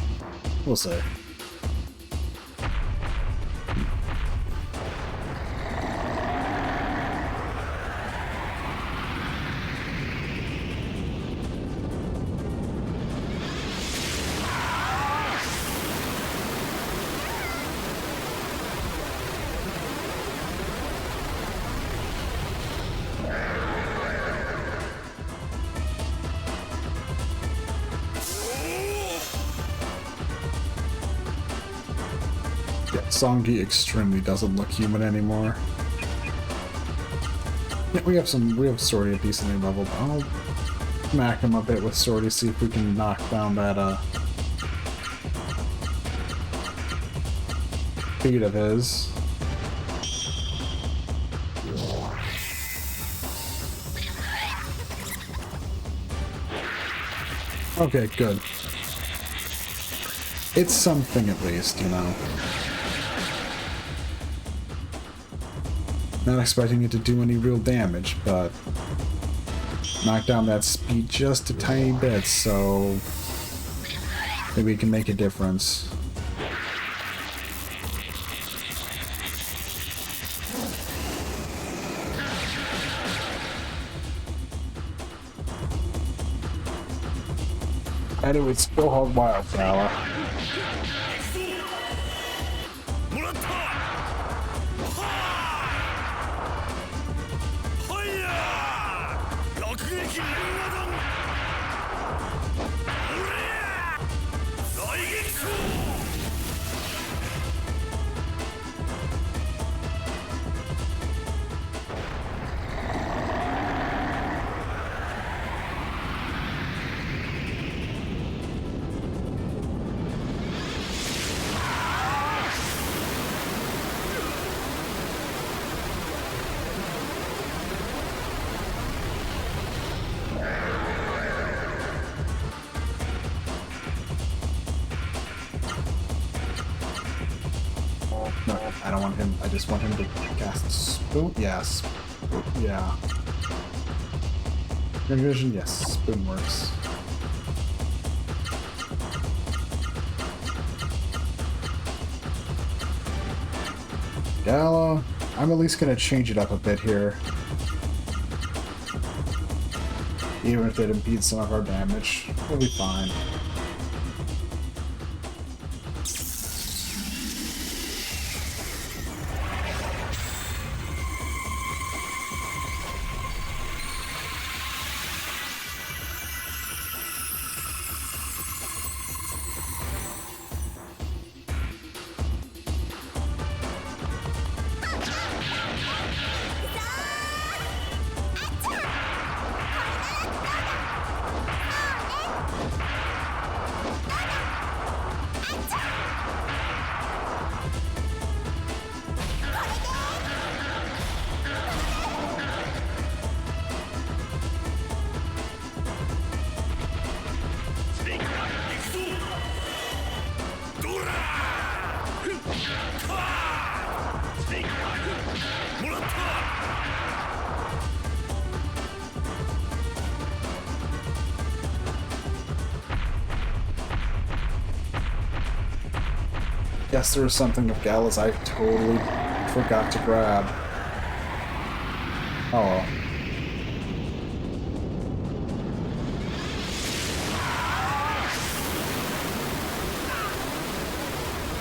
We'll see. Songi extremely doesn't look human anymore. Yeah, we have Swordy decently leveled. I'll smack him a bit with Swordy, see if we can knock down that speed of his. Okay, good. It's something at least, you know. Not expecting it to do any real damage, but knock down that speed just a tiny bit, so maybe it can make a difference. Anyway, still hold Wildflower. No, I don't want him. I just want him to cast Spoon. Yes. Yeah. Green Vision? Yes. Spoon works. Gala. I'm at least going to change it up a bit here. Even if it impedes some of our damage, we'll be fine. Unless there was something of Gala's I totally forgot to grab. Oh well.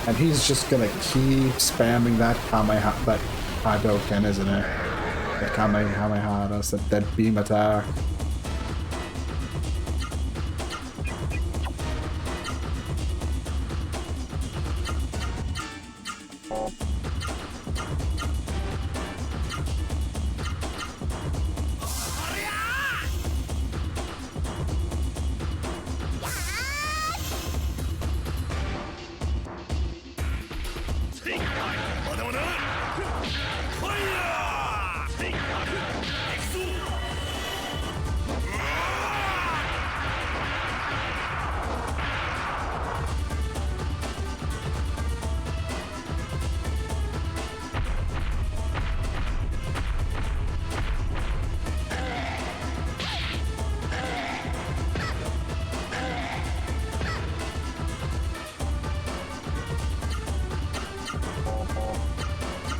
And he's just gonna keep spamming that Hadoken, isn't it? That Kamehameha, that's that beam attack.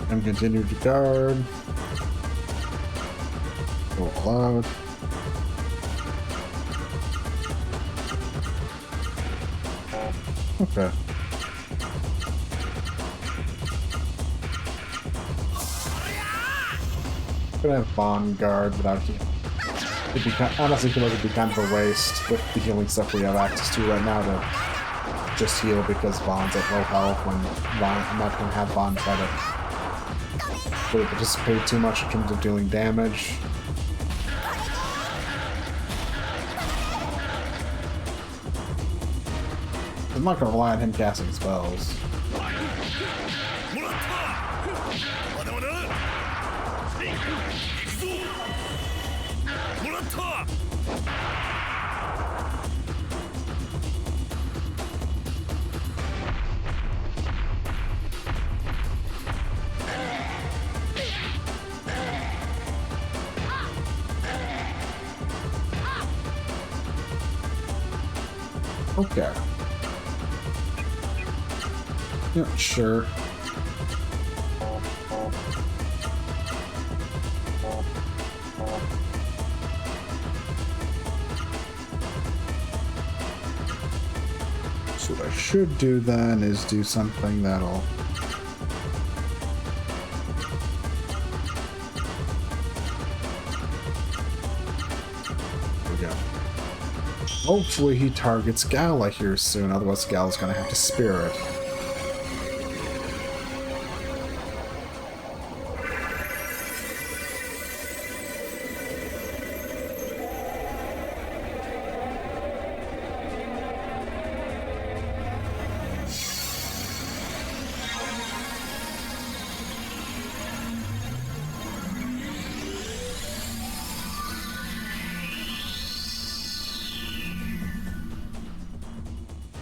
And continue to guard. Roll out. Okay. Gonna have Bond guard without healing. Honestly, feel like it'd be kind of a waste with the healing stuff we have access to right now to just heal because Bond's at low health when I'm not gonna have Bond try to really participate too much in terms of dealing damage. I'm not gonna rely on him casting spells. Okay. Yeah, sure. So what I should do then is do something that'll... There we go. Hopefully he targets Gala here soon, otherwise Gala's gonna have to spirit.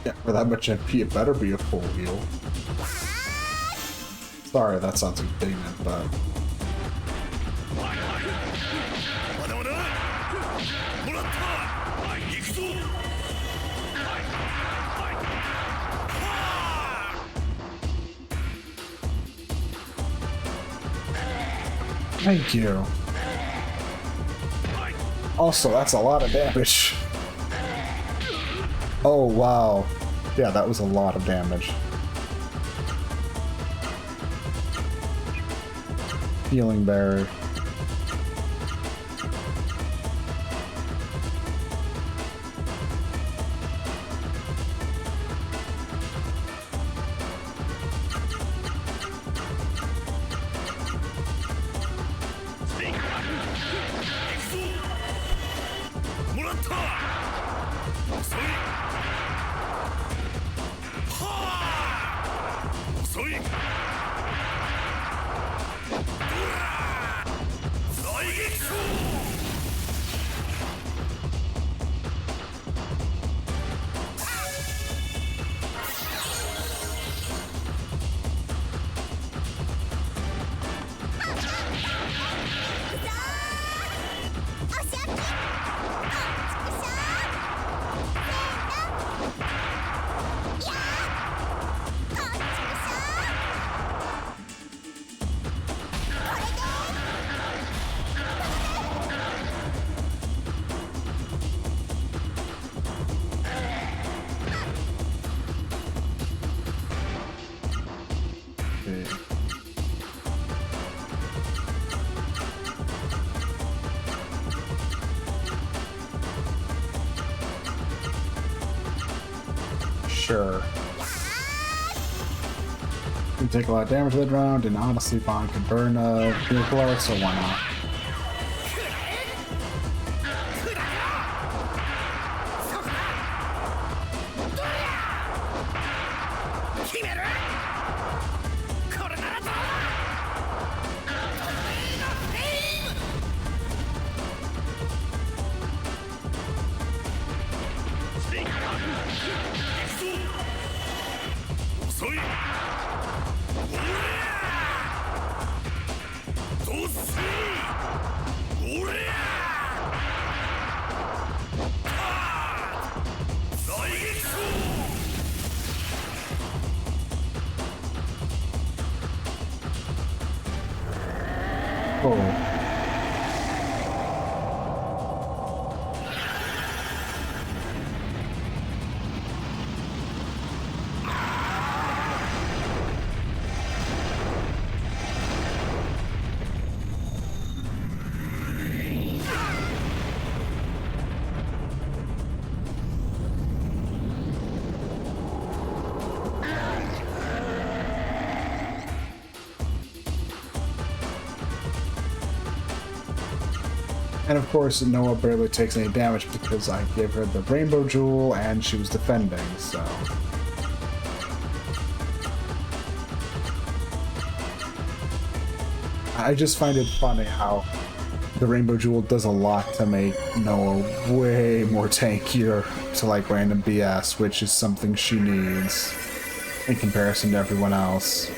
Yeah, for that much MP, it better be a full heal. Sorry, that sounds indignant, but... Thank you. Also, that's a lot of damage. Oh, wow. Yeah, that was a lot of damage. Healing Berry. Sure. You take a lot of damage with that round, and honestly, Bond can burn your cleric, so why not? Oh. And of course, Noah barely takes any damage because I gave her the Rainbow Jewel and she was defending, so... I just find it funny how the Rainbow Jewel does a lot to make Noah way more tankier to like random BS, which is something she needs in comparison to everyone else.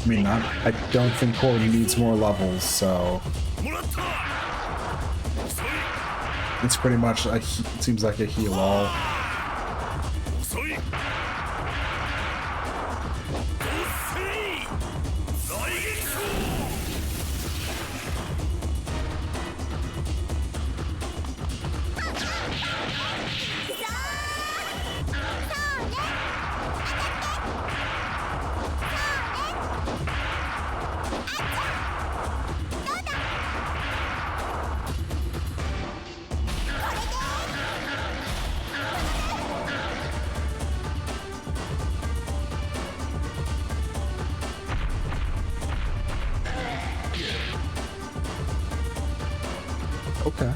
I mean, I don't think Corey needs more levels, so... It's pretty much, it seems like a heal all. Okay.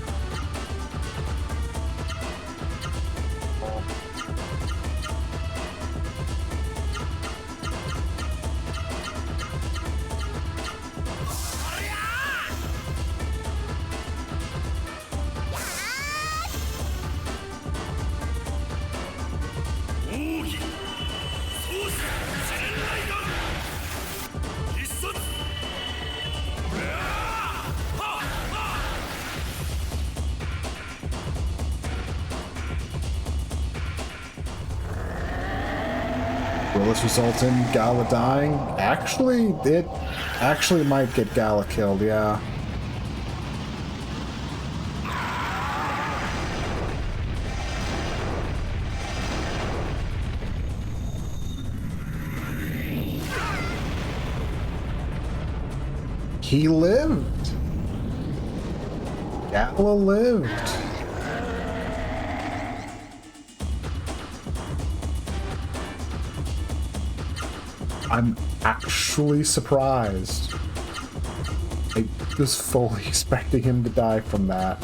Will this result in Gala dying? Actually, it actually might get Gala killed, yeah. He lived. Gala lived. I'm actually surprised. I was fully expecting him to die from that.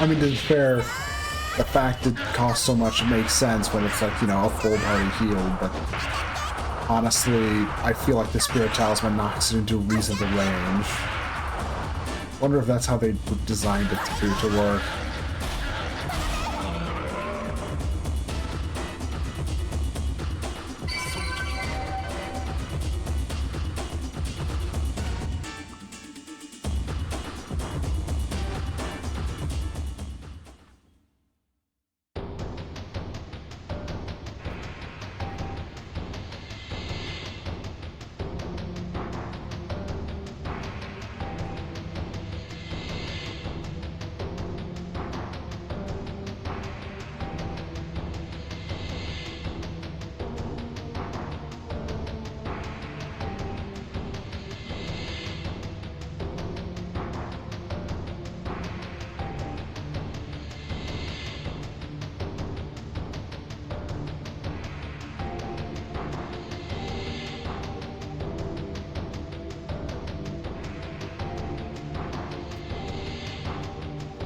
I mean, to be fair, the fact it costs so much makes sense when it's like, you know, a full party heal, but honestly, I feel like the Spirit Talisman knocks it into a reasonable range. Wonder if that's how they designed it to work.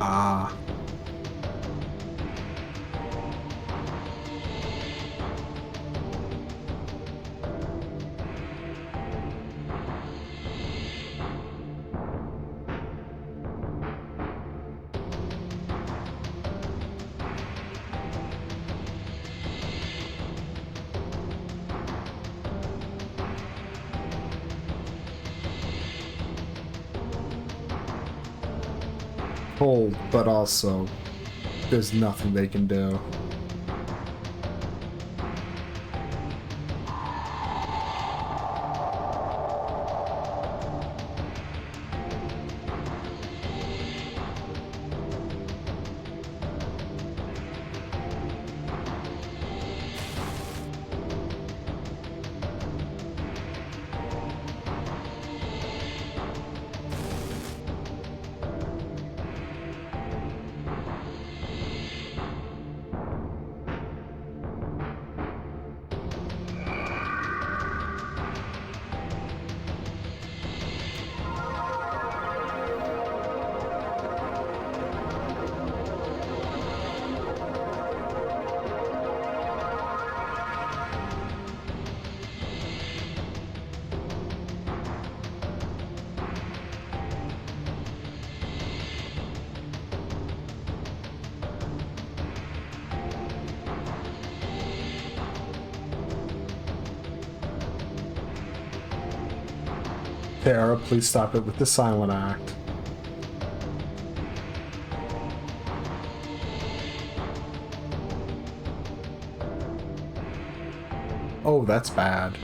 Ah. Cold, but also there's nothing they can do. Tara, please stop it with the silent act. Oh, that's bad.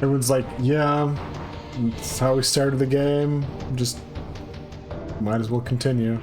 Everyone's like, yeah, that's how we started the game. Just might as well continue.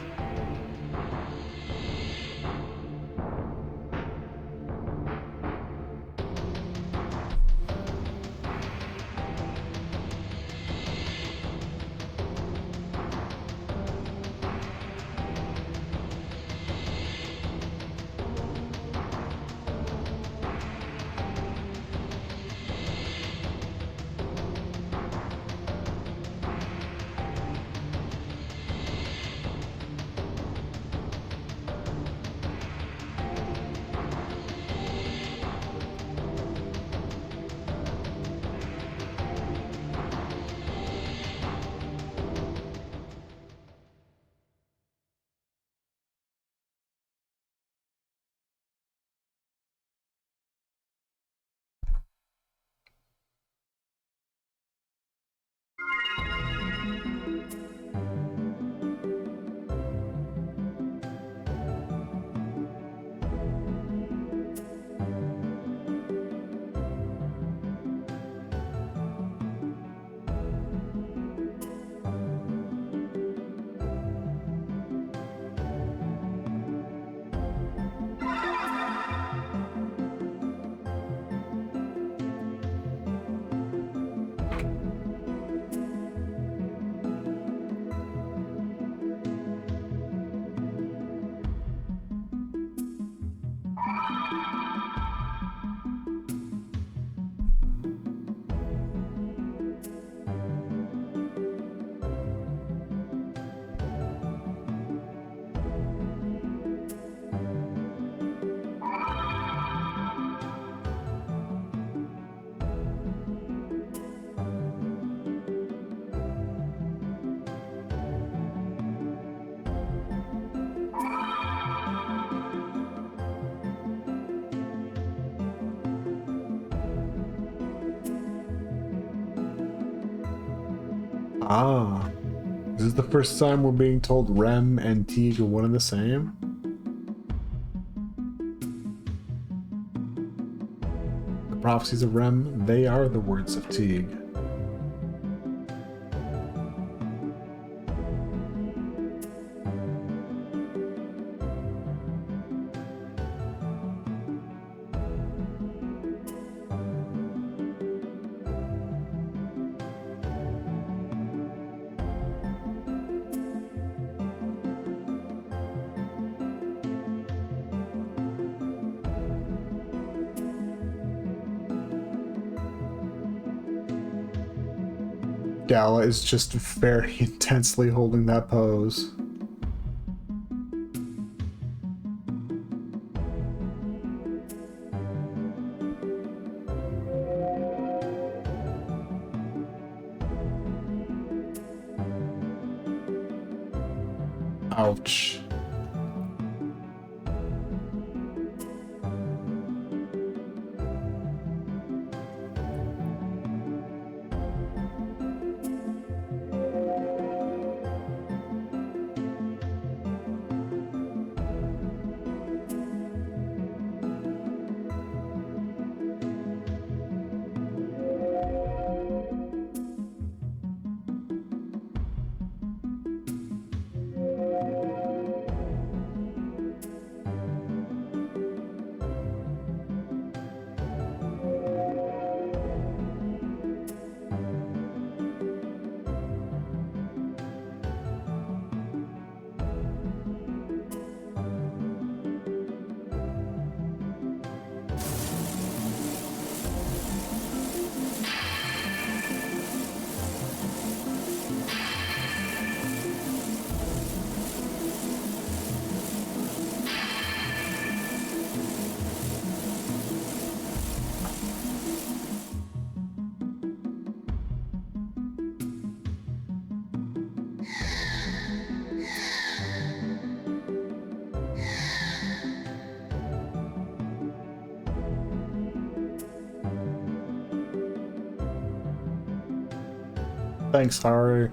Ah. This is the first time we're being told Rem and Teague are one and the same? The prophecies of Rem, they are the words of Teague. Gala is just very intensely holding that pose. Ouch. Thanks, Harry.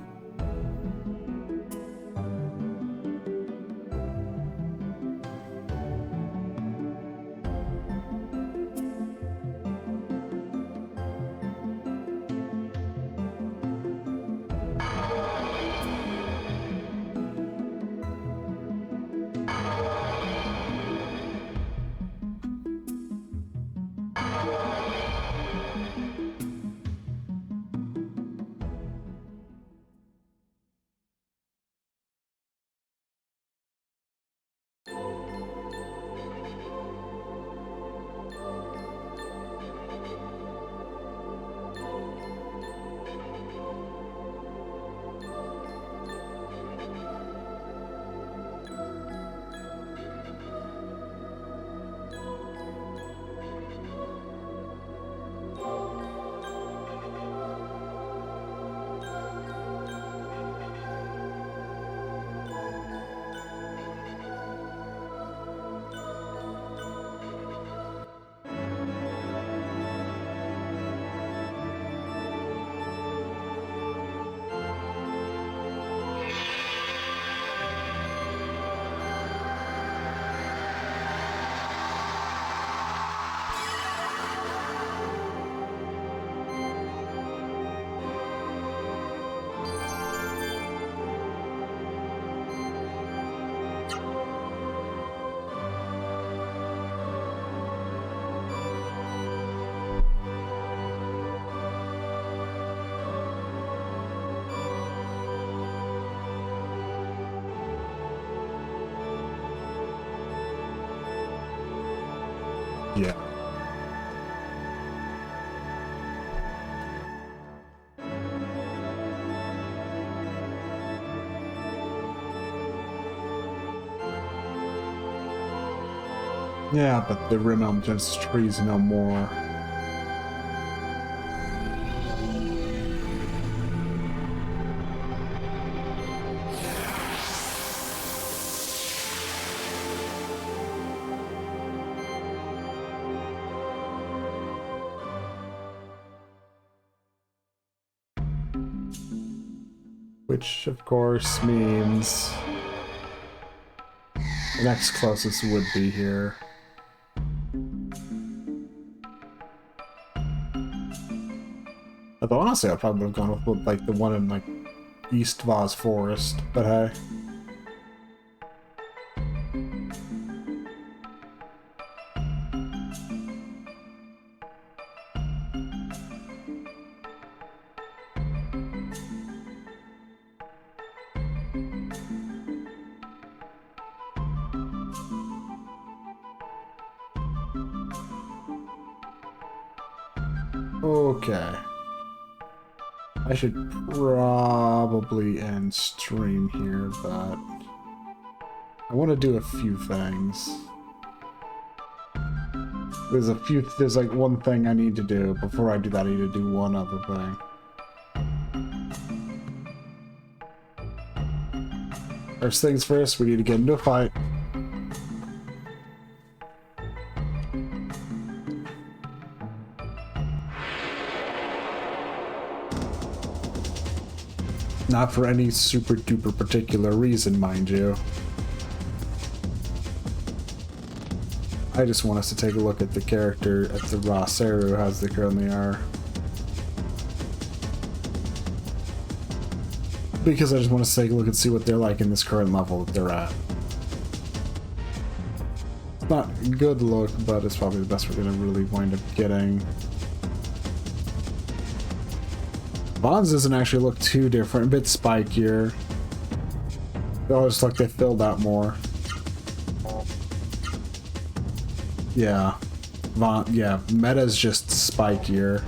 Yeah. Yeah, but the Rimmelm just trees no more. which of course means the next closest would be here. Although honestly, I probably would have gone with like the one in like East Vaz Forest, but hey. Okay. I should probably end stream here, but I want to do a few things. There's like one thing I need to do. Before I do that, I need to do one other thing. First things first, we need to get into a fight. Not for any super duper particular reason, mind you. I just want us to take a look at the character, at the raw Seru as they currently are. Because I just want to take a look and see what they're like in this current level that they're at. It's not a good look, but it's probably the best we're going to really wind up getting. Vons doesn't actually look too different, a bit spikier. They all just look they filled out more. Yeah. Yeah, Meta's just spikier.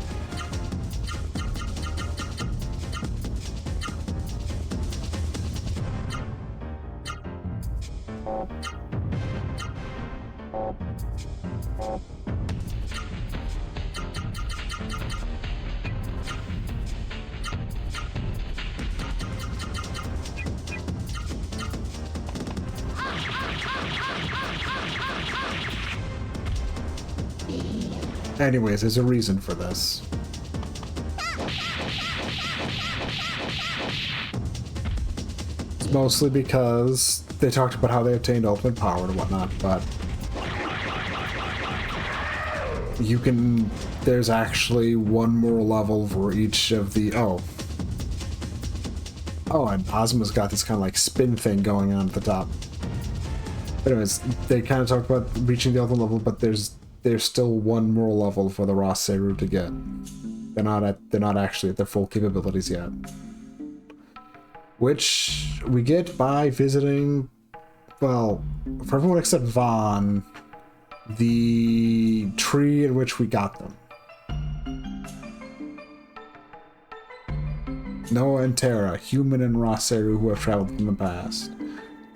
Anyways, there's a reason for this. It's mostly because they talked about how they obtained ultimate power and whatnot, but you can... There's actually one more level for each of the... Oh, and Ozma's got this kind of like spin thing going on at the top. But anyways, they kind of talked about reaching the other level, but there's still one more level for the raw Seru to get. They're not actually at their full capabilities yet. Which we get by visiting, well, for everyone except Vaughn, the tree in which we got them. Noah and Terra, human and raw Seru who have traveled in the past.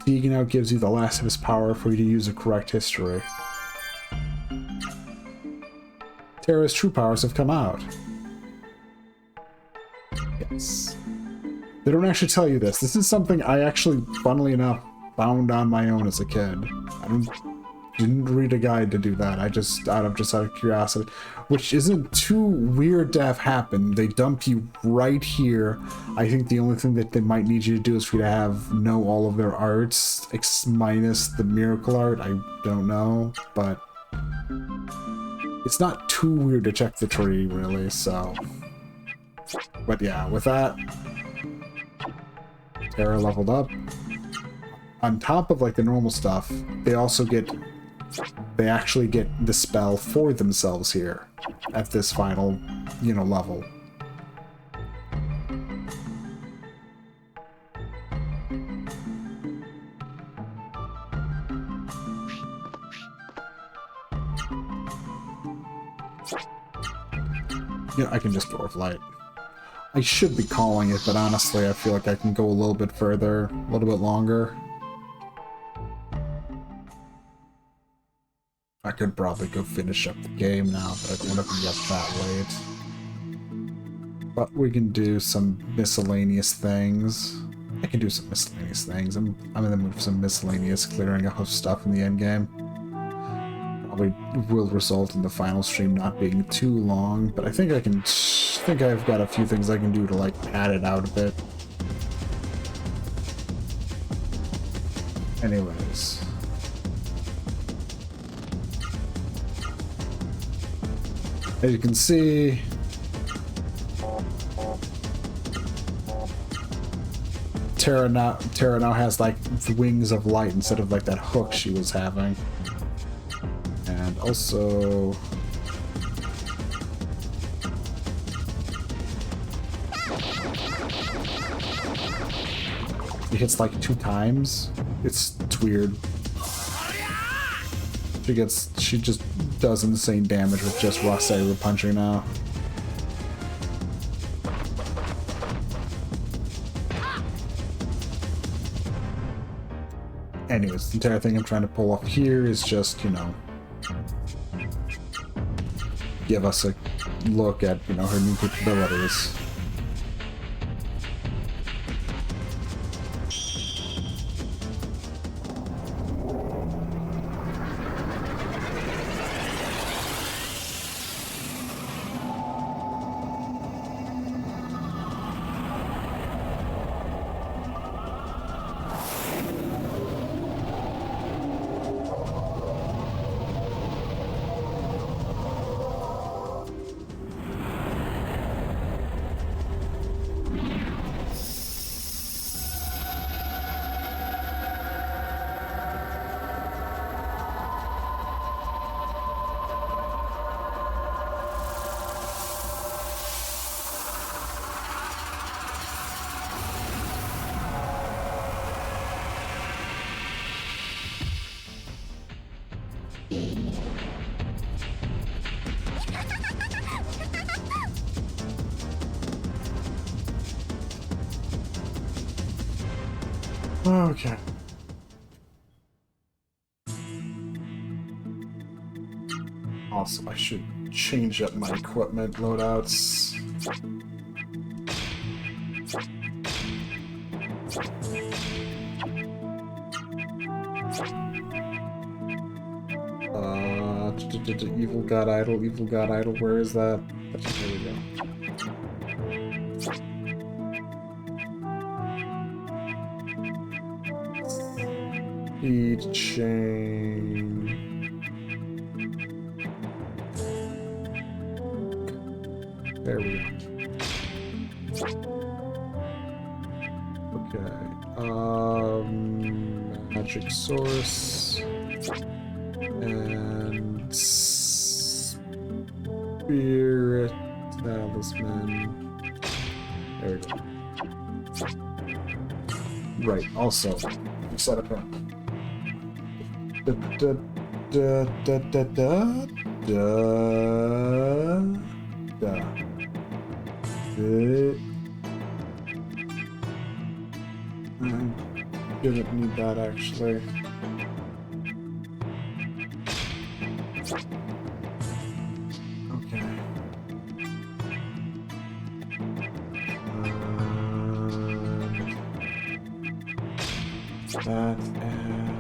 Teague now gives you the last of his power for you to use a correct history. Terra's true powers have come out. Yes. They don't actually tell you this. This is something I actually, funnily enough, found on my own as a kid. Didn't read a guide to do that. I just out of curiosity, which isn't too weird to have happen. They dump you right here. I think the only thing that they might need you to do is for you to know all of their arts, minus the miracle art. I don't know, but it's not too weird to check the tree, really, so... But yeah, with that, Terra leveled up. On top of, like, the normal stuff, they actually get the spell for themselves here at this final, level. I can just Dwarf Light. I should be calling it, but honestly, I feel like I can go a little bit further, a little bit longer. I could probably go finish up the game now, but I don't want to be up that late. But we can do some miscellaneous things. I can do some miscellaneous things. I'm in the mood for some miscellaneous clearing up of stuff in the endgame. Probably will result in the final stream not being too long, but I think I've got a few things I can do to like pad it out a bit. Anyways. As you can see, Terra now has like wings of light instead of like that hook she was having. And also he hits like 2 times. It's weird. She just does insane damage with just raw cellular punching now. Anyways, the entire thing I'm trying to pull off here is just, you know, give us a look at, you know, her new capabilities. Okay. Also, I should change up my equipment loadouts. Evil God Idol, where is that? There we go. Speed chain. There we go. Okay. Magic source and spirit talisman. There we go. Right. Also, set up him. Da, da, da, da, da, da, da. I didn't need that actually. Okay. That and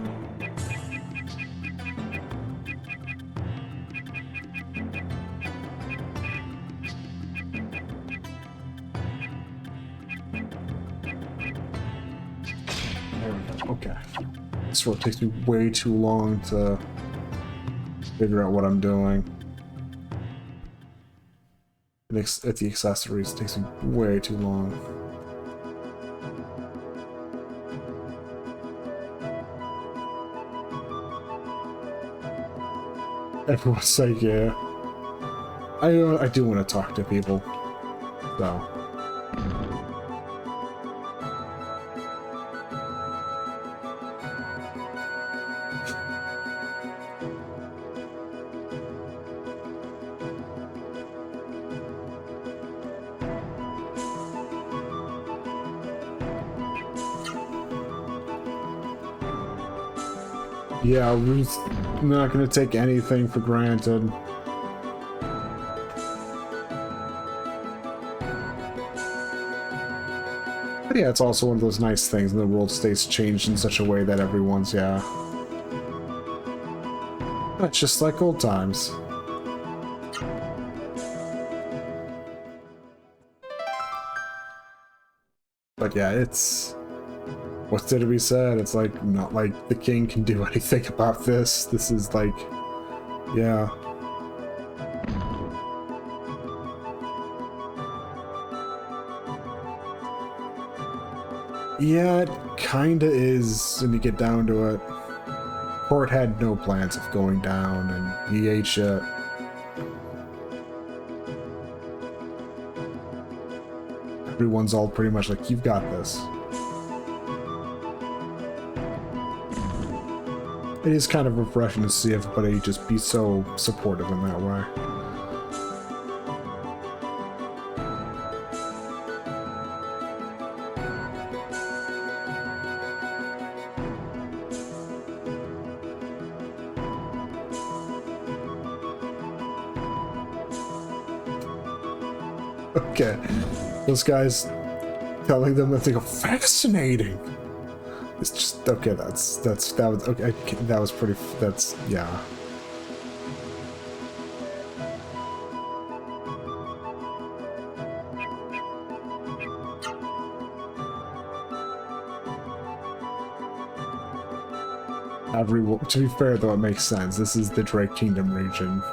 okay. This road takes me way too long to figure out what I'm doing. At the accessories, it takes me way too long. Everyone's like, yeah. I do want to talk to people, so. Yeah, we're just not gonna take anything for granted. But yeah, it's also one of those nice things, and the world stays changed in such a way that everyone's, yeah. That's just like old times. But yeah, it's What's there to be said? It's like, not like the king can do anything about this. This is like, yeah. Yeah, it kinda is when you get down to it. Court had no plans of going down, and he ate shit. Everyone's all pretty much like, you've got this. It is kind of refreshing to see everybody just be so supportive in that way. Okay, those guys telling them that they go fascinating. It's just okay. That was okay. That was pretty. That's yeah. To be fair, though, it makes sense. This is the Drake Kingdom region.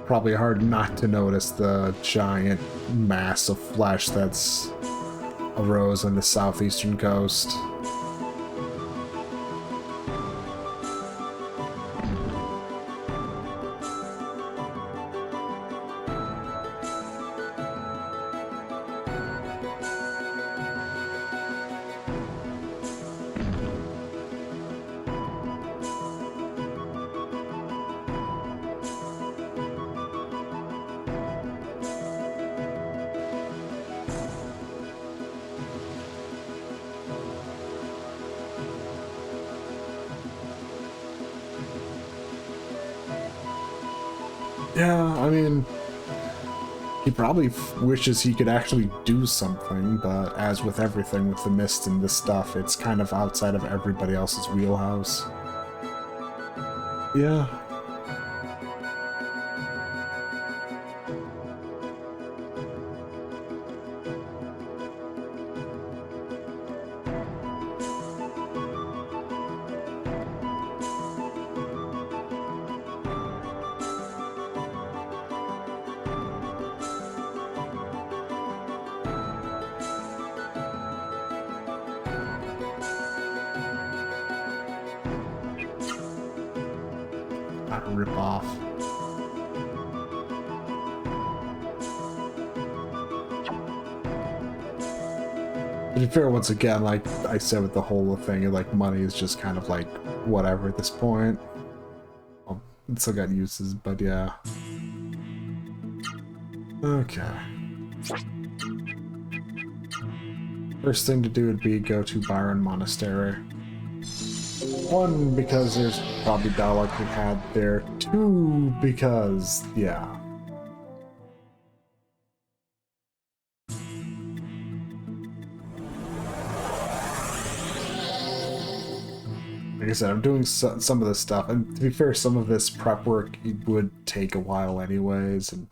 Probably hard not to notice the giant mass of flesh that's arose on the southeastern coast. Yeah, I mean, he probably wishes he could actually do something, but as with everything with the mist and this stuff, it's kind of outside of everybody else's wheelhouse. Yeah. Rip off. To be fair, once again, like I said with the whole thing, like money is just kind of like whatever at this point. Well, it's still got uses, but yeah. Okay. First thing to do would be go to Byron Monastery. One, because there's probably dialogue we had there. Two, because, yeah. Like I said, I'm doing some of this stuff, and to be fair, some of this prep work it would take a while anyways, and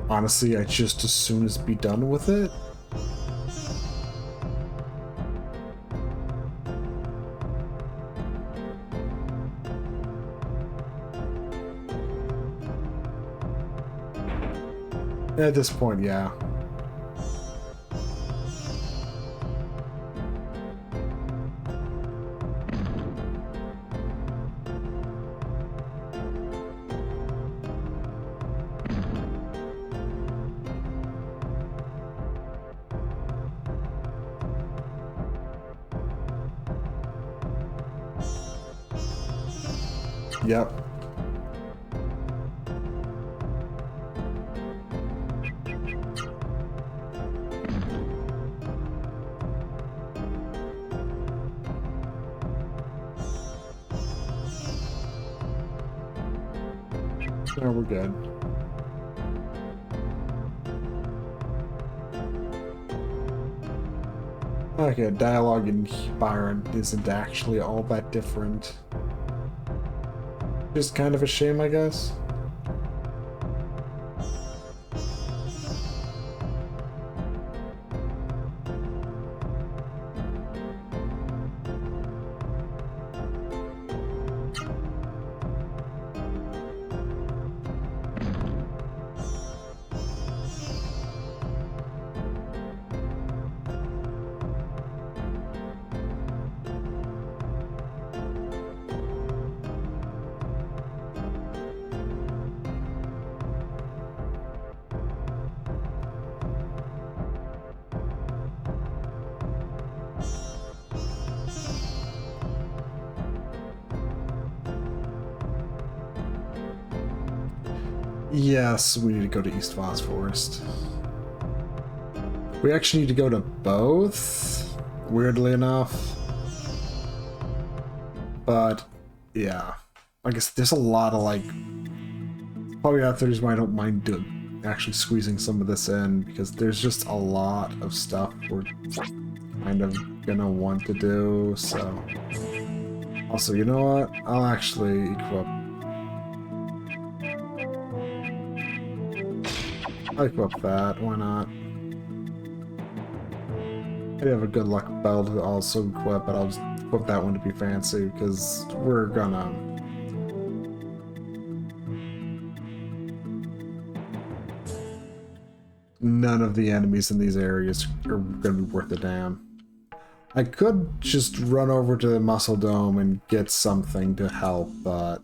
honestly, I just as soon as be done with it. At this point, yeah. Yep. No, we're good. Okay, dialogue in Byron isn't actually all that different. Just kind of a shame, I guess. Yes, we need to go to East Voss Forest. We actually need to go to both, weirdly enough. But, yeah. I guess there's a lot of, like... Probably out there is why I don't mind doing, actually squeezing some of this in, because there's just a lot of stuff we're kind of gonna want to do, so... Also, you know what? I'll actually equip... I'll equip that, why not? I have a good luck bell to also equip, but I'll just equip that one to be fancy, because we're gonna... None of the enemies in these areas are gonna be worth a damn. I could just run over to the Muscle Dome and get something to help, but...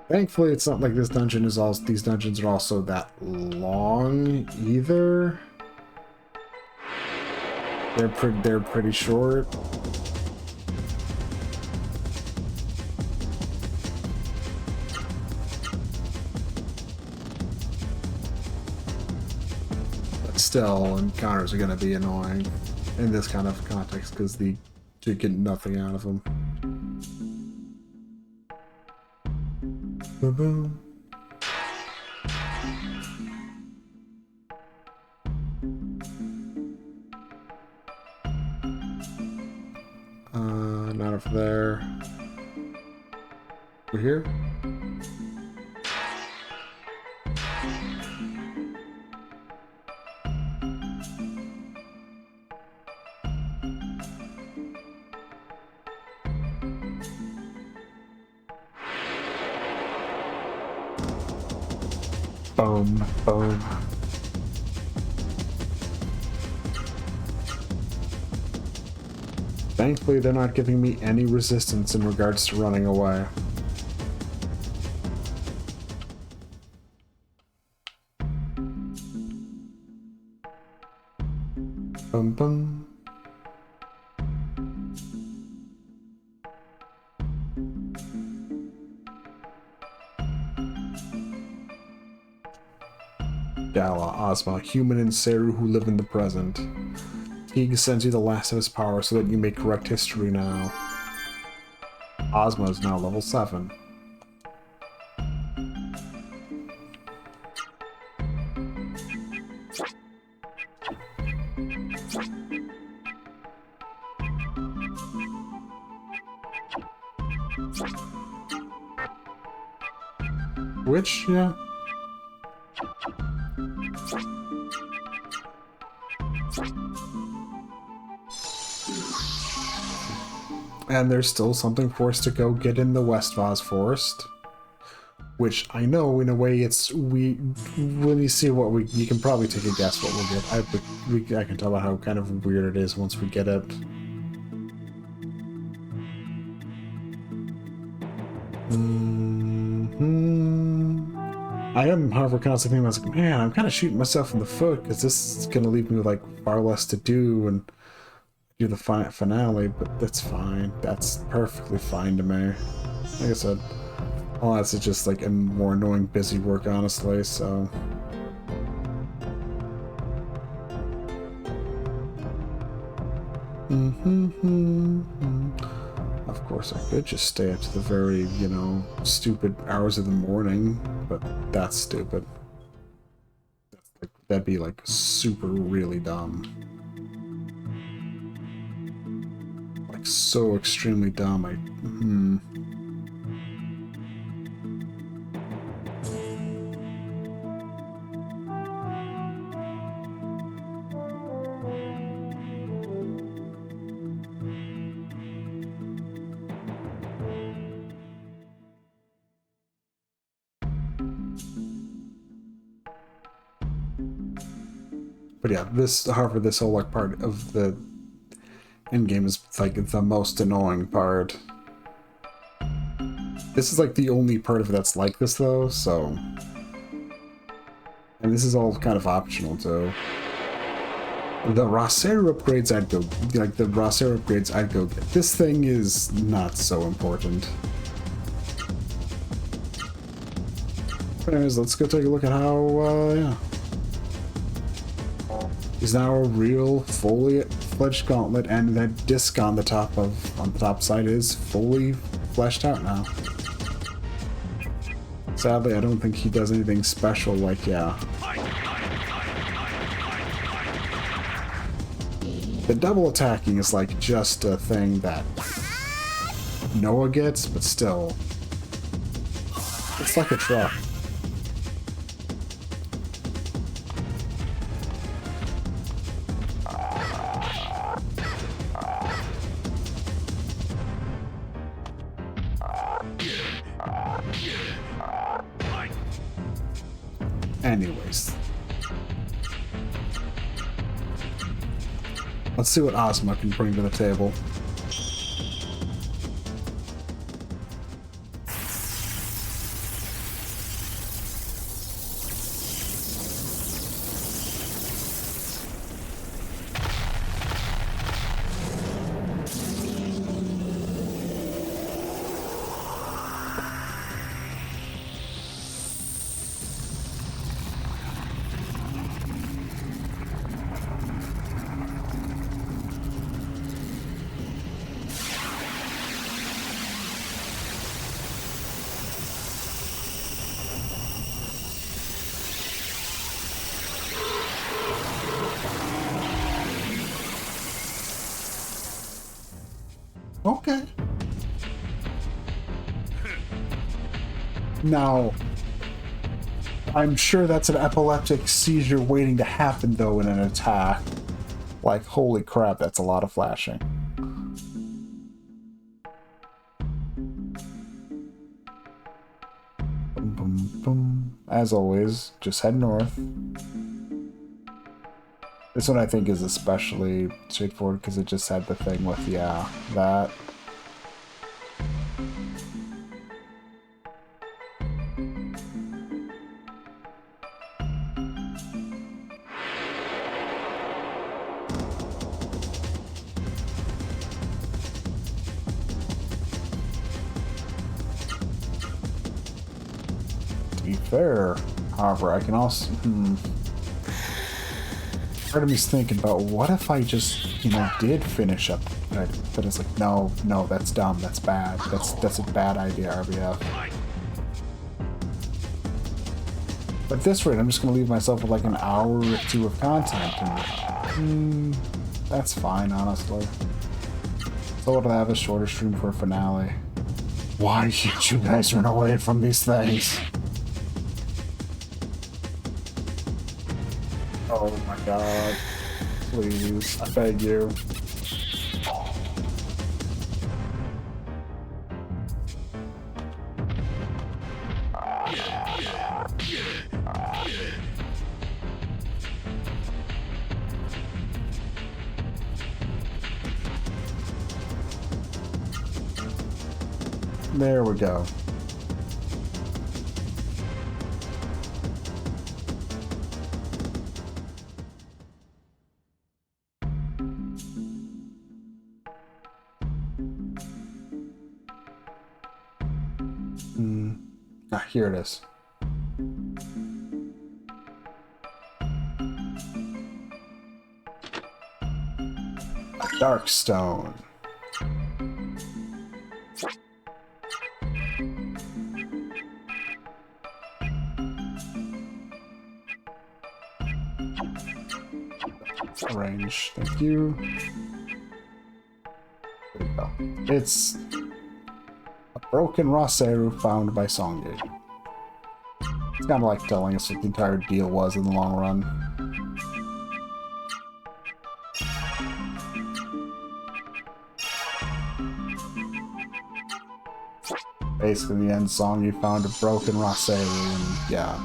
Thankfully, it's not like this dungeon is also... These dungeons are also that long, either. They're pretty short. But still, encounters are going to be annoying in this kind of context because you get nothing out of them. Boom. Not over there. We're here? Boom, boom. Thankfully, they're not giving me any resistance in regards to running away. Boom, boom. Gala, Ozma, human and Seru who live in the present. Teague sends you the last of his power so that you may correct history now. Ozma is now level 7. Which, yeah. And there's still something for us to go get in the West Voss Forest. Which I know, in a way, when you see what you can probably take a guess what we'll get. I can tell how kind of weird it is once we get it. I am, however, constantly thinking, I was like, man, I'm kind of shooting myself in the foot, because this is going to leave me with, like, far less to do, and do the finale, but that's fine. That's perfectly fine to me. Like I said, all that's just, like, a more annoying busy work, honestly, so... Of course, I could just stay up to the very, stupid hours of the morning, but that's stupid. That'd be, like, super really dumb. Like, so extremely dumb, But yeah, however, this whole, like, part of the endgame is, like, the most annoying part. This is, like, the only part of it that's like this, though, so... And this is all kind of optional, too. The Rossero upgrades I'd go get. This thing is not so important. Anyways, let's go take a look at how, yeah. He's now a real, fully fledged gauntlet, and that disc on the top side is fully fleshed out now. Sadly, I don't think he does anything special, like, yeah. The double attacking is like just a thing that Noah gets, but still. It's like a truck. Anyways. Let's see what Ozma can bring to the table. Okay. Now, I'm sure that's an epileptic seizure waiting to happen, though, in an attack. Like, holy crap, that's a lot of flashing. Boom, boom, boom. As always, just head north. This one I think is especially straightforward because it just had the thing with, yeah, that. To be fair, however, I can also... Part of me's thinking about what if I just, you know, did finish up, but it's like, no, that's dumb, that's bad, that's a bad idea, RBF. But at this rate, I'm just gonna leave myself with like an hour or two of content, and that's fine, honestly. So I'll have a shorter stream for a finale. Why can't you guys run away from these things? Oh my god. Please, I beg you. There we go. Here it is. A dark stone. Range, thank you. There we go. It's a broken Roseru found by Songgate. It's kind of like telling us what the entire deal was in the long run. Basically, the end song, you found a broken Roseru, and yeah.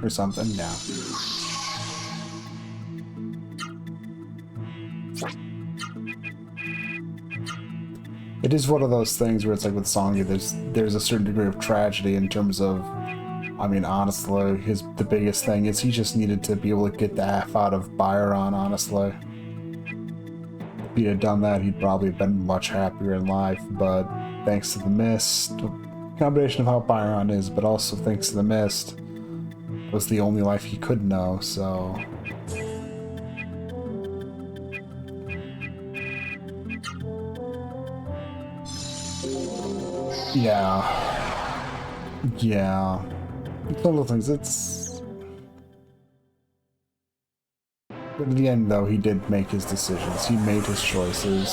Or something, yeah. It is one of those things where it's like with Songy, there's a certain degree of tragedy in terms of, I mean, honestly, the biggest thing is he just needed to be able to get the F out of Byron, honestly. If he had done that, he'd probably have been much happier in life, but thanks to the mist, combination of how Byron is, but also thanks to the mist, was the only life he could know, so... Yeah. Yeah. It's one of the things, it's... But in the end, though, he did make his decisions. He made his choices.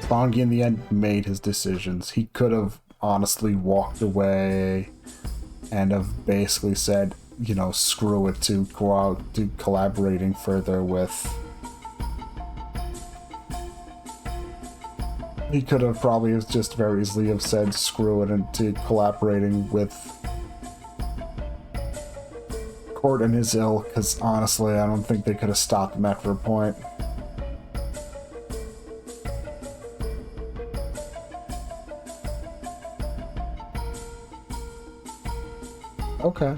Spongy, in the end, made his decisions. He could have honestly walked away and have basically said, you know, screw it, to go out to collaborating further with... He could have probably just very easily have said screw it into collaborating with Court and his ilk, because honestly, I don't think they could have stopped him after a point. Okay.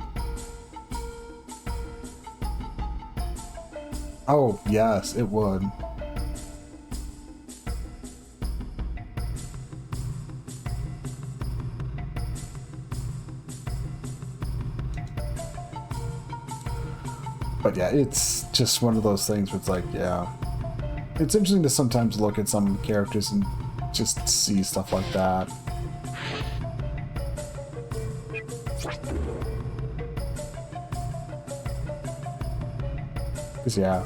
Oh, yes, it would. But yeah, it's just one of those things where it's like, yeah. It's interesting to sometimes look at some characters and just see stuff like that. Because, yeah.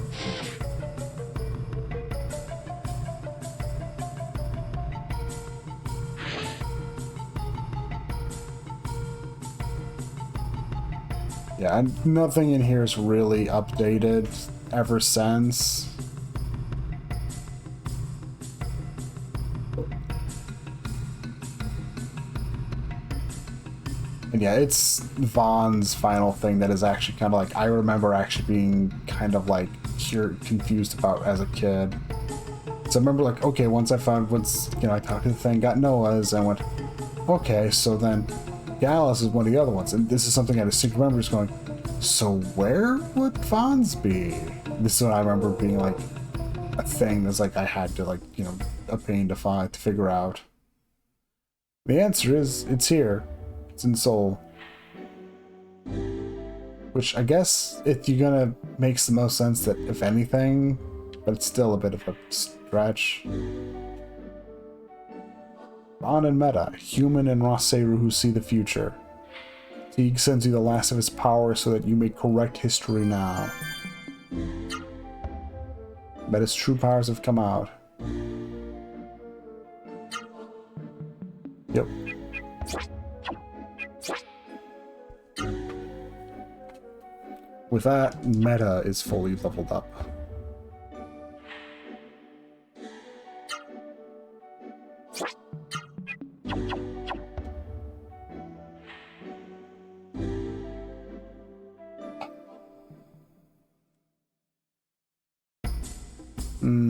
Yeah, and nothing in here is really updated ever since. And yeah, it's Vaughn's final thing that is actually kind of like, I remember actually being kind of like confused about as a kid. So I remember like, okay, once I talked to the thing, got Noah's, and went, okay, so then Gallus is one of the other ones. And this is something I distinctly remember just going, so where would Vaughn's be? This is what I remember being like a thing that's like I had to like, you know, a pain to figure out. The answer is, it's here. It's in Seoul. Which I guess, if you're gonna, makes the most sense that if anything, but it's still a bit of a stretch. Vaughn and Meta, human and Roseru who see the future. Teague sends you the last of his power so that you may correct history now. Meta's true powers have come out. Yep. With that, Meta is fully leveled up.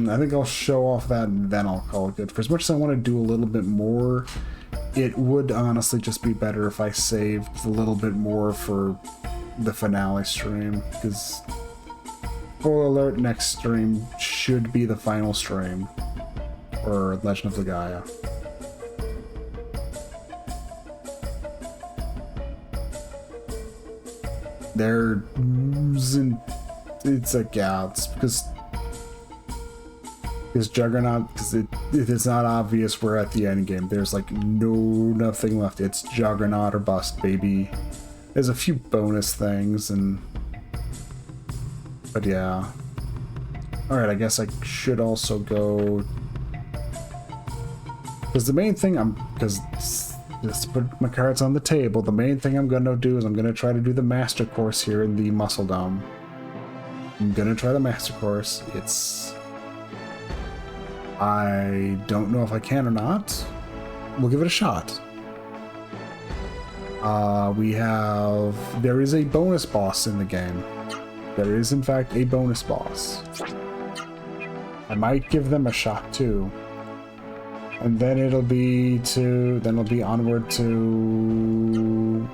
I think I'll show off that and then I'll call it good. For as much as I want to do a little bit more, it would honestly just be better if I saved a little bit more for the finale stream, because spoiler alert, next stream should be the final stream for Legend of Legaia. It's like, yeah, it's because Juggernaut, because it is not obvious we're at the end game. There's like nothing left. It's Juggernaut or bust, baby. There's a few bonus things, but yeah. Alright, I guess I should also go, because the main thing just to put my cards on the table, the main thing I'm gonna do is I'm gonna try to do the master course here in the Muscle Dome. I'm gonna try the master course. I don't know if I can or not. We'll give it a shot. There is a bonus boss in the game. There is in fact a bonus boss. I might give them a shot too. And then it'll be onward to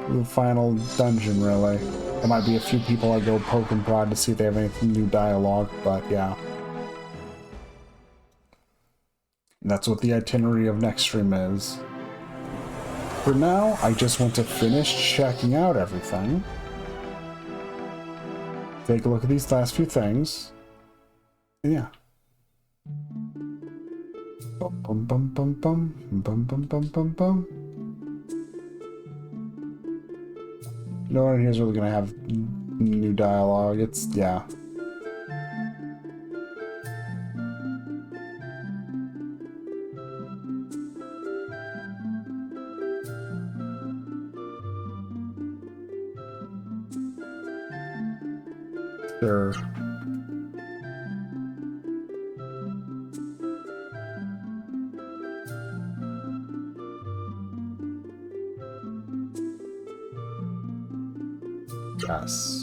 the final dungeon, really. There might be a few people I go poke and prod to see if they have any new dialogue, but yeah. And that's what the itinerary of next stream is. For now, I just want to finish checking out everything. Take a look at these last few things. And yeah. Bum bum bum bum bum bum bum bum bum bum. No one here is really gonna have new dialogue. It's yeah. Sure. Yes.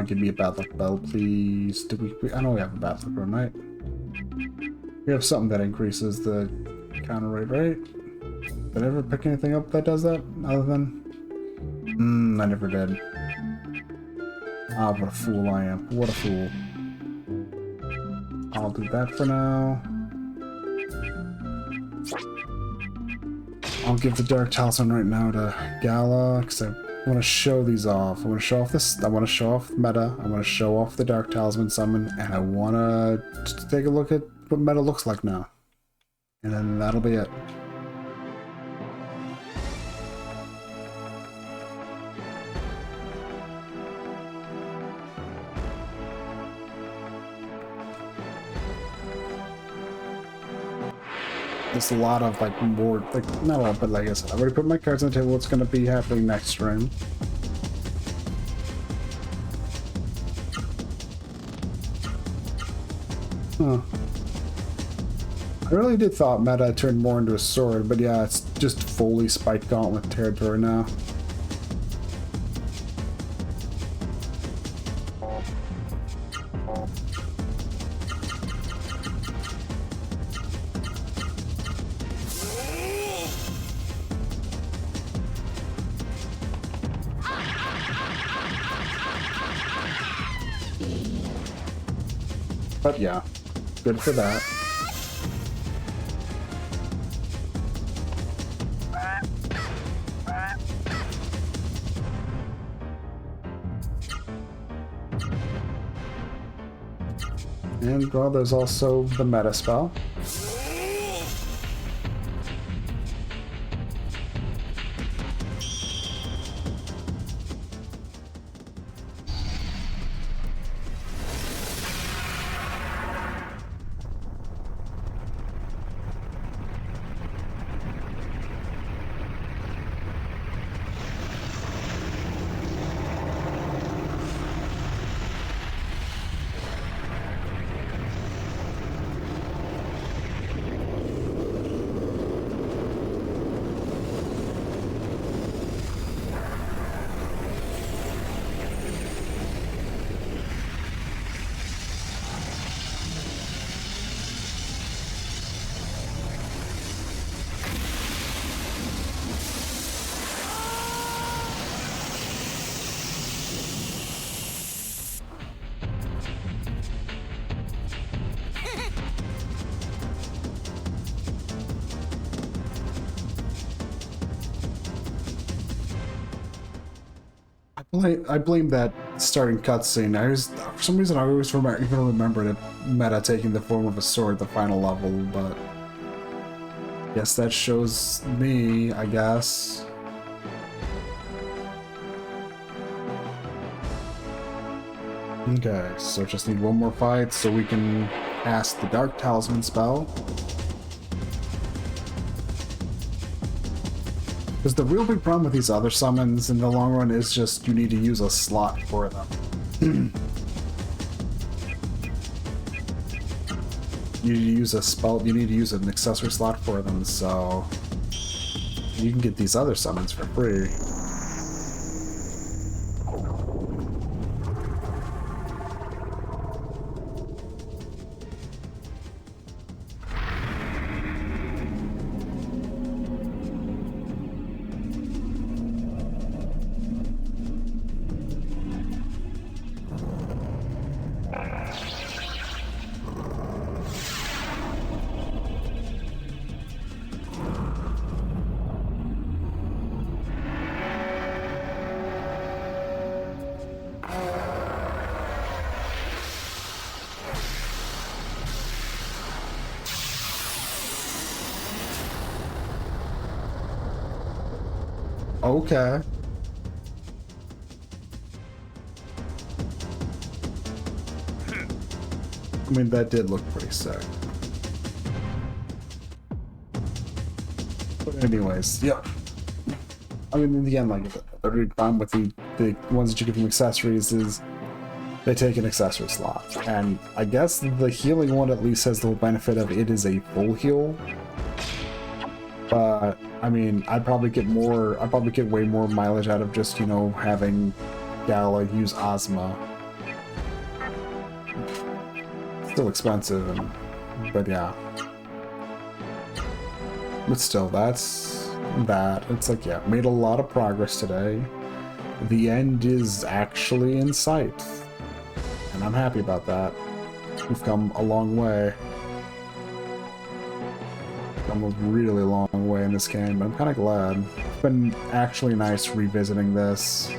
Give me a bad luck bell, please. I know we have a bad luck run, right? We have something that increases the counter rate, right? Did I ever pick anything up that does that? Other than... I never did. Ah, what a fool I am. What a fool. I'll do that for now. I'll give the Dark Talisman right now to Gala, because I want to show these off. I want to show off this. I want to show off meta. I want to show off the Dark Talisman summon, and I want to take a look at what meta looks like now. And then that'll be it. There's a lot of like more, like not a lot, but like I said, I've already put my cards on the table. What's going to be happening next stream? Huh. I really did thought meta turned more into a sword, but yeah, it's just fully Spike Gauntlet territory now. But yeah, good for that. And well, there's also the meta spell. I blame that starting cutscene. For some reason, I always remember that meta taking the form of a sword at the final level, but guess that shows me, I guess. Okay, so just need one more fight so we can cast the Dark Talisman spell. Because the real big problem with these other summons in the long run is just you need to use a slot for them. you need to use a spell. You need to use an accessory slot for them, so you can get these other summons for free. Okay. I mean, that did look pretty sick. But anyways, yeah. I mean, in the end, like, the big problem with the ones that you get from accessories is they take an accessory slot. And I guess the healing one at least has the benefit of it is a full heal. But, I mean, I'd probably get way more mileage out of just, you know, having Gala use Ozma. Still expensive, but yeah. But still, that's that. It's like, yeah, made a lot of progress today. The end is actually in sight. And I'm happy about that. We've come a long way. Come a really long way in this game, but I'm kind of glad. It's been actually nice revisiting this.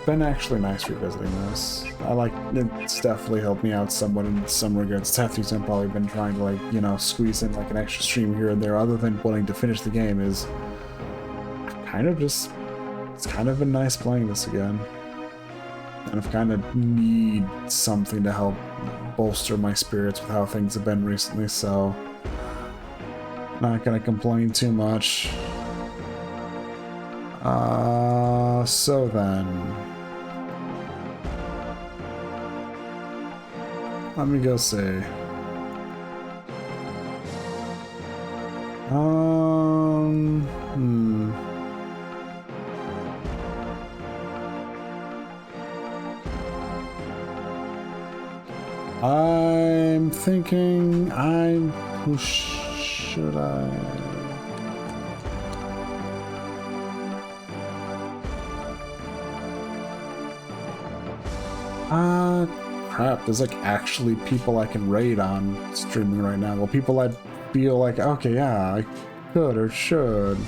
Been actually nice revisiting this. I like it's definitely helped me out somewhat in some regards. Tathy's I've probably been trying to, like, you know, squeeze in like an extra stream here and there other than wanting to finish the game is kind of just, it's kind of been nice playing this again. And I've kind of need something to help bolster my spirits with how things have been recently, so not gonna complain too much. So then let me go see. I'm thinking who should I? Crap, there's like actually people I can raid on streaming right now. Well, people I feel like, okay, yeah, I could or should.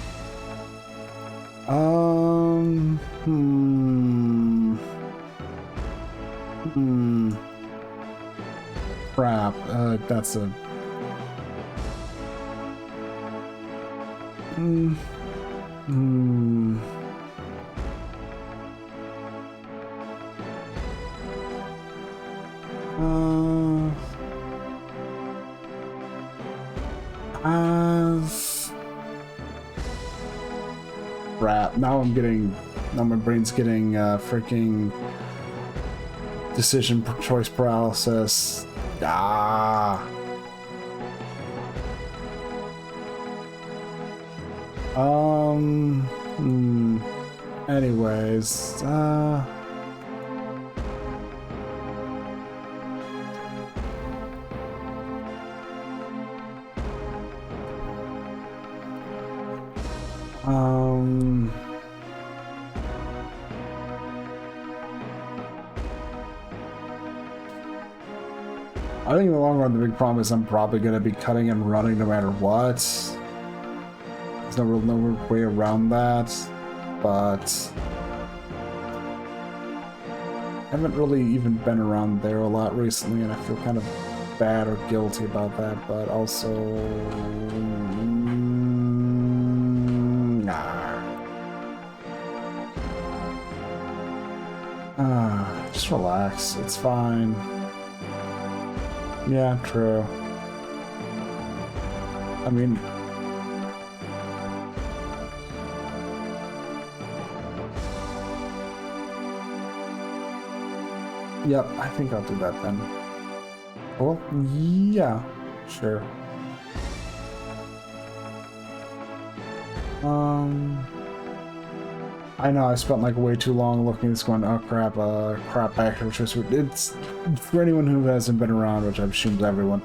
Crap, that's a... Crap, now my brain's getting freaking decision choice paralysis. Anyways, I think in the long run, the big problem is I'm probably going to be cutting and running no matter what. There's no way around that, but I haven't really even been around there a lot recently, and I feel kind of bad or guilty about that, but also... just relax. It's fine. Yeah, true. I mean... Yep, I think I'll do that then. Well, yeah, sure. I know I spent like way too long looking at this going, oh crap, actor choice. It's for anyone who hasn't been around, which I assume is everyone.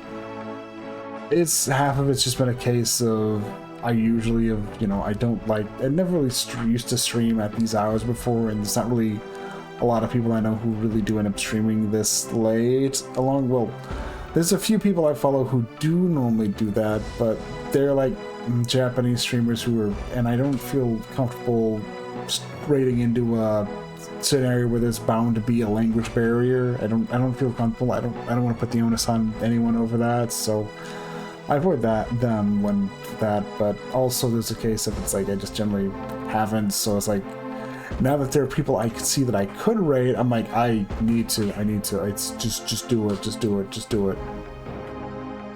It's half of it's just been a case of I usually have, you know, I never really used to stream at these hours before, and there's not really a lot of people I know who really do end up streaming this late. Well, there's a few people I follow who do normally do that, but they're like Japanese streamers who are, and I don't feel comfortable raiding into a scenario where there's bound to be a language barrier. I don't feel comfortable. I don't want to put the onus on anyone over that, so I avoid them when that. But also there's a case of it's like I just generally haven't, so it's like now that there are people I could see that I could raid, I'm like I need to. It's just do it. It's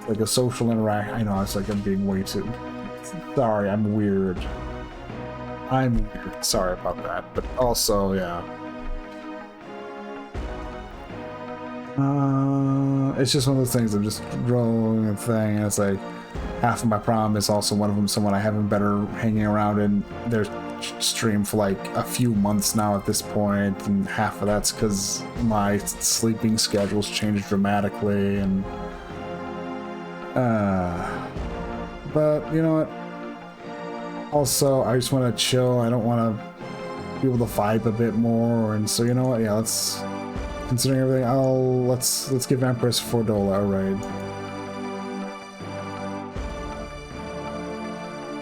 like a social interaction. I know it's like I'm being way too. Sorry, I'm weird. Sorry about that, but also, yeah. It's just one of those things. I'm just rolling a thing, and it's like half of my problem is also one of them someone I haven't been hanging around in their stream for like a few months now at this point, and half of that's because my sleeping schedule's changed dramatically, and but you know what? Also, I just want to chill. I don't want to be able to vibe a bit more, and so you know what? Yeah, let's. Considering everything, let's give Empress $4 a raid.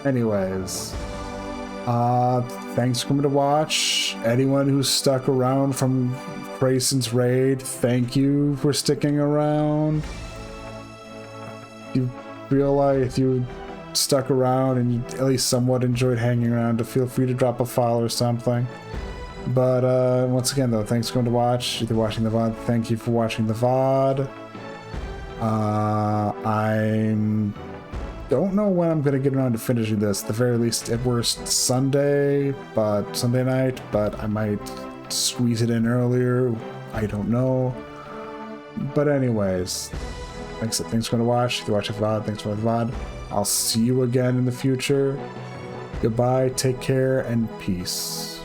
Anyways, thanks for coming to watch. Anyone who's stuck around from Grayson's raid, thank you for sticking around. You realize you stuck around and you at least somewhat enjoyed hanging around, to feel free to drop a follow or something. But once again though, thanks for coming to watch. If you're watching the VOD, thank you for watching the VOD. I don't know when I'm gonna get around to finishing this. At the very least, at worst Sunday night, but I might squeeze it in earlier. I don't know. But anyways, thanks for coming to watch. If you're watching the VOD, thanks for the VOD. I'll see you again in the future. Goodbye, take care, and peace.